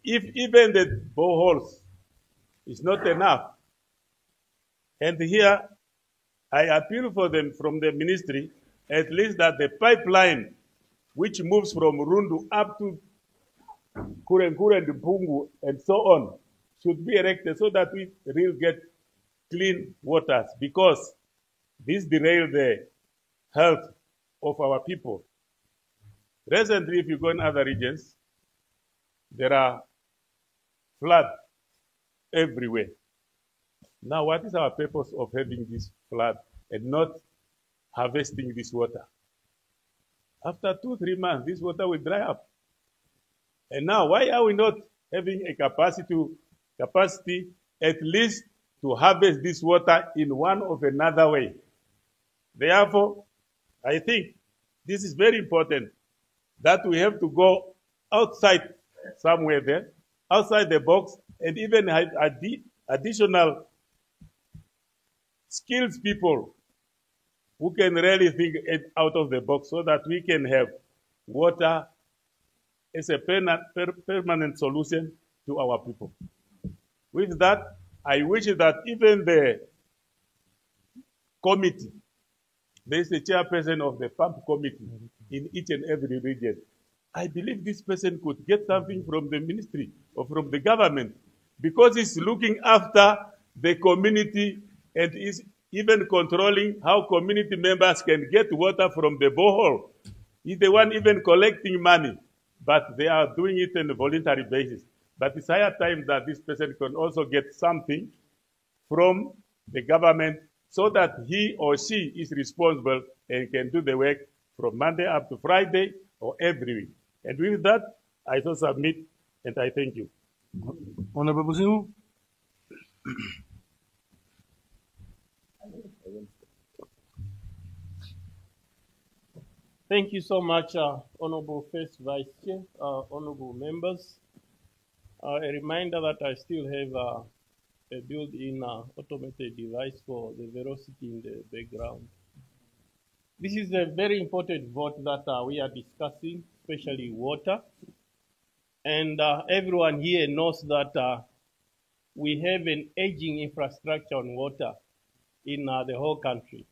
if even the boreholes is not enough? And here, I appeal for them from the ministry, at least that the pipeline which moves from Rundu up to Kurenkure and Pungu and so on should be erected so that we really get clean waters, because this derails the health of our people. Recently, if you go in other regions, there are floods everywhere. Now, what is our purpose of having this flood and not harvesting this water? After 2-3 months, this water will dry up. And now, why are we not having a capacity at least to harvest this water in one or another way? Therefore, I think this is very important that we have to go outside somewhere there, outside the box, and even additional skilled people who can really think out of the box so that we can have water as a permanent solution to our people. With that, I wish that even the committee, there is a chairperson of the pump committee in each and every region. I believe this person could get something from the ministry or from the government, because he's looking after the community and is even controlling how community members can get water from the borehole. He's the one even collecting money, but they are doing it on a voluntary basis. But it's higher time that this person can also get something from the government so that he or she is responsible and can do the work from Monday up to Friday or every week. And with that, I so submit and I thank you. Honorable Simu. Thank you so much, Honorable First Vice Chair, honorable members. A reminder that I still have a built-in automated device for the velocity in the background. This is a very important vote that we are discussing, especially water. And everyone here knows that we have an aging infrastructure on water. in the whole country.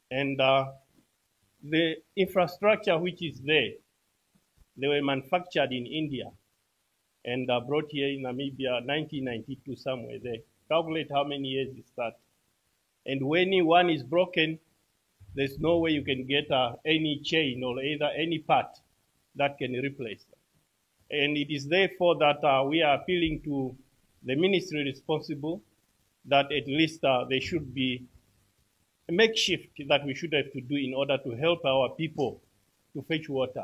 And the infrastructure which is there, they were manufactured in India and brought here in Namibia 1992, somewhere there. Calculate how many years is that. And when one is broken, there's no way you can get any chain or either any part that can replace them. And it is therefore that we are appealing to the ministry responsible that at least there should be a makeshift that we should have to do in order to help our people to fetch water.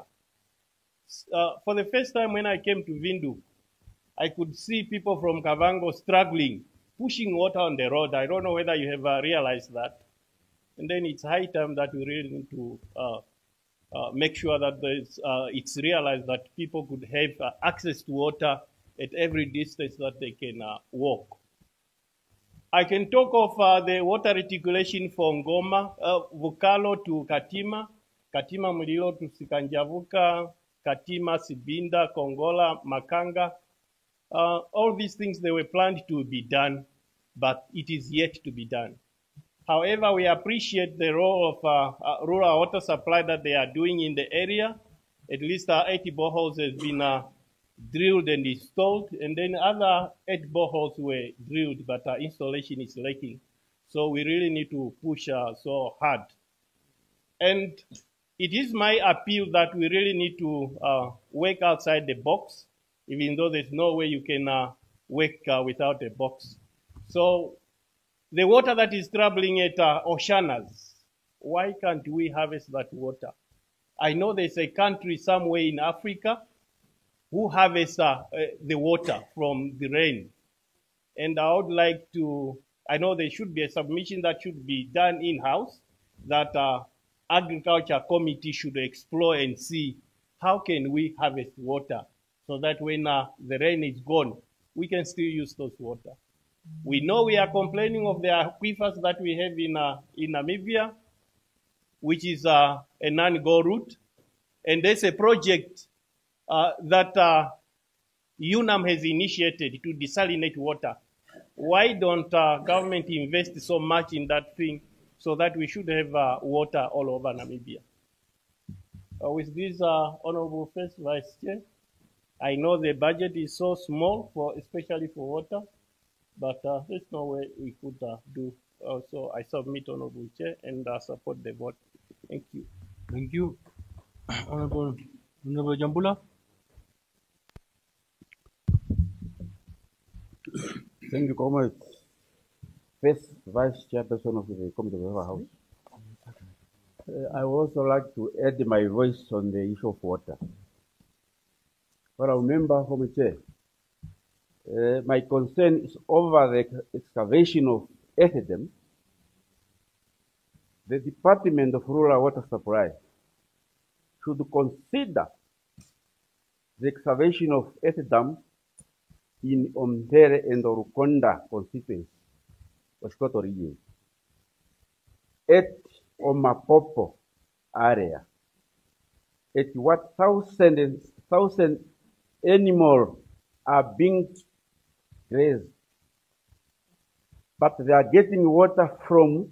For the first time when I came to Vindu, I could see people from Kavango struggling, pushing water on the road. I don't know whether you have realized that. And then it's high time that we really need to make sure that it's realized that people could have access to water at every distance that they can walk. I can talk of the water reticulation for Ngoma, Vukalo to Katima, Katima Mulilo to Sikanjavuka, Katima, Sibinda, Kongola, Makanga. All these things, they were planned to be done, but it is yet to be done. However, we appreciate the role of rural water supply that they are doing in the area. At least 80 boreholes has been drilled and installed, and then other 8 boreholes were drilled, but installation is lacking. So we really need to push so hard. And it is my appeal that we really need to work outside the box, even though there's no way you can work without a box. So the water that is traveling at Oceanas, why can't we harvest that water? I know there's a country somewhere in Africa who harvests the water from the rain. And I would like to, I know there should be a submission that should be done in-house, that agriculture committee should explore and see how can we harvest water so that when the rain is gone, we can still use those water. We know we are complaining of the aquifers that we have in Namibia, which is a non-go route. And there's a project that UNAM has initiated to desalinate water. Why don't government invest so much in that thing so that we should have water all over Namibia? With this, Honorable First Vice Chair, I know the budget is so small, especially for water, but there's no way we could do. So I submit, Honorable Chair, and support the vote. Thank you. Thank you. Honorable Jambula. Thank you, comrade. First Vice Chairperson of the Committee of the House. I would also like to add my voice on the issue of water. But I remember from the chair, my concern is over the excavation of Ethedem. The Department of Rural Water Supply should consider the excavation of Ethedam in Omtere and Orukonda constituency, Oshkoto region, at Omapopo area, at what thousand animals are being raised, but they are getting water from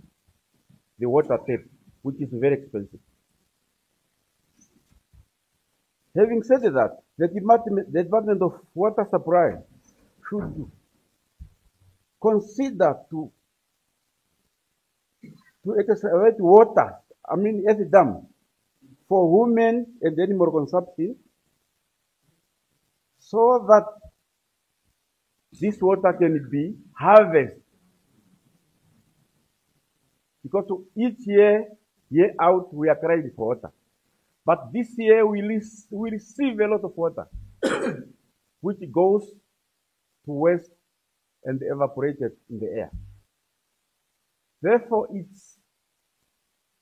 the water tap, which is very expensive. Having said that, the Department of Water Supply should consider to excavate water, at the dam, for women and animal consumption, so that this water can be harvested. Because each year out, we are crying for water. But this year, we receive a lot of water, which goes to waste and evaporated in the air. Therefore, it's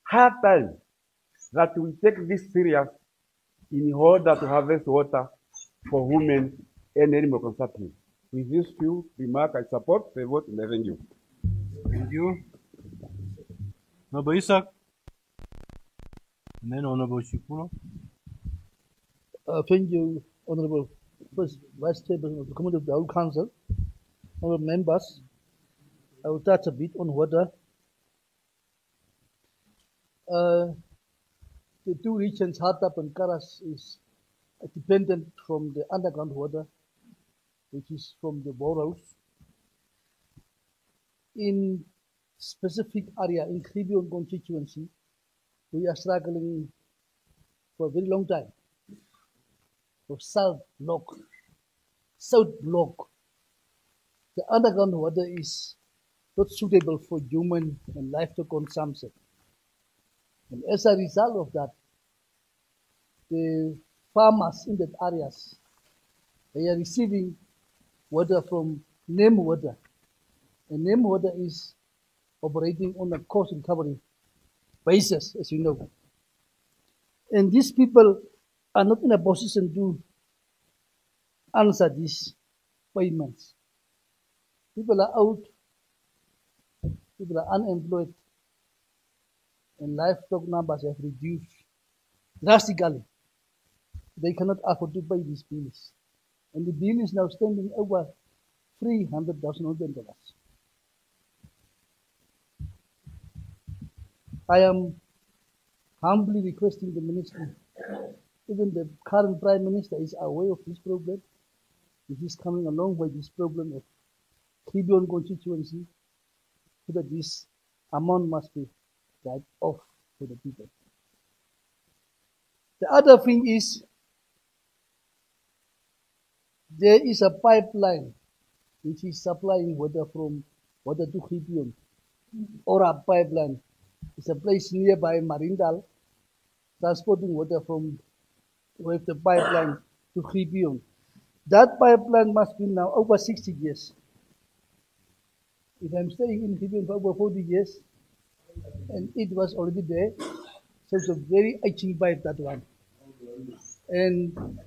hard time that we take this serious in order to harvest water for women and animal consumption. With these few remarks, I support the vote and I thank you. Thank you. Honorable Isaac. And then Honorable Shipulo. Thank you, Honorable First Vice Chairman of the Committee of the Whole Council, honorable members. I will touch a bit on water the two regions, Hatap and Karas, is dependent from the underground water, which is from the boreholes. In specific area, in Kribion constituency, we are struggling for a very long time for south block. The underground water is not suitable for human and livestock consumption. And as a result of that, the farmers in that areas, they are receiving water from NEM water. And NEM water is operating on a cost recovery basis, as you know. And these people are not in a position to answer these payments. People are out, people are unemployed, and livestock numbers have reduced drastically. They cannot afford to pay these bills. And the bill is now standing over $300,000. I am humbly requesting the ministry, even the current Prime Minister is aware of this problem. It is coming along with this problem of Kribion constituency, so that this amount must be right off for the people. The other thing is, there is a pipeline which is supplying water from water to Kribion, or a pipeline. It's a place nearby Marindal, transporting water from with the pipeline to Kribion. That pipeline must be now over 60 years. If I'm staying in Kribion for over 40 years, and it was already there, so it's a very aging pipe, that one. And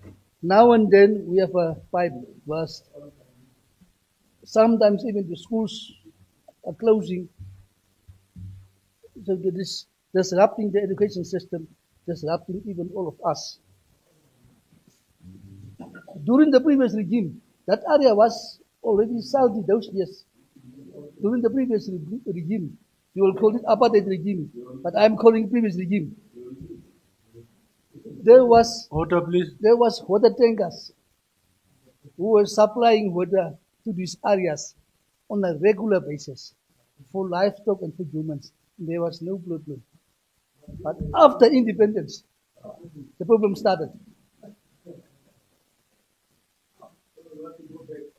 now and then we have a pipe burst. Sometimes even the schools are closing. So it is disrupting the education system, disrupting even all of us. During the previous regime, that area was already salty those years. During the previous regime, you will call it apartheid regime, but I'm calling previous regime. There was water tankers who were supplying water to these areas on a regular basis for livestock and for humans. There was no problem. But after independence, the problem started.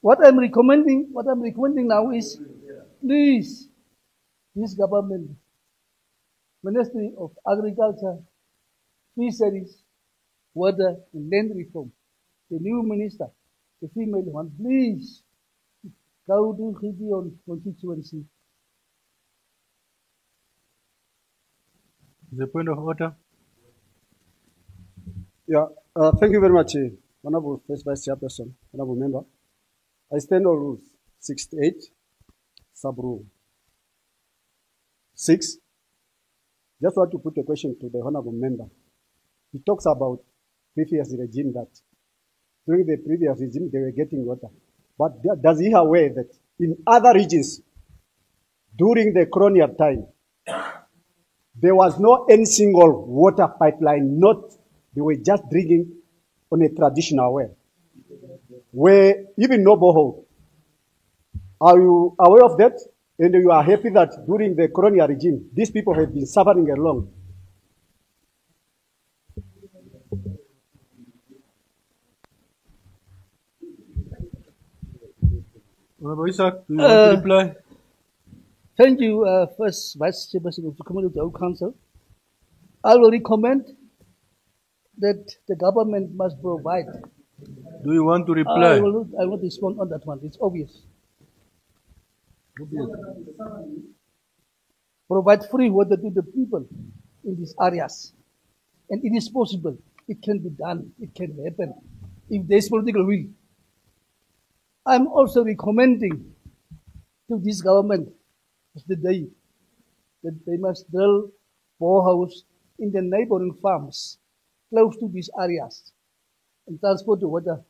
What I'm recommending now is, please, this government, Ministry of Agriculture, Fisheries, Water and Land Reform, the new minister, the female one, please go to Kribion constituency. The point of order. Yeah, thank you very much, Honorable First Vice Chairperson, Honorable Member. I stand on Rules 68, Sub-Rule 6. Just want to put a question to the Honorable Member. He talks about previous regime, that during the previous regime they were getting water. But does he aware that in other regions during the colonial time, there was no any single water pipeline, they were just drinking on a traditional way, where even no borehole. Are you aware of that? And you are happy that during the colonial regime, these people have been suffering along. Honorable Isaac, do you want to reply? Thank you, First Vice Chairperson of the Committee of the Old Council. I will recommend that the government must provide. Do you want to reply? I will respond on that one. It's obvious. Provide free water to the people in these areas. And it is possible. It can be done. It can happen if there is political will. I'm also recommending to this government of the day that they must drill boreholes in the neighboring farms close to these areas and transport the water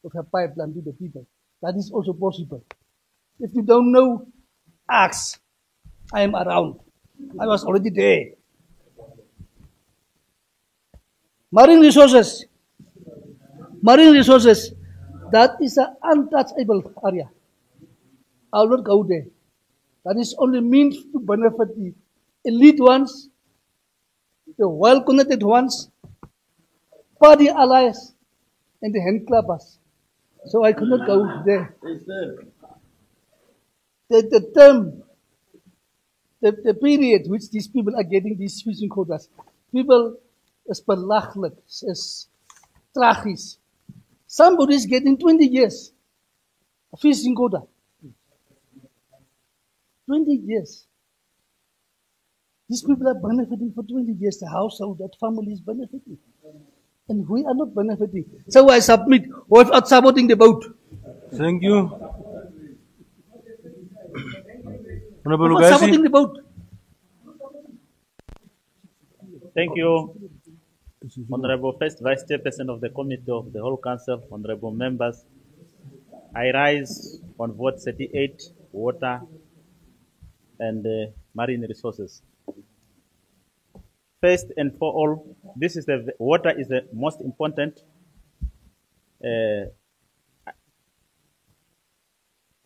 of a pipeline to the people. That is also possible. If you don't know, ask. I am around. I was already there. Marine resources. Marine resources. That is an untouchable area. I will not go there. That is only meant to benefit the elite ones, the well-connected ones, party allies, and the handclappers. So I could not go there. The period which these people are getting these fishing quotas, people is belachelijk, is tragisch. Somebody is getting 20 years a fishing quota. 20 years. These people are benefiting for 20 years. The household, that family is benefiting. And we are not benefiting. So I submit without saboting the boat. Thank you. Honorable Without saboting the boat. Thank you, Honorable First Vice Chairperson of the Committee of the Whole Council, Honorable Members. I rise on vote 38, water and marine resources. First and for all, this is the water is the most important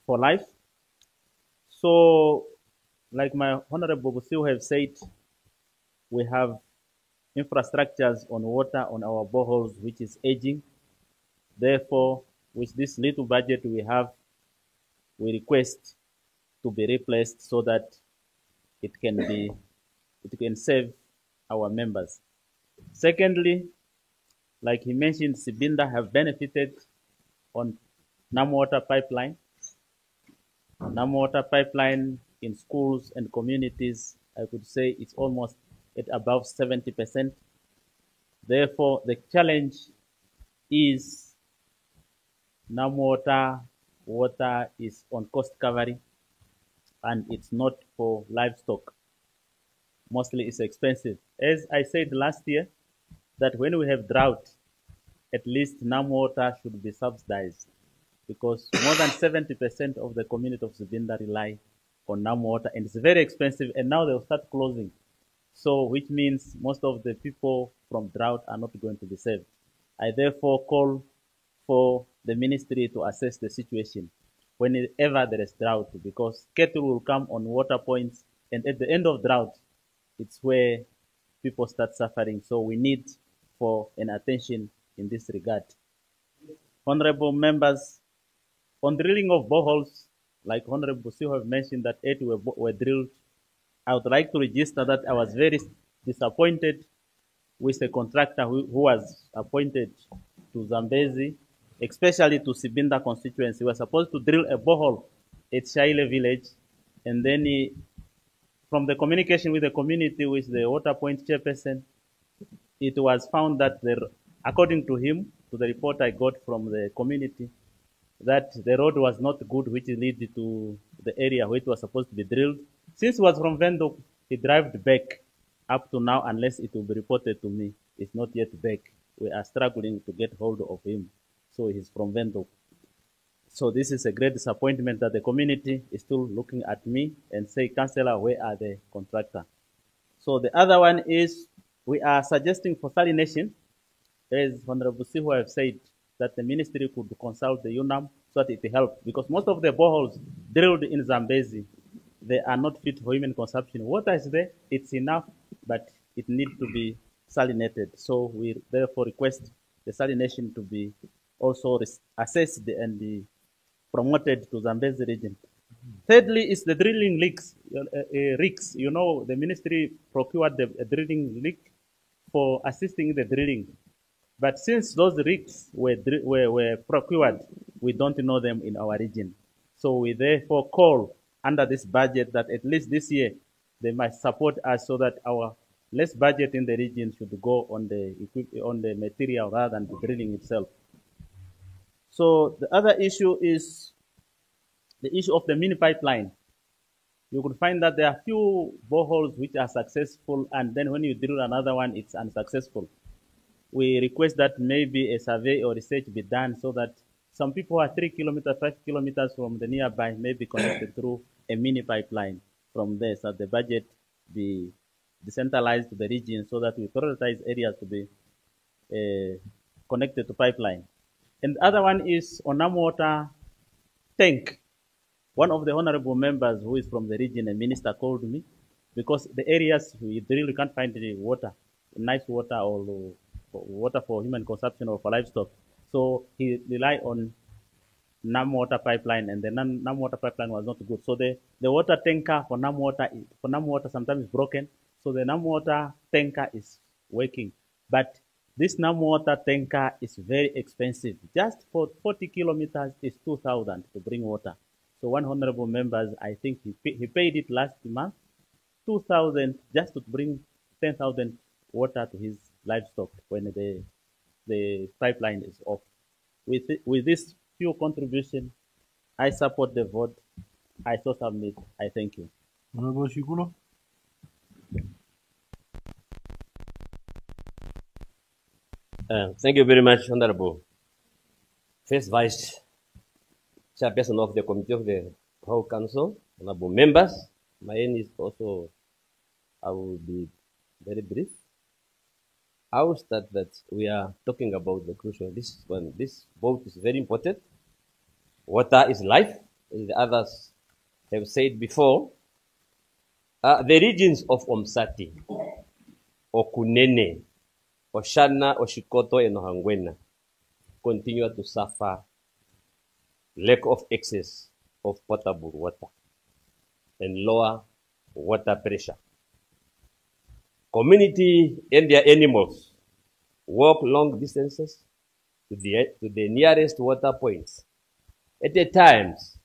for life. So, like my Honorable Busiu have said, we have infrastructures on water on our boreholes, which is aging. Therefore, with this little budget we have, we request to be replaced so that it can save our members. Secondly, like he mentioned, Sibinda have benefited on Namwater pipeline. Namwater pipeline in schools and communities, I could say it's almost at above 70%. Therefore, the challenge is Namwater water is on cost covering and it's not for livestock. Mostly it's expensive. As I said last year, that when we have drought, at least Namwater should be subsidized because more than 70% of the community of Sibinda rely on Namwater and it's very expensive and now they'll start closing. So which means most of the people from drought are not going to be saved. I therefore call for the ministry to assess the situation whenever there is drought because cattle will come on water points and at the end of drought, it's where people start suffering. So we need for an attention in this regard. Honorable members, on drilling of boreholes, like Honorable Busiu have mentioned that 8 were drilled, I would like to register that I was very disappointed with the contractor who was appointed to Zambezi, especially to Sibinda constituency. We were supposed to drill a borehole at Shaile village, and then from the communication with the community, with the water point chairperson, it was found that according to him, to the report I got from the community, that the road was not good, which led to the area where it was supposed to be drilled. Since it was from Vendo, he drove back up to now, unless it will be reported to me. It's not yet back. We are struggling to get hold of him. So he's from Vendo. So this is a great disappointment that the community is still looking at me and say, Councillor, where are the contractor? So the other one is we are suggesting for salination, as Honorable Sihu have said, that the ministry could consult the UNAM so that it helps. Because most of the boreholes drilled in Zambezi, they are not fit for human consumption. Water is there, it's enough, but it needs to be salinated. So we therefore request the salination to be also assessed and be promoted to Zambezi region. Thirdly is the drilling rigs. You know, the ministry procured the drilling rig for assisting the drilling. But since those rigs were procured, we don't know them in our region. So we therefore call under this budget that at least this year they might support us so that our less budget in the region should go on the material rather than the drilling itself. So the other issue is the issue of the mini pipeline. You could find that there are few boreholes which are successful, and then when you drill another one, it's unsuccessful. We request that maybe a survey or research be done so that some people who are 3 kilometers, 5 kilometers from the nearby may be connected through a mini pipeline from there, so that the budget be decentralized to the region so that we prioritize areas to be connected to pipeline. And the other one is on water tank. One of the honorable members who is from the region, a minister, called me because the areas we really can't find any water, nice water or water for human consumption or for livestock. So he relied on Nam water pipeline, and the Nam water pipeline was not good. So the water tanker for Nam water sometimes is broken. So the Nam water tanker is working, but this Nam water tanker is very expensive. Just for 40 kilometers is 2,000 to bring water. So one honorable member, I think he paid it last month, 2,000 just to bring 10,000 water to his livestock when the pipeline is off. With this few contribution, I support the vote. I so submit. I thank you. Honorable Shikulo. Thank you very much, Honorable First Vice Chairperson of the Committee of the Whole Council, Honorable members. My name is also, I will be very brief. I will start that we are talking about the crucial, this vote is very important. Water is life, as the others have said before. The regions of Omsati, Okunene, Oshana, Oshikoto, and Ohangwena continue to suffer lack of access of potable water and lower water pressure. Community and their animals walk long distances to the nearest water points. At the times,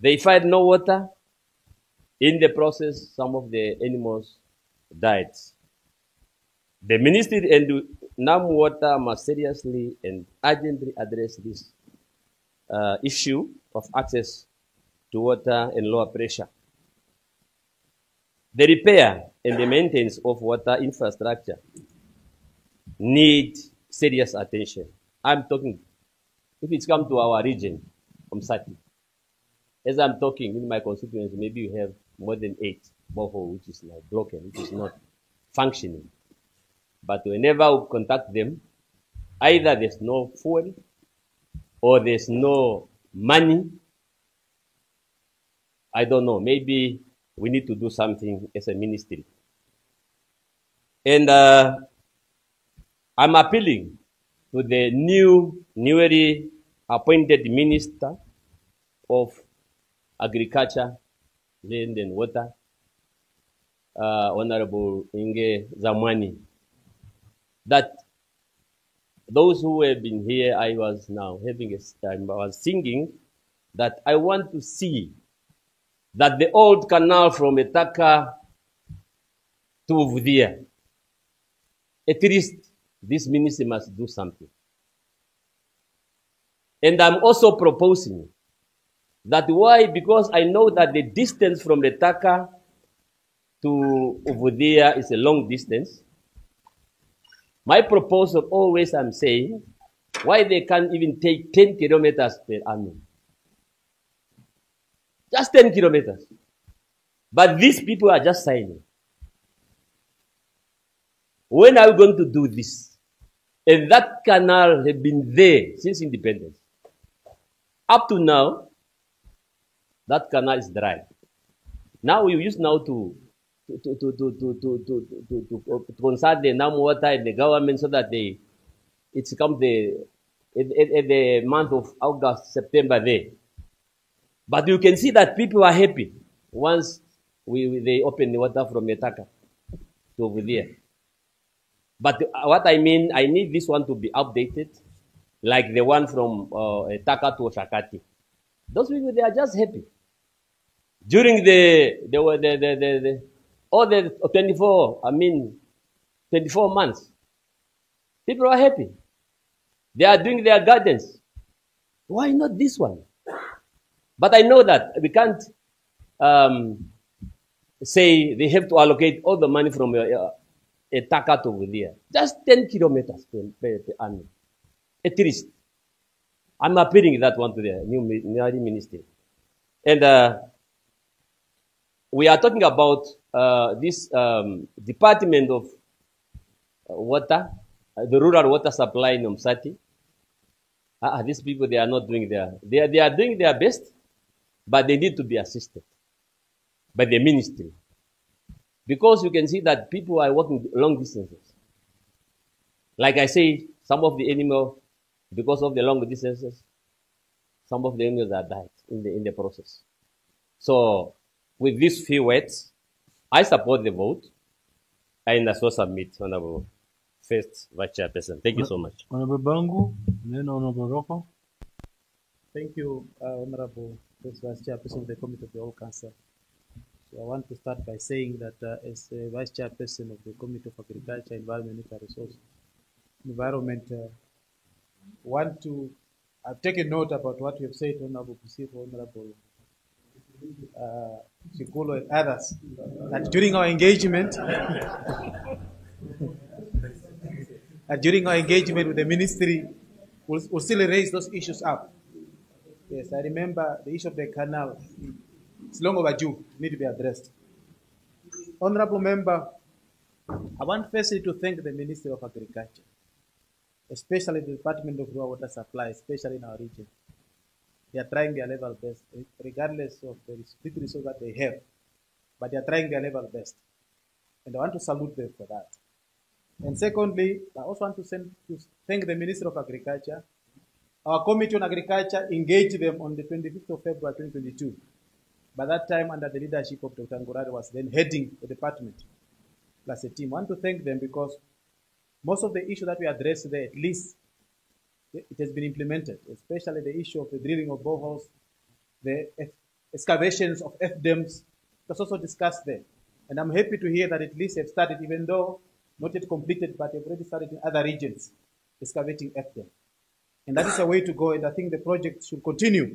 they find no water. In the process, some of the animals died. The ministry and Nam Water must seriously and urgently address this issue of access to water and lower pressure. The repair and the maintenance of water infrastructure need serious attention. I'm talking, if it's come to our region, Omsati, as I'm talking in my constituency, maybe you have more than 8 borehole which is like broken, which is not functioning. But whenever we contact them, either there's no fuel or there's no money. I don't know, maybe we need to do something as a ministry. And I'm appealing to the newly appointed Minister of Agriculture, Land and Water, Honorable Inge Zamwani, that those who have been here, I was now having a time, I was singing that I want to see that the old canal from Etaka to Uvudia, at least this ministry must do something. And I'm also proposing that why? Because I know that the distance from Etaka to Uvudia is a long distance. My proposal always I'm saying, why they can't even take 10 kilometers per annum. Just 10 kilometers. But these people are just signing. When are we going to do this? And that canal has been there since independence. Up to now, that canal is dry. Now we use now to consult the Nam Water and the government so that it's come at the month of August, September there. But you can see that people are happy once they open the water from Etaka to over there. But what I mean, I need this one to be updated, like the one from Etaka to Oshakati. Those people, they are just happy. During all the 24 months, people are happy. They are doing their gardens. Why not this one? But I know that we can't say they have to allocate all the money from Etaka to over there. Just 10 kilometers per annum, at least. I'm appealing that one to the new ministry. And we are talking about this Department of Water the rural water supply in Umsati. These people, they are not doing they are doing their best, but they need to be assisted by the ministry. Because you can see that people are walking long distances. Like I say, some of the animals, because of the long distances, some of the animals are died in the process. So, with these few words, I support the vote, and I so submit, Honorable First Vice Chairperson. Thank you so much. Honorable Bangu, then Honorable Rocco. Thank you, Honorable First Vice Chairperson of the Committee of the All Council. So I want to start by saying that as Vice Chairperson of the Committee of Agriculture, Environment, Natural Resources, Environment, I've taken note about what you have said, Honorable Kusifo, Honorable Chikulo and others, that during our engagement, with the ministry, we'll still raise those issues up. Yes, I remember the issue of the canal. It's long overdue, need to be addressed. Honorable Member, I want firstly to thank the Ministry of Agriculture, especially the Department of Rural Water Supply, especially in our region. They are trying their level best, regardless of the restricted resources that they have, but they are trying their level best. And I want to salute them for that. And secondly, I also want to thank the Ministry of Agriculture. Our Committee on Agriculture engaged them on the 25th of February 2022. By that time, under the leadership of Dr. Ngurari, was then heading the department, plus a team. I want to thank them because most of the issues that we addressed there, at least it has been implemented, especially the issue of the drilling of boreholes, the excavations of F-dams, that's also discussed there. And I'm happy to hear that at least have started, even though not yet completed, but have already started in other regions, excavating F-dams. And that is a way to go, and I think the project should continue.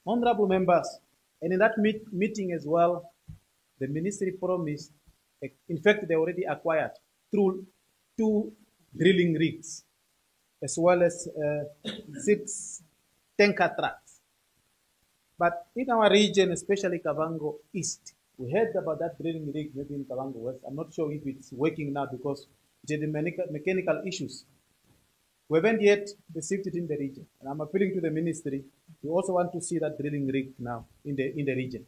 Honorable members, and in that meeting as well, the ministry promised, in fact, they already acquired through 2 drilling rigs, as well as 6 tanker trucks. But in our region, especially Kavango East, we heard about that drilling rig maybe in Kavango West. I'm not sure if it's working now because it had mechanical issues. We haven't yet received it in the region. And I'm appealing to the ministry. We also want to see that drilling rig now in the region.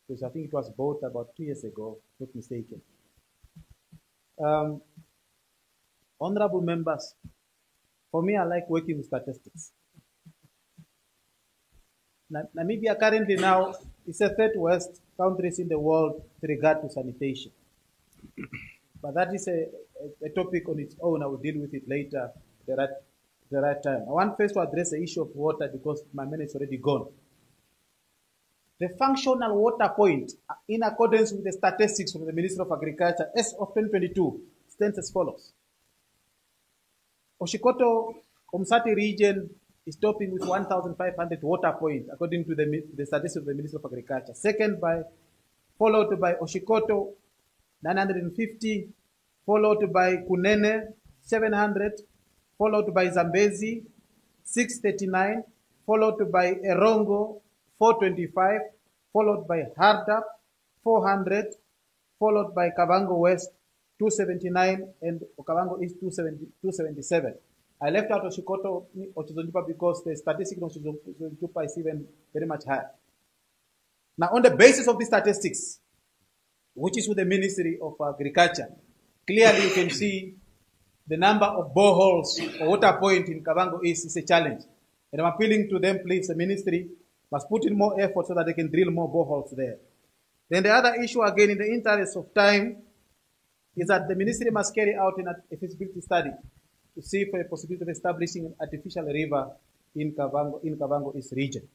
Because I think it was bought about 2 years ago, if not mistaken. Honorable members, for me, I like working with statistics. Namibia currently now is the 3rd worst country in the world with regard to sanitation. But that is a topic on its own. I will deal with it later at the right time. I want first to address the issue of water because my minute is already gone. The functional water point, in accordance with the statistics from the Ministry of Agriculture, as of 2022, stands as follows. Oshikoto, Umsati region is topping with 1,500 water points, according to the statistics of the Ministry of Agriculture. Followed by Oshikoto, 950, followed by Kunene, 700, followed by Zambezi, 639, followed by Erongo, 425, followed by Hardap, 400, followed by Kavango West, 279, and Kavango East, 277. I left out Oshikoto, Ochizonjupa because the statistics of Ochizonjupa is even very much higher. Now, on the basis of the statistics, which is with the Ministry of Agriculture, clearly you can see the number of boreholes or water point in Kavango East is a challenge. And I'm appealing to them, please, the ministry must put in more effort so that they can drill more boreholes there. Then the other issue, again, in the interest of time, is that the ministry must carry out a feasibility study to see for a possibility of establishing an artificial river in Kavango East region.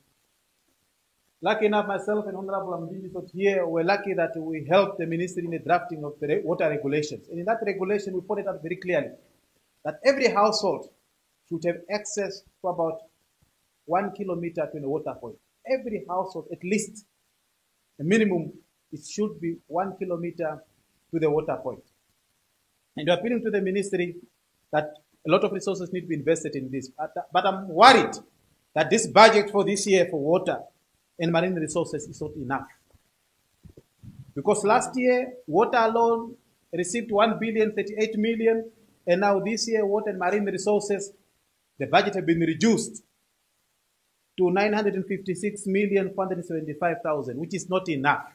Lucky enough, myself and Honorable Mbindi here, we're lucky that we helped the ministry in the drafting of the water regulations. And in that regulation, we pointed out very clearly that every household should have access to about 1 kilometer to a water point. Every household, at least a minimum, it should be 1 kilometer to the water point. And we're appealing to the ministry that a lot of resources need to be invested in this. But I'm worried that this budget for this year for water and marine resources is not enough. Because last year, water alone received 1,038 million, and now this year, Water and Marine Resources, the budget has been reduced to 956,475,000, which is not enough.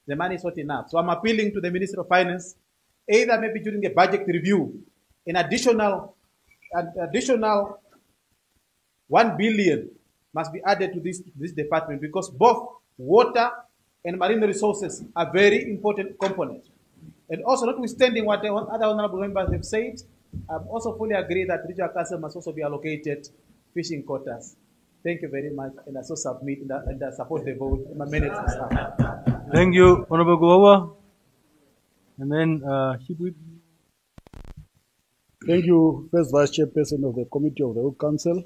The money is not enough. So I'm appealing to the Minister of Finance, either maybe during a budget review, an additional 1 billion must be added to this department, because both water and marine resources are very important components. And also, notwithstanding what the other honorable members have said, I also fully agree that regional council must also be allocated fishing quotas. Thank you very much, and I so submit and I support the vote in my minutes. Thank you, Honorable Gowa. And then, Shibwe. Thank you, First Vice Chairperson of the Committee of the Whole Council.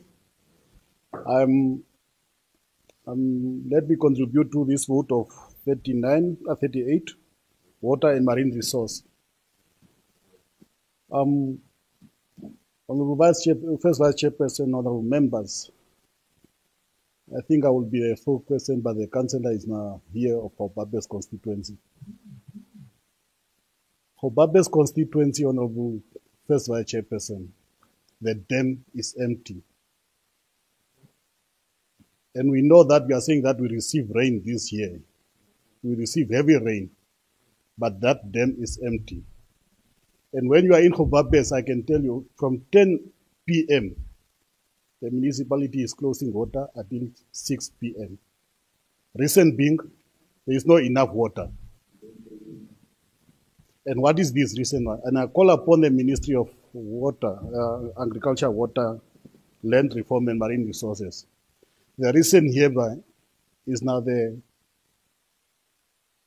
Let me contribute to this vote of 38, water and marine resource. Honorable First Vice Chairperson, honorable members, I think I will be the full question, but the councillor is now here of Hobabes constituency. Hobabes constituency, honorable First Vice Chairperson, the dam is empty. And we know that we are saying that we receive rain this year. We receive heavy rain, but that dam is empty. And when you are in Hobabes, I can tell you from 10 p.m., the municipality is closing water until 6 p.m. Reason being, there is not enough water. And what is this reason? And I call upon the Ministry of Water, Agriculture, Water, Land Reform and Marine Resources. The reason hereby is now the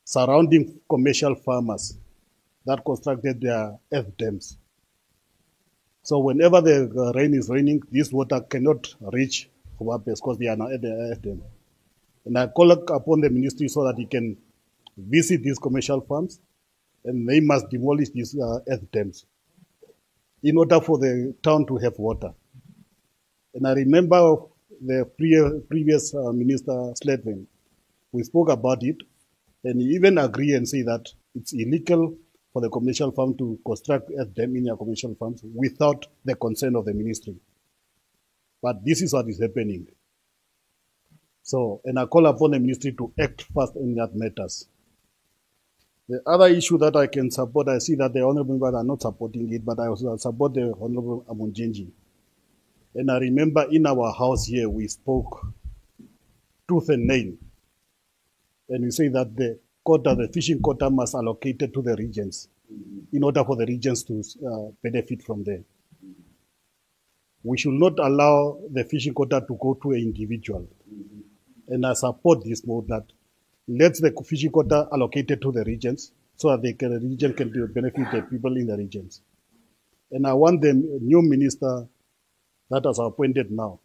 surrounding commercial farmers that constructed their earth dams. So whenever the rain is raining, this water cannot reach Hobabes because they are now at the earth dam. And I call upon the ministry so that he can visit these commercial farms and they must demolish these earth dams in order for the town to have water. And I remember the previous Minister Sledven, we spoke about it, and he even agreed and say that it's illegal for the commercial farm to construct earth dam in their commercial farms without the consent of the ministry. But this is what is happening. So, and I call upon the ministry to act fast in that matters. The other issue that I can support, I see that the honorable members are not supporting it, but I also support the honorable Amunjenji. And I remember in our house here, we spoke tooth and nail. And we say that the quota, the fishing quota must allocated to the regions in order for the regions to benefit from there. We should not allow the fishing quota to go to an individual. And I support this mode that let the fishing quota allocated to the regions so that the region can benefit the people in the regions. And I want the new minister that is appointed now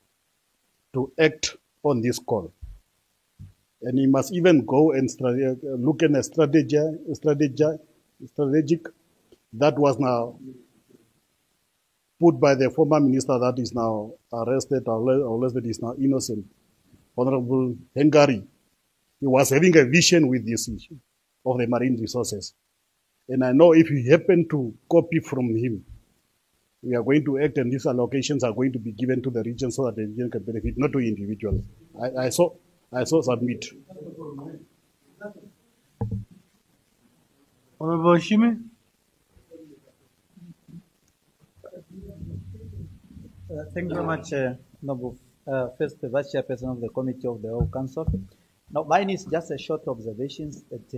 to act on this call. And he must even go and look at a strategic that was now put by the former minister that is now arrested or that is now innocent, Honorable Hengari. He was having a vision with this issue of the marine resources. And I know if you happen to copy from him, we are going to act and these allocations are going to be given to the region so that the region can benefit, not to individuals. I so submit. Honorable Shimi. Thank you very much, Noble. First, the Vice Chairperson of the Committee of the Whole Council. Now, mine is just a short observations that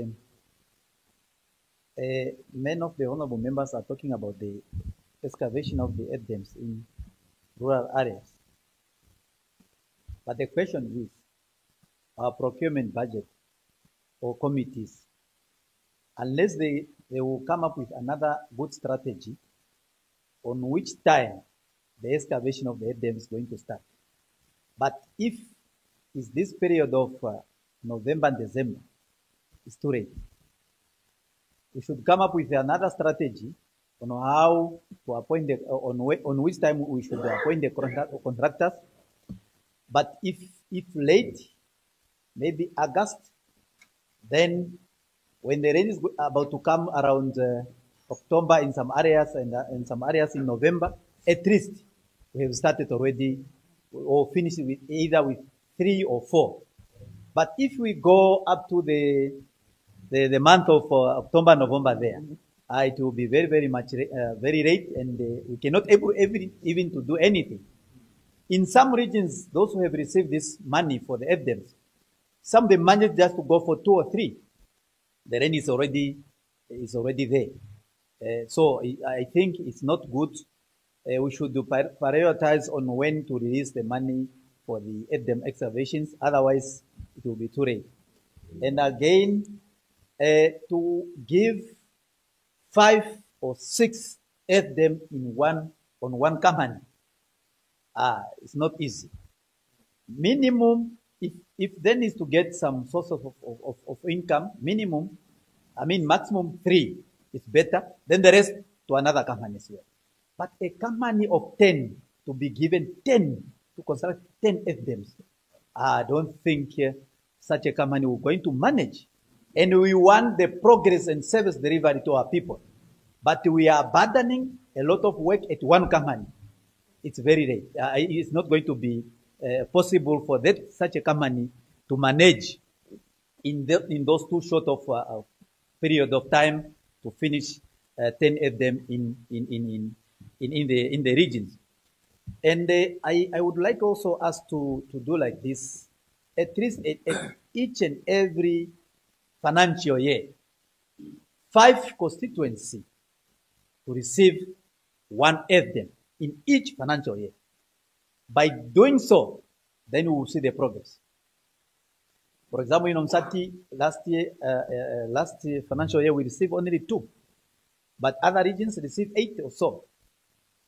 many of the honorable members are talking about the excavation of the earth dams in rural areas. But the question is, our procurement budget or committees, unless they will come up with another good strategy on which time the excavation of the earth dam is going to start. But if it's this period of November and December, it's too late. We should come up with another strategy on how to appoint the, on which time we should appoint the contractors. But if late, maybe August, then when the rain is about to come around October in some areas and some areas in November, at least we have started already or finished with either with 3 or 4. But if we go up to the month of October, November there, it will be very, very much very late, and we cannot able even to do anything. In some regions, those who have received this money for the FDMs, some they manage just to go for 2 or 3. The rain is already there. So I think it's not good. We should prioritize on when to release the money for the FDM excavations. Otherwise, it will be too late. And again, to give 5 or 6 FDM on one company, it's not easy. Minimum, if there is to get some source of income, minimum, maximum 3 is better. Then the rest to another company as well. But a company of 10 to be given 10 to construct 10 FDMs, I don't think such a company is going to manage. And we want the progress and service delivery to our people. But we are burdening a lot of work at one company. It's very late. It's not going to be possible for such a company to manage in those too short of period of time to finish 10 of them in the regions. And I would like also us to do like this, at least at each and every financial year, 5 constituencies to receive 1 FDM in each financial year. By doing so, then we will see the progress. For example, in Omsati, last financial year, we received only 2. But other regions received 8 or so.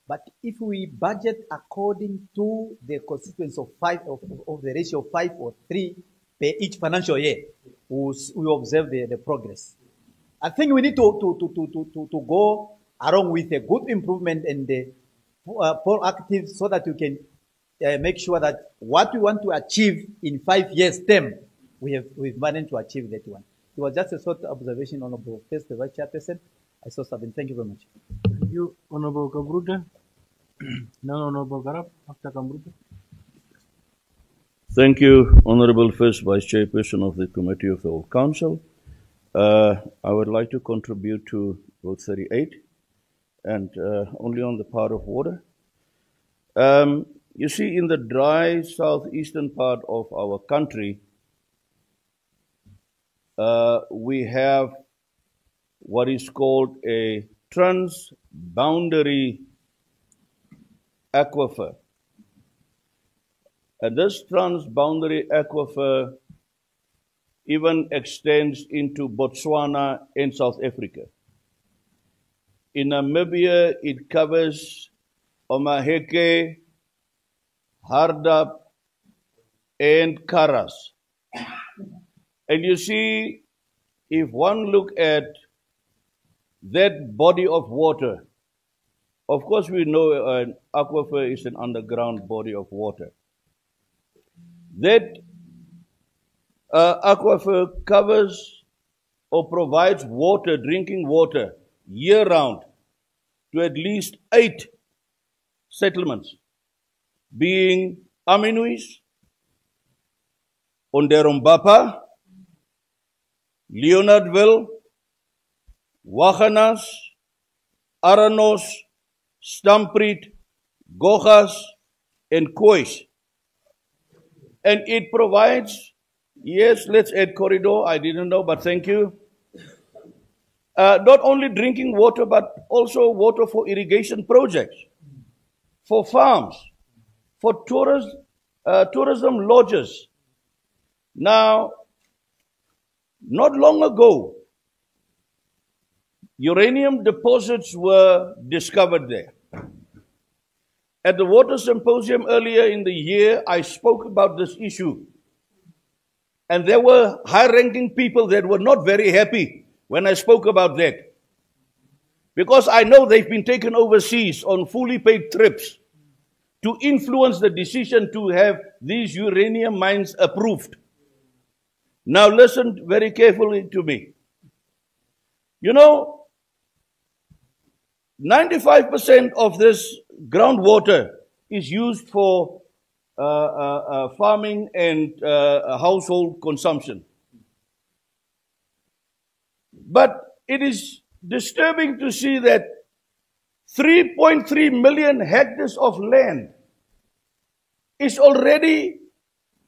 But if we budget according to the constituency of 5, of the ratio of 5 or 3 per each financial year, we observe the progress. I think we need to go along with a good improvement and the proactive so that we can make sure that what we want to achieve in 5 years' term, we've managed to achieve that one. It was just a short observation, Honorable First Vice Chairperson. I saw something. Thank you very much. Thank you, Honorable Kabruta. Now, Honorable Garab, after Kabruta. Thank you, Honorable First Vice Chairperson of the Committee of the Whole Council. I would like to contribute to Vote 38 and only on the part of water. You see, in the dry southeastern part of our country, we have what is called a transboundary aquifer. And this transboundary aquifer even extends into Botswana and South Africa. In Namibia, it covers Omaheke, Hardap, and Karas. And you see, if one look at that body of water, of course we know an aquifer is an underground body of water. That aquifer covers or provides water, drinking water, year-round to at least 8 settlements, being Aminuis, Onderombapa, Leonardville, Waganas, Aranos, Stampriet, Gogas, and Kois. And it provides, yes, let's add corridor, I didn't know, but thank you. Not only drinking water, but also water for irrigation projects, for farms, for tourism lodges. Now, not long ago, uranium deposits were discovered there. At the Water Symposium earlier in the year, I spoke about this issue. And there were high-ranking people that were not very happy when I spoke about that. Because I know they've been taken overseas on fully paid trips to influence the decision to have these uranium mines approved. Now listen very carefully to me. You know, 95% of this groundwater is used for farming and household consumption. But it is disturbing to see that 3.3 million hectares of land is already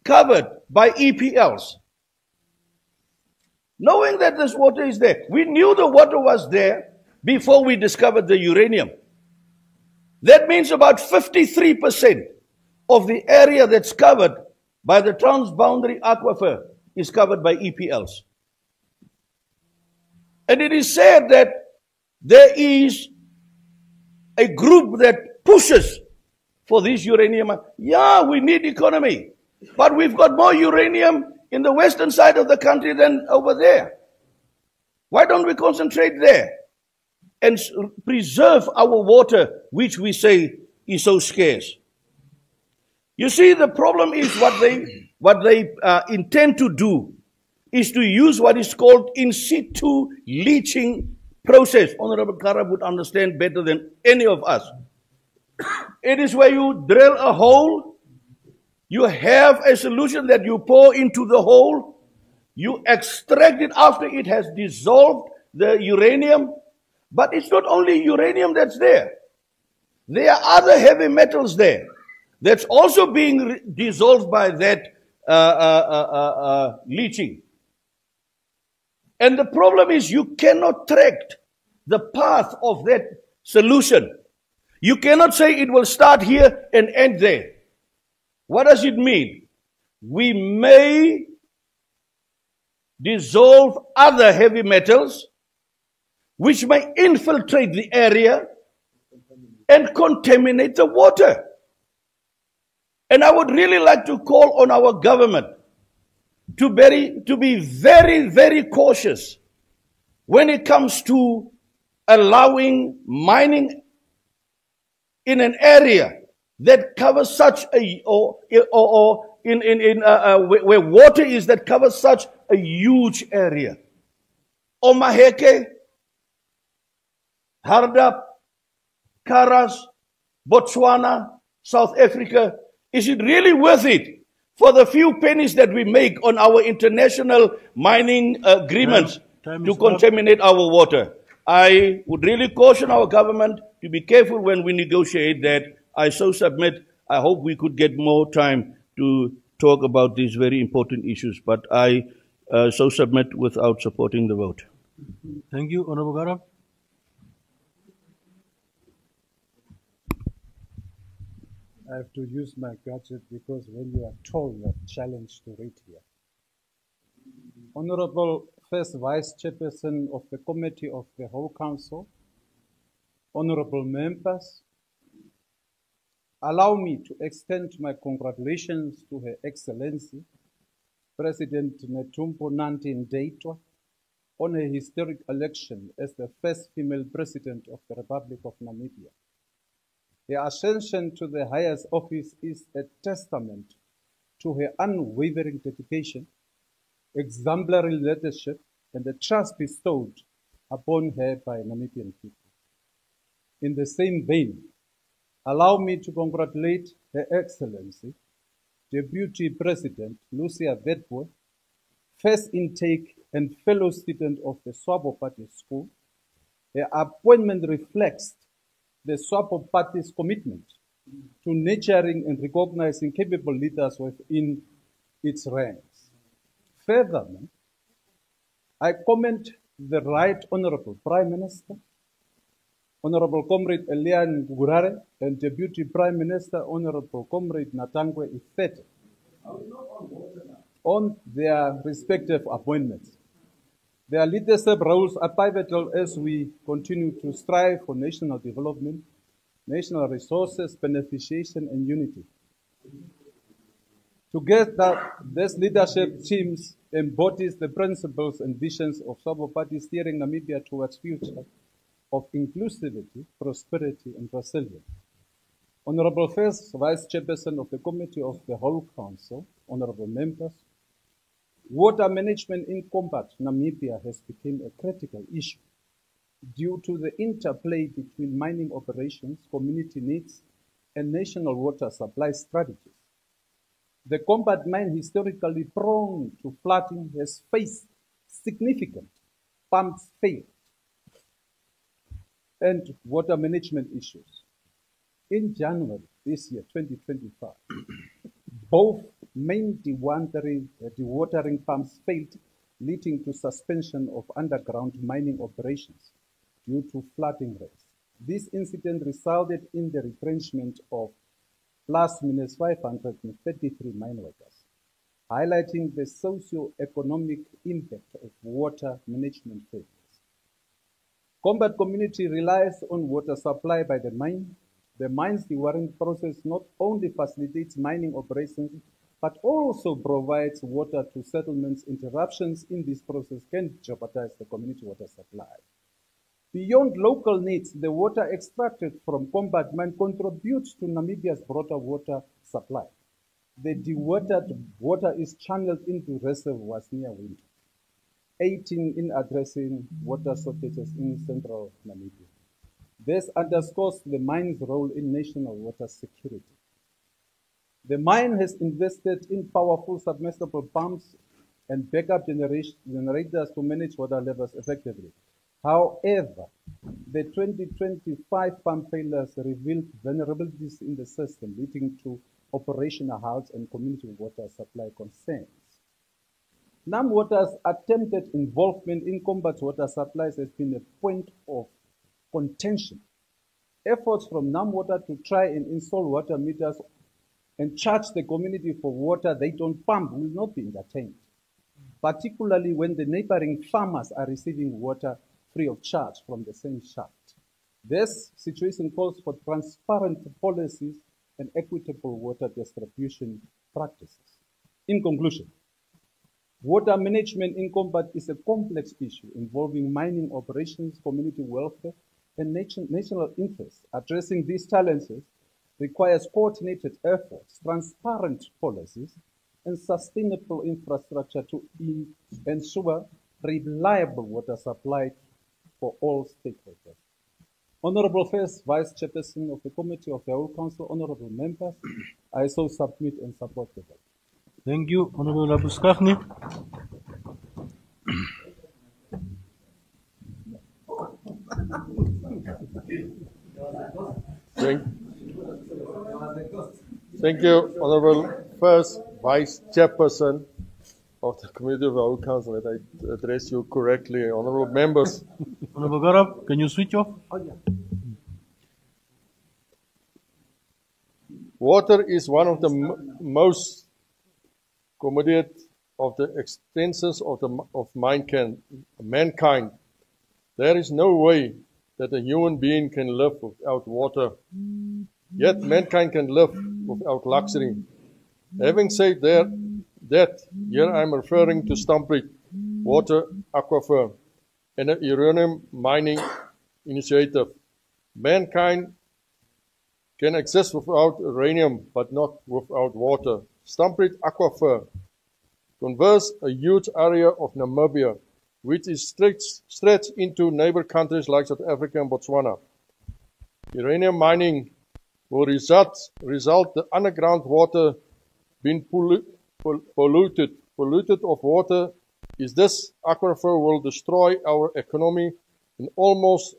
covered by EPLs. Knowing that this water is there, we knew the water was there before we discovered the uranium. That means about 53% of the area that's covered by the transboundary aquifer is covered by EPLs. And it is said that there is a group that pushes for this uranium. Yeah, we need economy, but we've got more uranium in the western side of the country than over there. Why don't we concentrate there and preserve our water, which we say is so scarce? You see, the problem is what they intend to do is to use what is called in situ leaching process. Honorable Kara would understand better than any of us. It is where you drill a hole, you have a solution that you pour into the hole, you extract it after it has dissolved the uranium, but it's not only uranium that's there. There are other heavy metals there that's also being dissolved by that leaching. And the problem is you cannot track the path of that solution. You cannot say it will start here and end there. What does it mean? We may dissolve other heavy metals which may infiltrate the area and contaminate the water. And I would really like to call on our government to be very, very cautious when it comes to allowing mining in an area that covers such a, where water is that covers such a huge area. Omaheke, Hardap, Karas, Botswana, South Africa. Is it really worth it for the few pennies that we make on our international mining agreements to contaminate our water? I would really caution our government to be careful when we negotiate that. I so submit. I hope we could get more time to talk about these very important issues, but I so submit without supporting the vote. Thank you, Honorable Gara. I have to use my gadget because when you are tall, you are challenged to read here. Honorable First Vice Chairperson of the Committee of the Whole Council, honorable members, allow me to extend my congratulations to Her Excellency, President Netumbo Nandi Ndaitwah, on her historic election as the first female president of the Republic of Namibia. Her ascension to the highest office is a testament to her unwavering dedication, exemplary leadership, and the trust bestowed upon her by Namibian people. In the same vein, allow me to congratulate Her Excellency, Deputy President Lucia Vetboe, first intake and fellow student of the SWAPO Party School. Her appointment reflects the SWAPO Party's commitment to nurturing and recognizing capable leaders within its ranks. Furthermore, I commend the Right Honorable Prime Minister, Honorable Comrade Elian Gurare, and Deputy Prime Minister, Honorable Comrade Natangwe Ifete, on their respective appointments. Their leadership roles are pivotal as we continue to strive for national development, national resources, beneficiation, and unity. Together, this leadership team embodies the principles and visions of SWAPO Party steering Namibia towards future of inclusivity, prosperity, and resilience. Honorable First Vice Chairperson of the Committee of the Whole Council, honorable members, water management in combat Namibia has become a critical issue due to the interplay between mining operations, community needs, and national water supply strategies. The Combat mine, historically prone to flooding, has faced significant pumps failure and water management issues. In January this year, 2025, both main dewatering pumps failed, leading to suspension of underground mining operations due to flooding rates. This incident resulted in the retrenchment of plus-minus 533 mine workers, highlighting the socio-economic impact of water management failures. Combat community relies on water supply by the mine. The mine's dewatering process not only facilitates mining operations, but also provides water to settlements. Interruptions in this process can jeopardize the community water supply. Beyond local needs, the water extracted from Combat mine contributes to Namibia's broader water supply. The dewatered water is channeled into reservoirs near wind, aiding in addressing water shortages in central Namibia. This underscores the mine's role in national water security. The mine has invested in powerful submersible pumps and backup generators to manage water levels effectively. However, the 2025 pump failures revealed vulnerabilities in the system, leading to operational halts and community water supply concerns. NamWater's attempted involvement in Combat water supplies has been a point of contention. Efforts from NamWater to try and install water meters and charge the community for water they don't pump will not be entertained, particularly when the neighboring farmers are receiving water free of charge from the same shaft. This situation calls for transparent policies and equitable water distribution practices. In conclusion, water management in Combat is a complex issue involving mining operations, community welfare, and national interests. Addressing these challenges requires coordinated efforts, transparent policies, and sustainable infrastructure to ensure reliable water supply for all stakeholders. Honorable First Vice Chairperson of the Committee of the Whole Council, honorable members, I so submit and support the vote. Thank you, Honorable Labuskachny. Thank you, Honorable First Vice Chairperson of the Committee of the Whole Council, that I address you correctly. Honorable members. Honorable Garab, can you switch off? Oh, yeah. Water is one of the most commodious of the extensions of mankind. There is no way that a human being can live without water. Yet mankind can live without luxury. Having said that, here I am referring to Stamford Water Aquifer and the uranium mining initiative. Mankind can exist without uranium, but not without water. Stamford Aquifer covers a huge area of Namibia, which is stretched into neighbor countries like South Africa and Botswana. Uranium mining will result the underground water being polluted. Polluted of water is this aquifer will destroy our economy in almost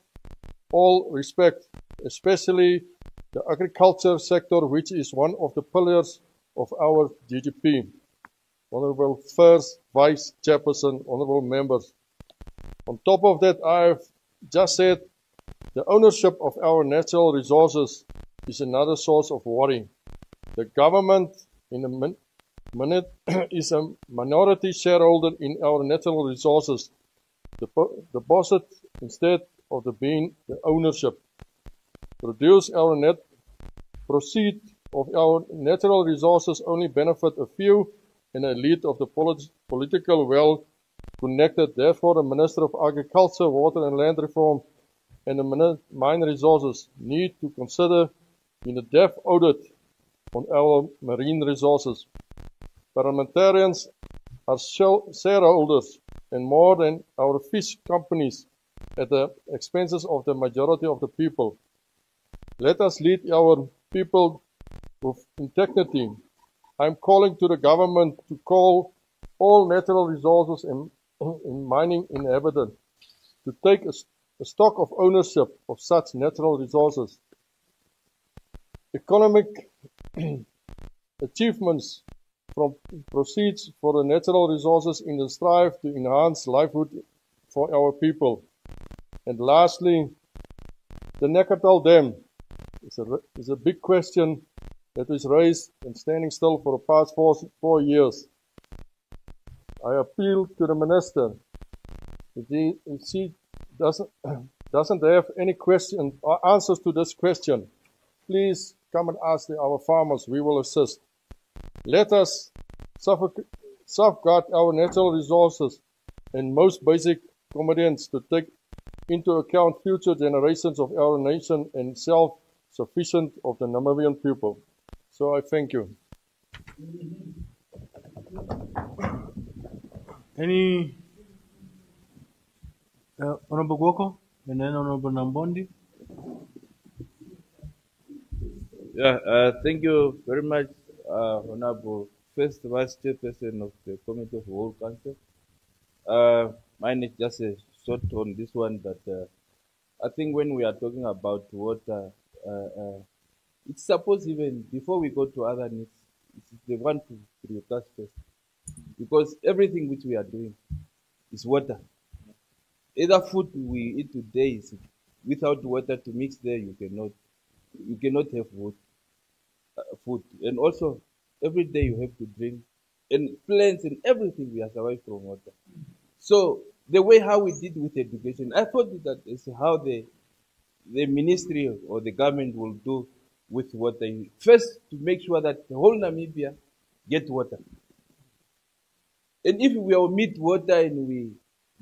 all respects, especially the agriculture sector, which is one of the pillars of our GDP. Honorable First Vice Chairperson, honorable members. On top of that, I have just said the ownership of our natural resources is another source of worry. The government in a minute is a minority shareholder in our natural resources. Deposit instead of being the ownership. Produce our net proceed of our natural resources only benefit a few and elite of the political well connected. Therefore, the Minister of Agriculture, Water and Land Reform and the Mine Resources need to consider in a depth audit on our marine resources. Parliamentarians are shareholders and more than our fish companies at the expenses of the majority of the people. Let us lead our people with integrity. I'm calling to the government to call all natural resources in mining inhabitant to take a stock of ownership of such natural resources. Economic achievements from proceeds for the natural resources in the strive to enhance livelihood for our people. And lastly, the Nekatal Dam is a big question that is raised and standing still for the past 4 years. I appeal to the minister if she doesn't have any question or answers to this question, please come and ask our farmers. We will assist. Let us safeguard our natural resources and most basic commodities to take into account future generations of our nation and self-sufficient of the Namibian people. So I thank you. Any Honorable Gwoko and then Honorable Nambondi. Yeah, thank you very much, Honorable First Vice Chairperson of the Committee of World Council. Mine is just a short on this one, but I think when we are talking about water, it's supposed even before we go to other needs, it's the one to prioritize first. Because everything which we are doing is water. Either food we eat today is without water to mix there, you cannot have food. And also, every day you have to drink. And plants and everything we are survived from water. So, the way how we did with education, I thought that is how the ministry or the government will do with water. First, to make sure that the whole Namibia get water. And if we omit water and we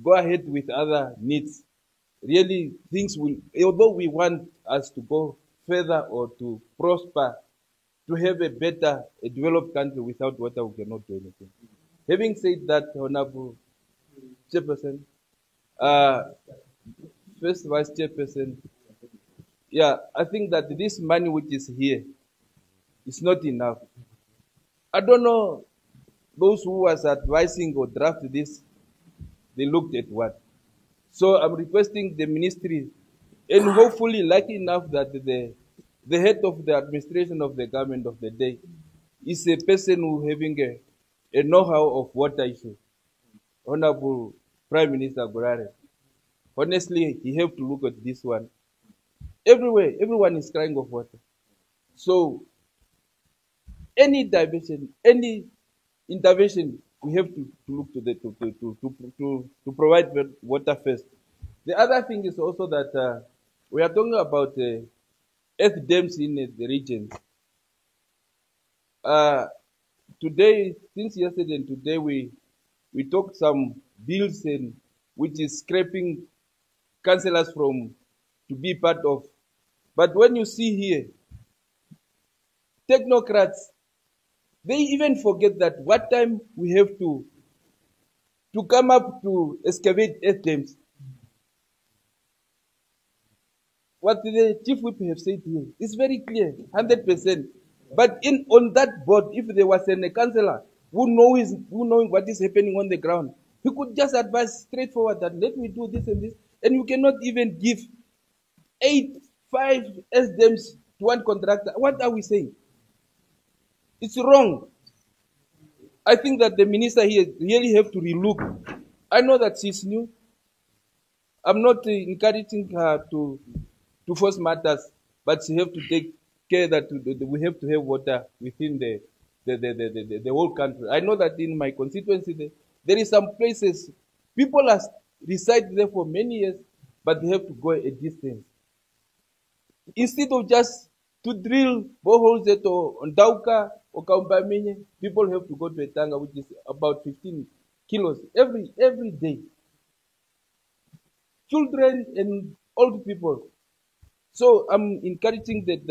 go ahead with other needs, really things will, although we want us to go further or to prosper, to have a better, a developed country, without water we cannot do anything. Having said that, Honorable Chairperson, First Vice Chairperson, yeah, I think that this money which is here is not enough. I don't know those who was advising or draft this, they looked at what. So I'm requesting the ministry, and hopefully lucky enough that the head of the administration of the government of the day is a person who having a know-how of water issue. Honorable Prime Minister Gorare. Honestly, he have to look at this one. Everywhere, everyone is crying of water. So any diversion, any intervention, we have to look to provide water first. The other thing is also that we are talking about earth dams in the regions. Today, since yesterday and today, we talked some bills and which is scraping councillors from to be part of. But when you see here, technocrats, they even forget that what time we have to come up to excavate earth dams. What the chief whip have said here is very clear, 100%. But on that board, if there was a councillor who knows what is happening on the ground, he could just advise straightforward that let me do this and this, and you cannot even give 5 SDMs to one contractor. What are we saying? It's wrong. I think that the minister here really have to relook. I know that she's new. I'm not encouraging her to force matters, but she have to take care that we have to have water within the whole country. I know that in my constituency there is some places people are reside there for many years, but they have to go a distance. Instead of just to drill boreholes at Ndauka or Kaumbamenye, people have to go to Etanga, which is about 15 kilos every day. Children and old people. So I'm encouraging that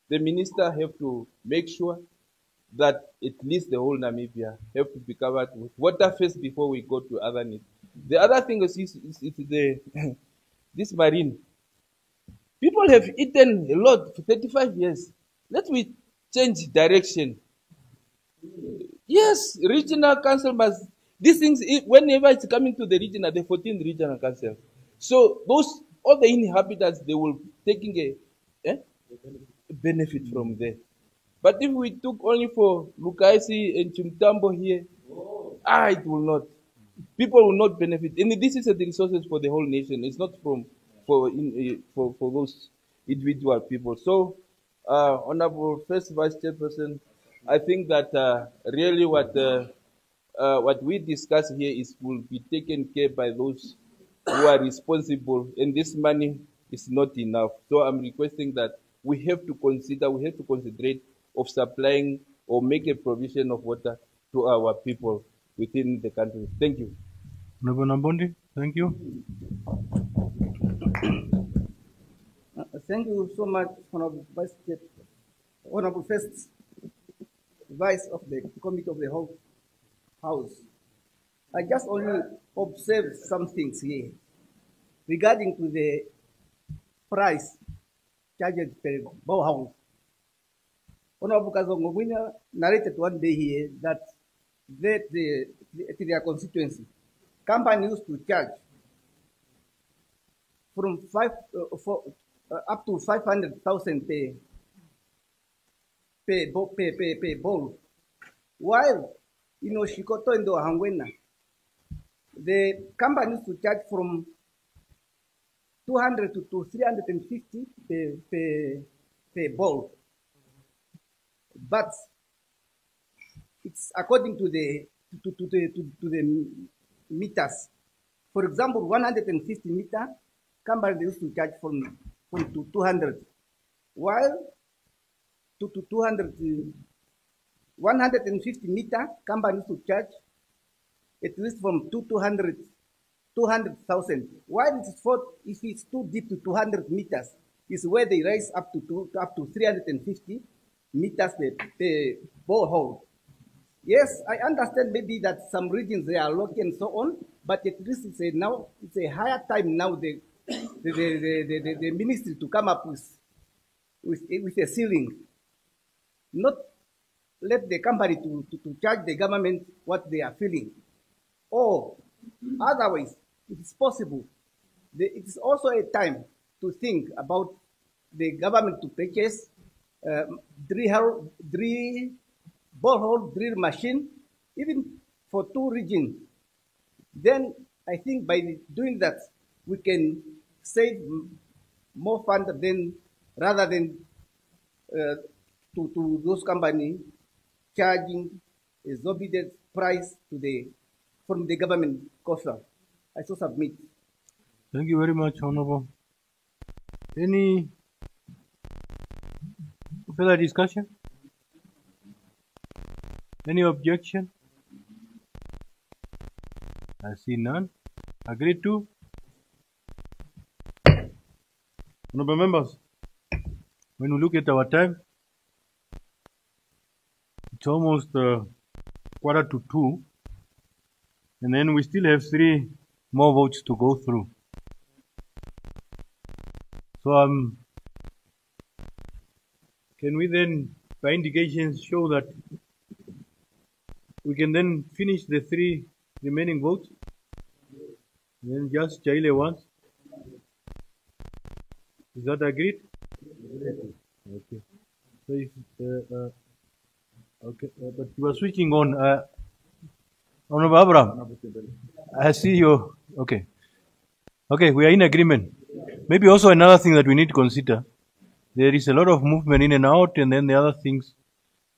the minister have to make sure that at least the whole Namibia have to be covered with water first before we go to other needs. The other thing is the this marine. People have eaten a lot for 35 years. Let me change direction. Yes, regional council must, these things, whenever it's coming to the regional, the 14th regional council. So those, all the inhabitants, they will taking a benefit from there. But if we took only for Lukaisi and Chimtambo here, it will not. People will not benefit. And this is the resources for the whole nation. It's not for those individual people. So, Honorable First Vice Chairperson, I think that really what we discuss here will be taken care by those who are responsible, and this money is not enough. So I'm requesting that we have to considerate of supplying or make a provision of water to our people within the country. Thank you. Honorable Nambondi, thank you. Thank you so much, Honorable Honorable First Vice of the Committee of the whole House. I just only observed some things here regarding to the price charged per borehouse. Honorable Kazongo narrated one day here that their constituency, company used to charge from up to 500,000 per bowl. While Shikoto and Hangwena, the company used to charge from 200 to 350 per bowl. But it's according to the meters. For example, 150 meter, company used to charge from 200, while 150 meter, company used to charge at least from 200,000. While if it's too deep to 200 meters, is where they raise up to 350 meters per borehole. Yes, I understand maybe that some regions they are locked and so on, but at least it's a higher time now the ministry to come up with a ceiling, not let the company to charge the government what they are feeling, or otherwise it is possible. It is also a time to think about the government to purchase borehole drill machine, even for 2 regions. Then I think by doing that, we can save more funds rather than to those companies charging exorbitant price from the government coffer. I so submit. Thank you very much, Honorable. Any further discussion? Any objection? I see none. Agreed to? Honorable members, when we look at our time, it's almost 1:45, and then we still have 3 more votes to go through. So can we then, by indications, show that we can then finish the 3 remaining votes? And then just Chaile once. Is that agreed? Okay. So if, okay, but you are switching on. Honorable Abraham, I see you. Okay. Okay, we are in agreement. Maybe also another thing that we need to consider. There is a lot of movement in and out, and then the other things,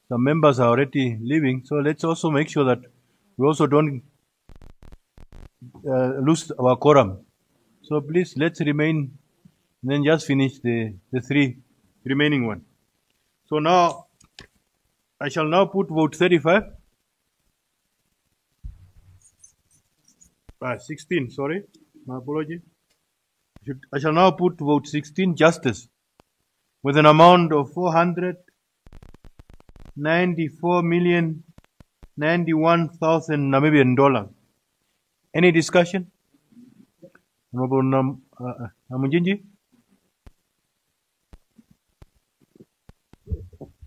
some members are already leaving. So let's also make sure that we also don't lose our quorum. So please, let's remain, and then just finish the 3 remaining ones. So now, I shall now put vote 35. 16, sorry. My apology. I shall now put vote 16, justice, with an amount of 400 94,091,000 Namibian dollars. Any discussion? Honorable Namunjinji?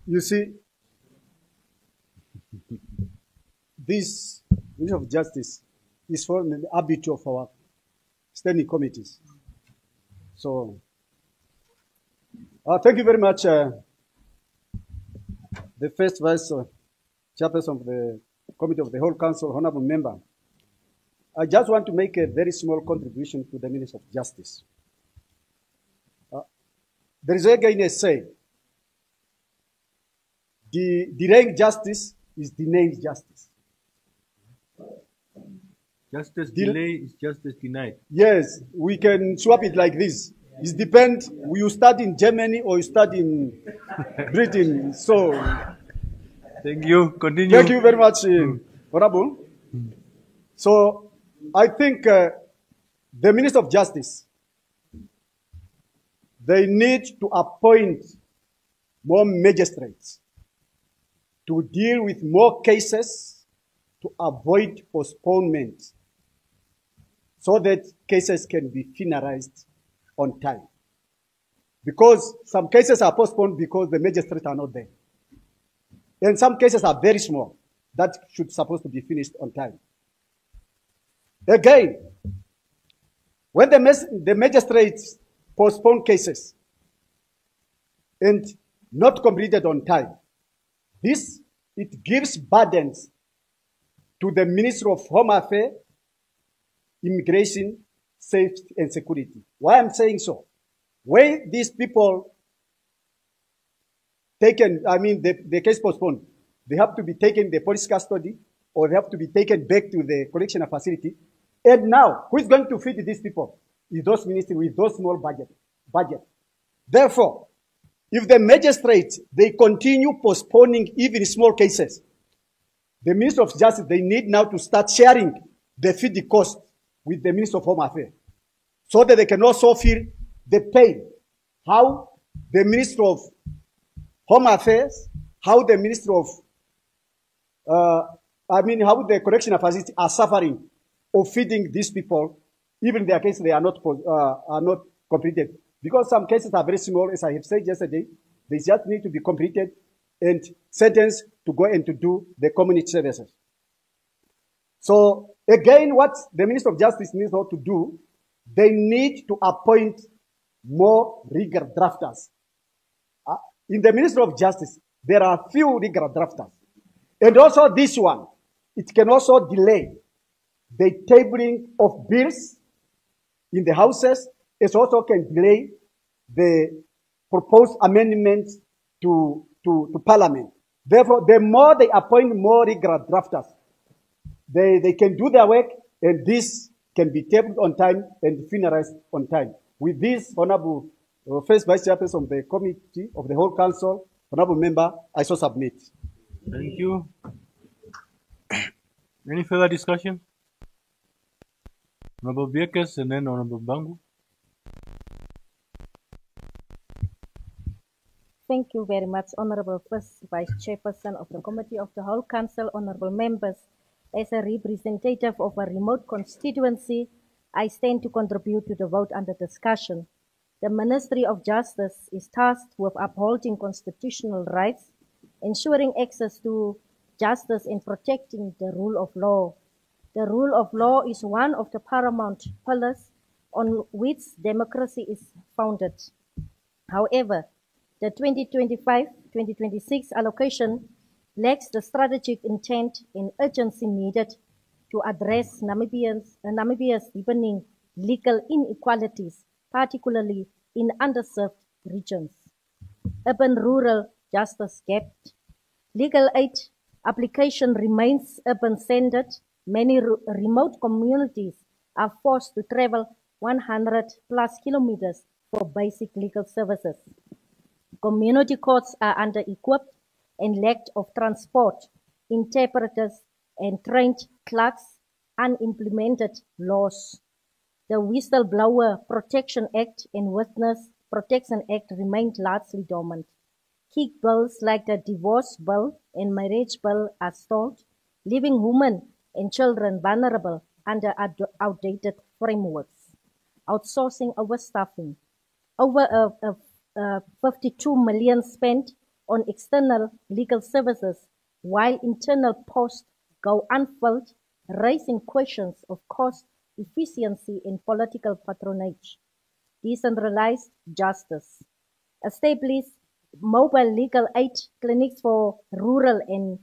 You see, this Ministry of Justice is for the habit of our standing committees. So, thank you very much, the first vice chairperson of the Committee of the Whole Council, honorable member. I just want to make a very small contribution to the Ministry of Justice. There is again a say, delaying justice is denying justice. Justice delay is justice denied. Yes, we can swap it like this. It depends, you study in Germany or you study in Britain. So, thank you. Continue. Thank you very much, Honorable. So, I think the Minister of Justice, they need to appoint more magistrates to deal with more cases to avoid postponement so that cases can be finalized on time. Because some cases are postponed because the magistrates are not there. And some cases are very small that should supposed to be finished on time. Again, when the magistrates postpone cases and not completed on time, it gives burdens to the Ministry of Home Affairs, Immigration, Safety and Security. Why I'm saying so? When these people taken, the case postponed, they have to be taken the police custody or they have to be taken back to the correctional facility. And now, who is going to feed these people? Is those ministries with those small budget. Therefore, if the magistrates, they continue postponing even small cases, the Minister of Justice, they need now to start sharing the feed cost with the Minister of Home Affairs so that they can also feel the pain. How the Minister of Home Affairs, how the Minister of, how the correctional facilities are suffering of feeding these people, even their cases they are not completed. Because some cases are very small, as I have said yesterday, they just need to be completed and sentenced to go and to do the community services. So again, what the Minister of Justice needs to do, they need to appoint more legal drafters. In the Ministry of Justice, there are few legal drafters. And also this one, it can also delay the tabling of bills in the houses. It also can delay the proposed amendments to Parliament. Therefore, the more they appoint more legal drafters, they can do their work, and this can be tabled on time and finalized on time. With this, Honorable First Vice Chairperson of the Committee of the Whole Council, Honorable Member, I so submit. Thank you. Any further discussion? Honorable Biekes and then Honorable Bangu. Thank you very much, Honorable First Vice Chairperson of the Committee of the Whole Council, Honorable Members. As a representative of a remote constituency, I stand to contribute to the vote under discussion. The Ministry of Justice is tasked with upholding constitutional rights, ensuring access to justice and protecting the rule of law. The rule of law is one of the paramount pillars on which democracy is founded. However, the 2025-2026 allocation lacks the strategic intent and urgency needed to address Namibia's deepening legal inequalities, particularly in underserved regions. Urban-rural justice gap. Legal aid application remains urban-centered. Many remote communities are forced to travel 100+ kilometers for basic legal services. Community courts are under-equipped and lack of transport, interpreters, and trained clerks, unimplemented laws. The Whistleblower Protection Act and Witness Protection Act remained largely dormant. Key bills like the divorce bill and marriage bill are stalled, leaving women and children vulnerable under outdated frameworks. Outsourcing, overstaffing. Over 52 million spent on external legal services, while internal posts go unfilled, raising questions of cost, efficiency, and political patronage. Decentralized justice. Establish mobile legal aid clinics for rural and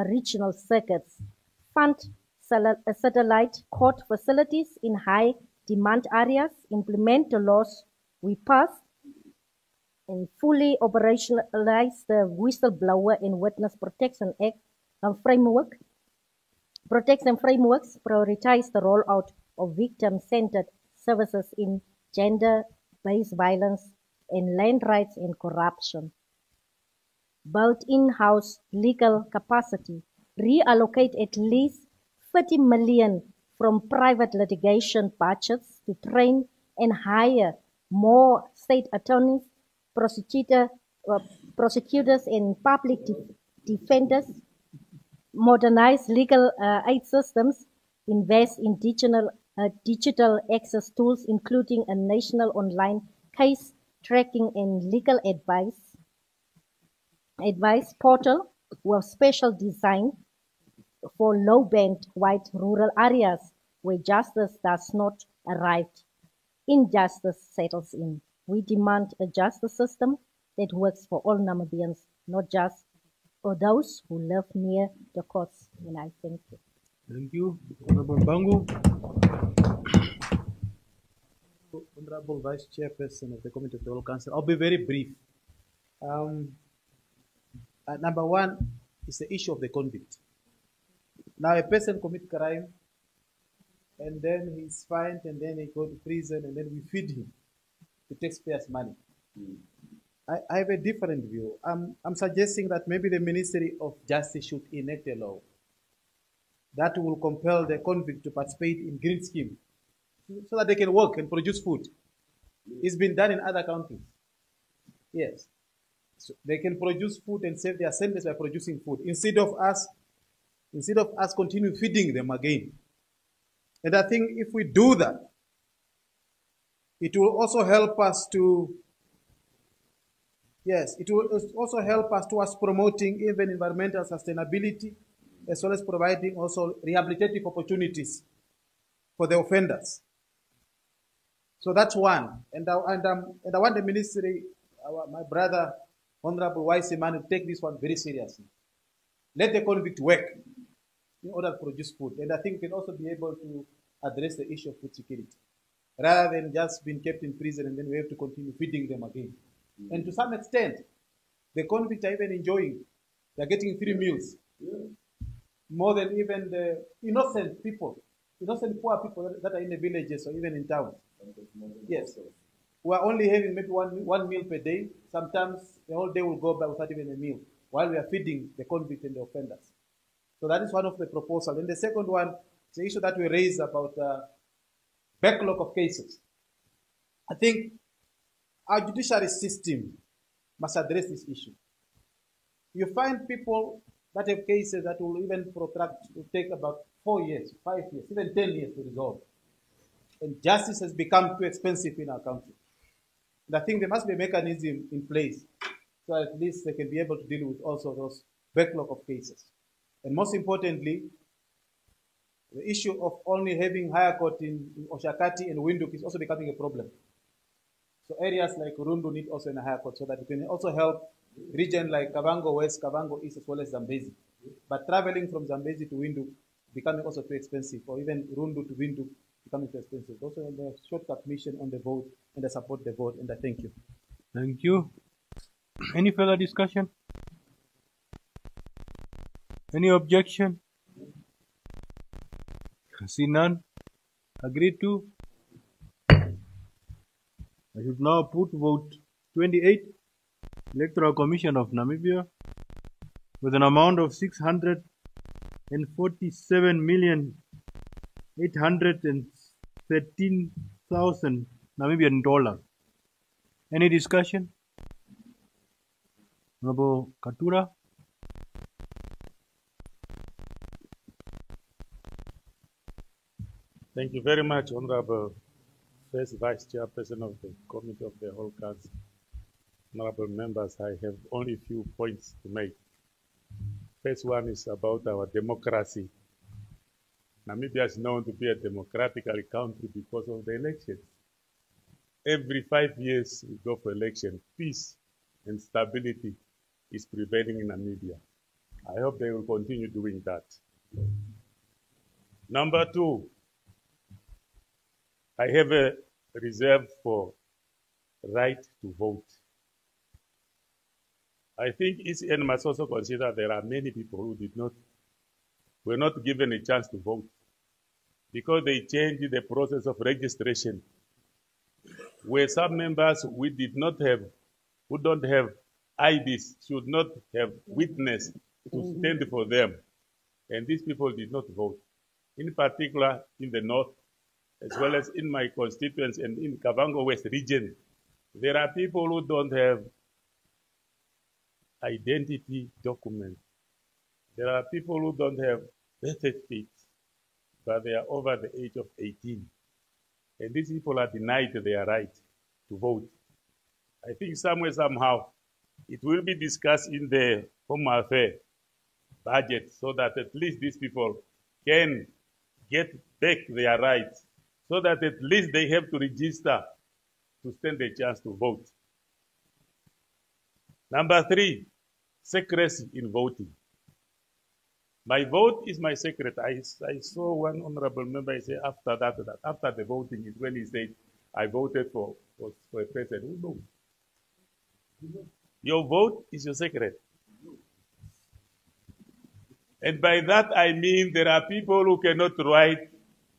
regional circuits. Fund satellite court facilities in high demand areas. Implement the laws we passed and fully operationalize the Whistleblower and Witness Protection Act framework. Protection frameworks prioritize the rollout of victim-centered services in gender-based violence and land rights and corruption. Build in-house legal capacity. Reallocate at least 30 million from private litigation budgets to train and hire more state attorneys, prosecutors and public defenders. Modernize legal aid systems. Invest in digital access tools, including a national online case tracking and legal advice portal with special design for low-band white rural areas where justice does not arrive. Injustice settles in. We demand a justice system that works for all Namibians, not just for those who live near the courts. And I thank you. Thank you. Honorable Bangu. Honorable Vice Chairperson of the Committee of the Whole Council, I'll be very brief. Number one is the issue of the convict. Now, a person commits crime, and then he's fined, and then he goes to prison, and then we feed him the taxpayers' money. I have a different view. I'm suggesting that maybe the Ministry of Justice should enact a law that will compel the convict to participate in green scheme so that they can work and produce food. It's been done in other countries. Yes. So they can produce food and save their sentence by producing food instead of us continue feeding them again. And I think if we do that, it will also help us to, yes, it will also help us towards promoting even environmental sustainability, as well as providing also rehabilitative opportunities for the offenders. So that's one. And I want the ministry, my brother, Honorable Waisimani, to take this one very seriously. Let the convict work in order to produce food. And I think we can also be able to address the issue of food security, rather than just being kept in prison and then we have to continue feeding them again. And to some extent, the convicts are even enjoying. They're getting 3 meals. More than even the innocent people, innocent poor people that are in the villages or even in towns. Yes. We are only having maybe one meal per day. Sometimes the whole day will go by without even a meal, while we are feeding the convicts and the offenders. So that is one of the proposals. And the second one is the issue that we raised about backlog of cases. I think our judiciary system must address this issue. You find people that have cases that will even protract, will take about 4 years, 5 years, even 10 years to resolve. And justice has become too expensive in our country. And I think there must be a mechanism in place so at least they can be able to deal with also those backlog of cases. And most importantly, the issue of only having higher court in Oshakati and Windhoek is also becoming a problem. So areas like Rundu need also a higher court so that it can also help region like Kavango West, Kavango East, as well as Zambezi. But traveling from Zambezi to Windhoek becoming also too expensive, or even Rundu to Windhoek becoming too expensive. Also, the shortcut mission on the vote, and I support the vote, and I thank you. Thank you. Any further discussion? Any objection? See none. Agreed to. I should now put vote 28, Electoral Commission of Namibia, with an amount of 647,813,000 Namibian dollars. Any discussion? Honorable Katura. Thank you very much, Honorable First Vice Chairperson of the Committee of the Whole Council. Honorable members, I have only a few points to make. First one is about our democracy. Namibia is known to be a democratic country because of the elections. Every 5 years we go for election. Peace and stability is prevailing in Namibia. I hope they will continue doing that. Number two, I have a reserve for right to vote. I think ECN must also consider there are many people who were not given a chance to vote because they changed the process of registration, where some members who don't have IDs should not have witness to stand for them, and these people did not vote. In particular, in the north, as well as in my constituency and in Kavango West region, there are people who don't have identity documents. There are people who don't have birth certificates, but they are over the age of 18. And these people are denied their right to vote. I think somewhere, somehow, it will be discussed in the Home Affairs budget so that at least these people can get back their rights, so that at least they have to register to stand a chance to vote. Number three, secrecy in voting. My vote is my secret. I saw one honorable member say after the voting is when he said, I voted for a person. Who knows? Your vote is your secret. And by that I mean there are people who cannot write,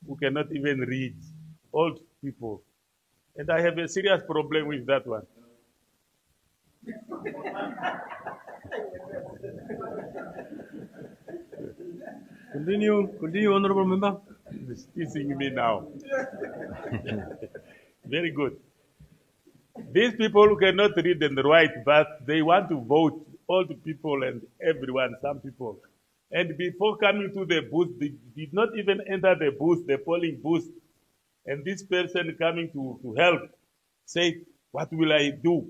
who cannot even read, old people. And I have a serious problem with that one. Continue, honorable member. He's teasing me now. Very good. These people who cannot read and write, but they want to vote, old people and everyone, some people. And before coming to the booth, they did not even enter the booth, the polling booth. And this person coming to help said, what will I do?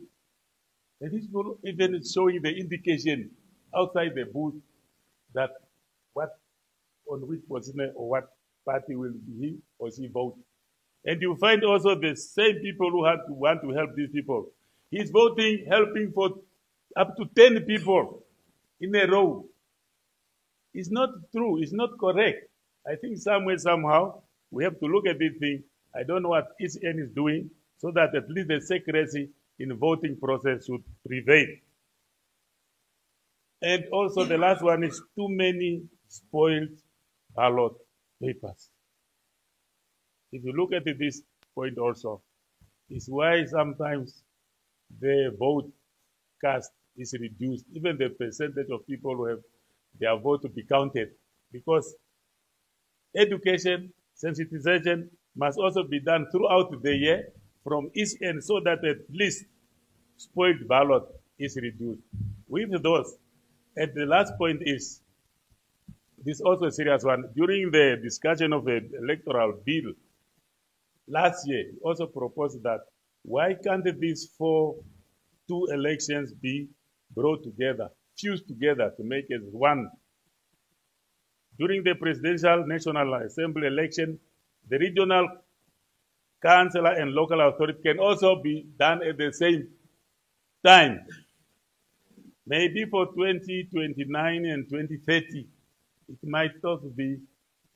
And these people even showing the indication outside the booth that on which position or what party will he or she vote. And you find also the same people who want to help these people. He's voting, helping for up to 10 people in a row. It's not true. It's not correct. I think somewhere, somehow, we have to look at this thing. I don't know what ECN is doing so that at least the secrecy in the voting process should prevail. And also the last one is too many spoiled ballot papers. If you look at this point also, it's why sometimes the vote cast is reduced, even the percentage of people who have their vote to be counted, because education, sensitization must also be done throughout the year from each end so that at least spoiled ballot is reduced. With those, and the last point is, this is also a serious one. During the discussion of the electoral bill last year, we also proposed that why can't these two elections be brought together, fused together to make it one? During the Presidential National Assembly election, the regional councillor and local authority can also be done at the same time. Maybe for 2029 and 2030, it might also be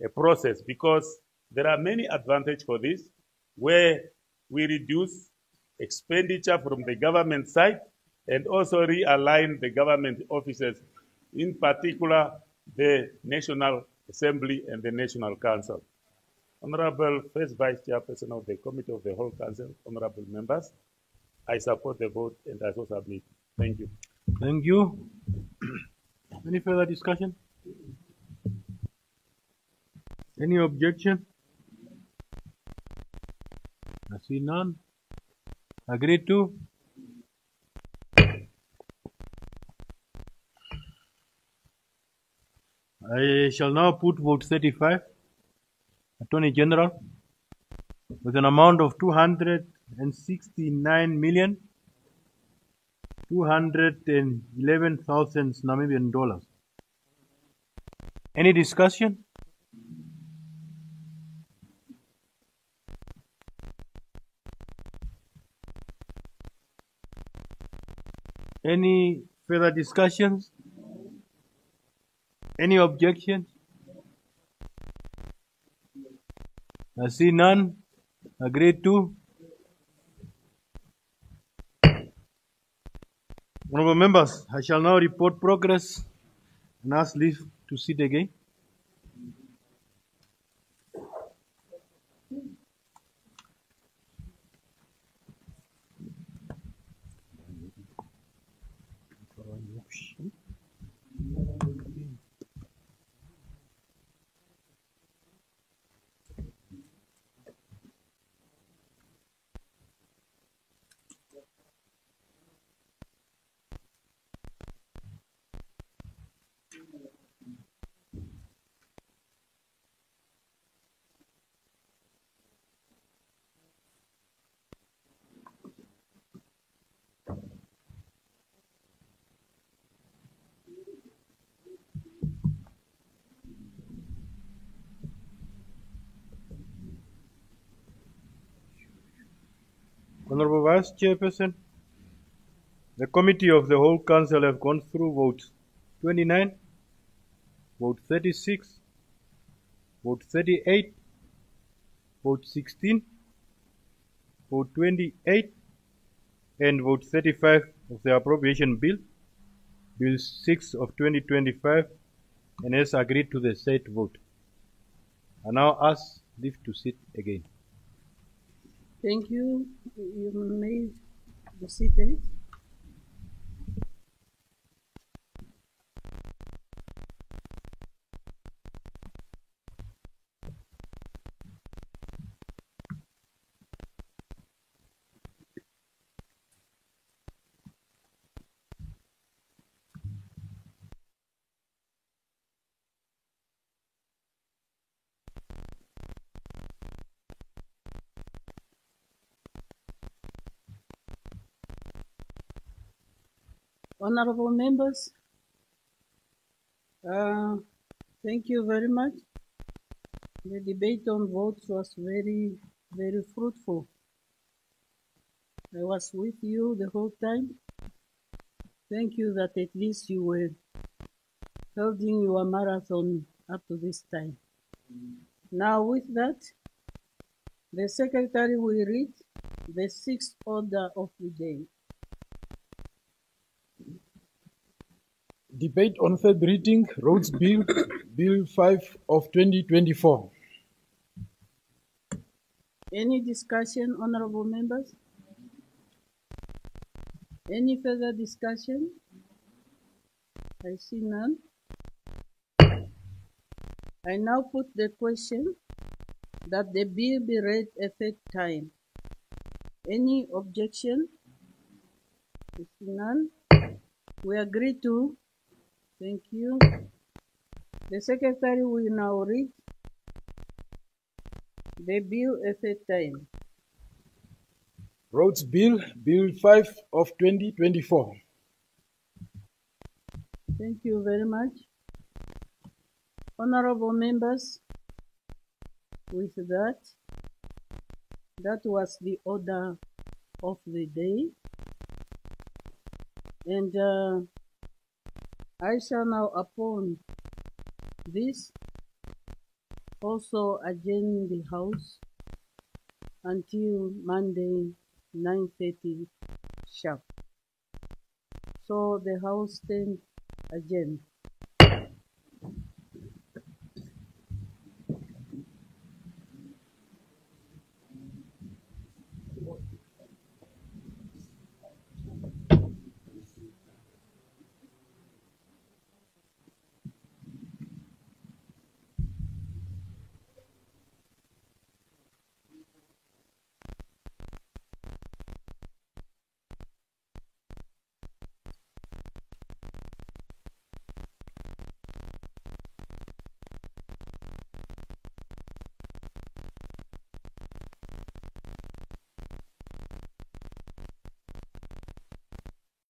a process because there are many advantages for this, where we reduce expenditure from the government side and also realign the government offices, in particular the National Assembly and the National Council. Honorable First Vice Chairperson of the Committee of the Whole Council, honorable members, I support the vote and I so submit. Thank you. Thank you. Any further discussion? Any objection? I see none. Agreed to? I shall now put vote 35, Attorney General, with an amount of 269,211,000 Namibian dollars. Any discussion? Any further discussions? Any objections? I see none. Agreed to. Honorable members, I shall now report progress and ask leave to sit again. Honorable Vice Chairperson, the Committee of the Whole Council have gone through votes 29, vote 36, vote 38, vote 16, vote 28, and vote 35 of the Appropriation Bill, Bill 6 of 2025, and has agreed to the said vote. I now ask leave to sit again. Thank you. You may be seated. Honorable members, thank you very much. The debate on votes was very, very fruitful. I was with you the whole time. Thank you that at least you were holding your marathon up to this time. Now with that, the Secretary will read the sixth order of the day. Debate on third reading, Roads Bill, Bill 5 of 2024. Any discussion, honorable members? Any further discussion? I see none. I now put the question that the bill be read a third time. Any objection? I see none. We agree to. Thank you. The Secretary will now read the bill a third time. Roads Bill, Bill 5 of 2024. Thank you very much. Honorable members, with that was the order of the day. And I shall now, upon this, also adjourn the House until Monday, 9:30 sharp. So the House stands adjourned.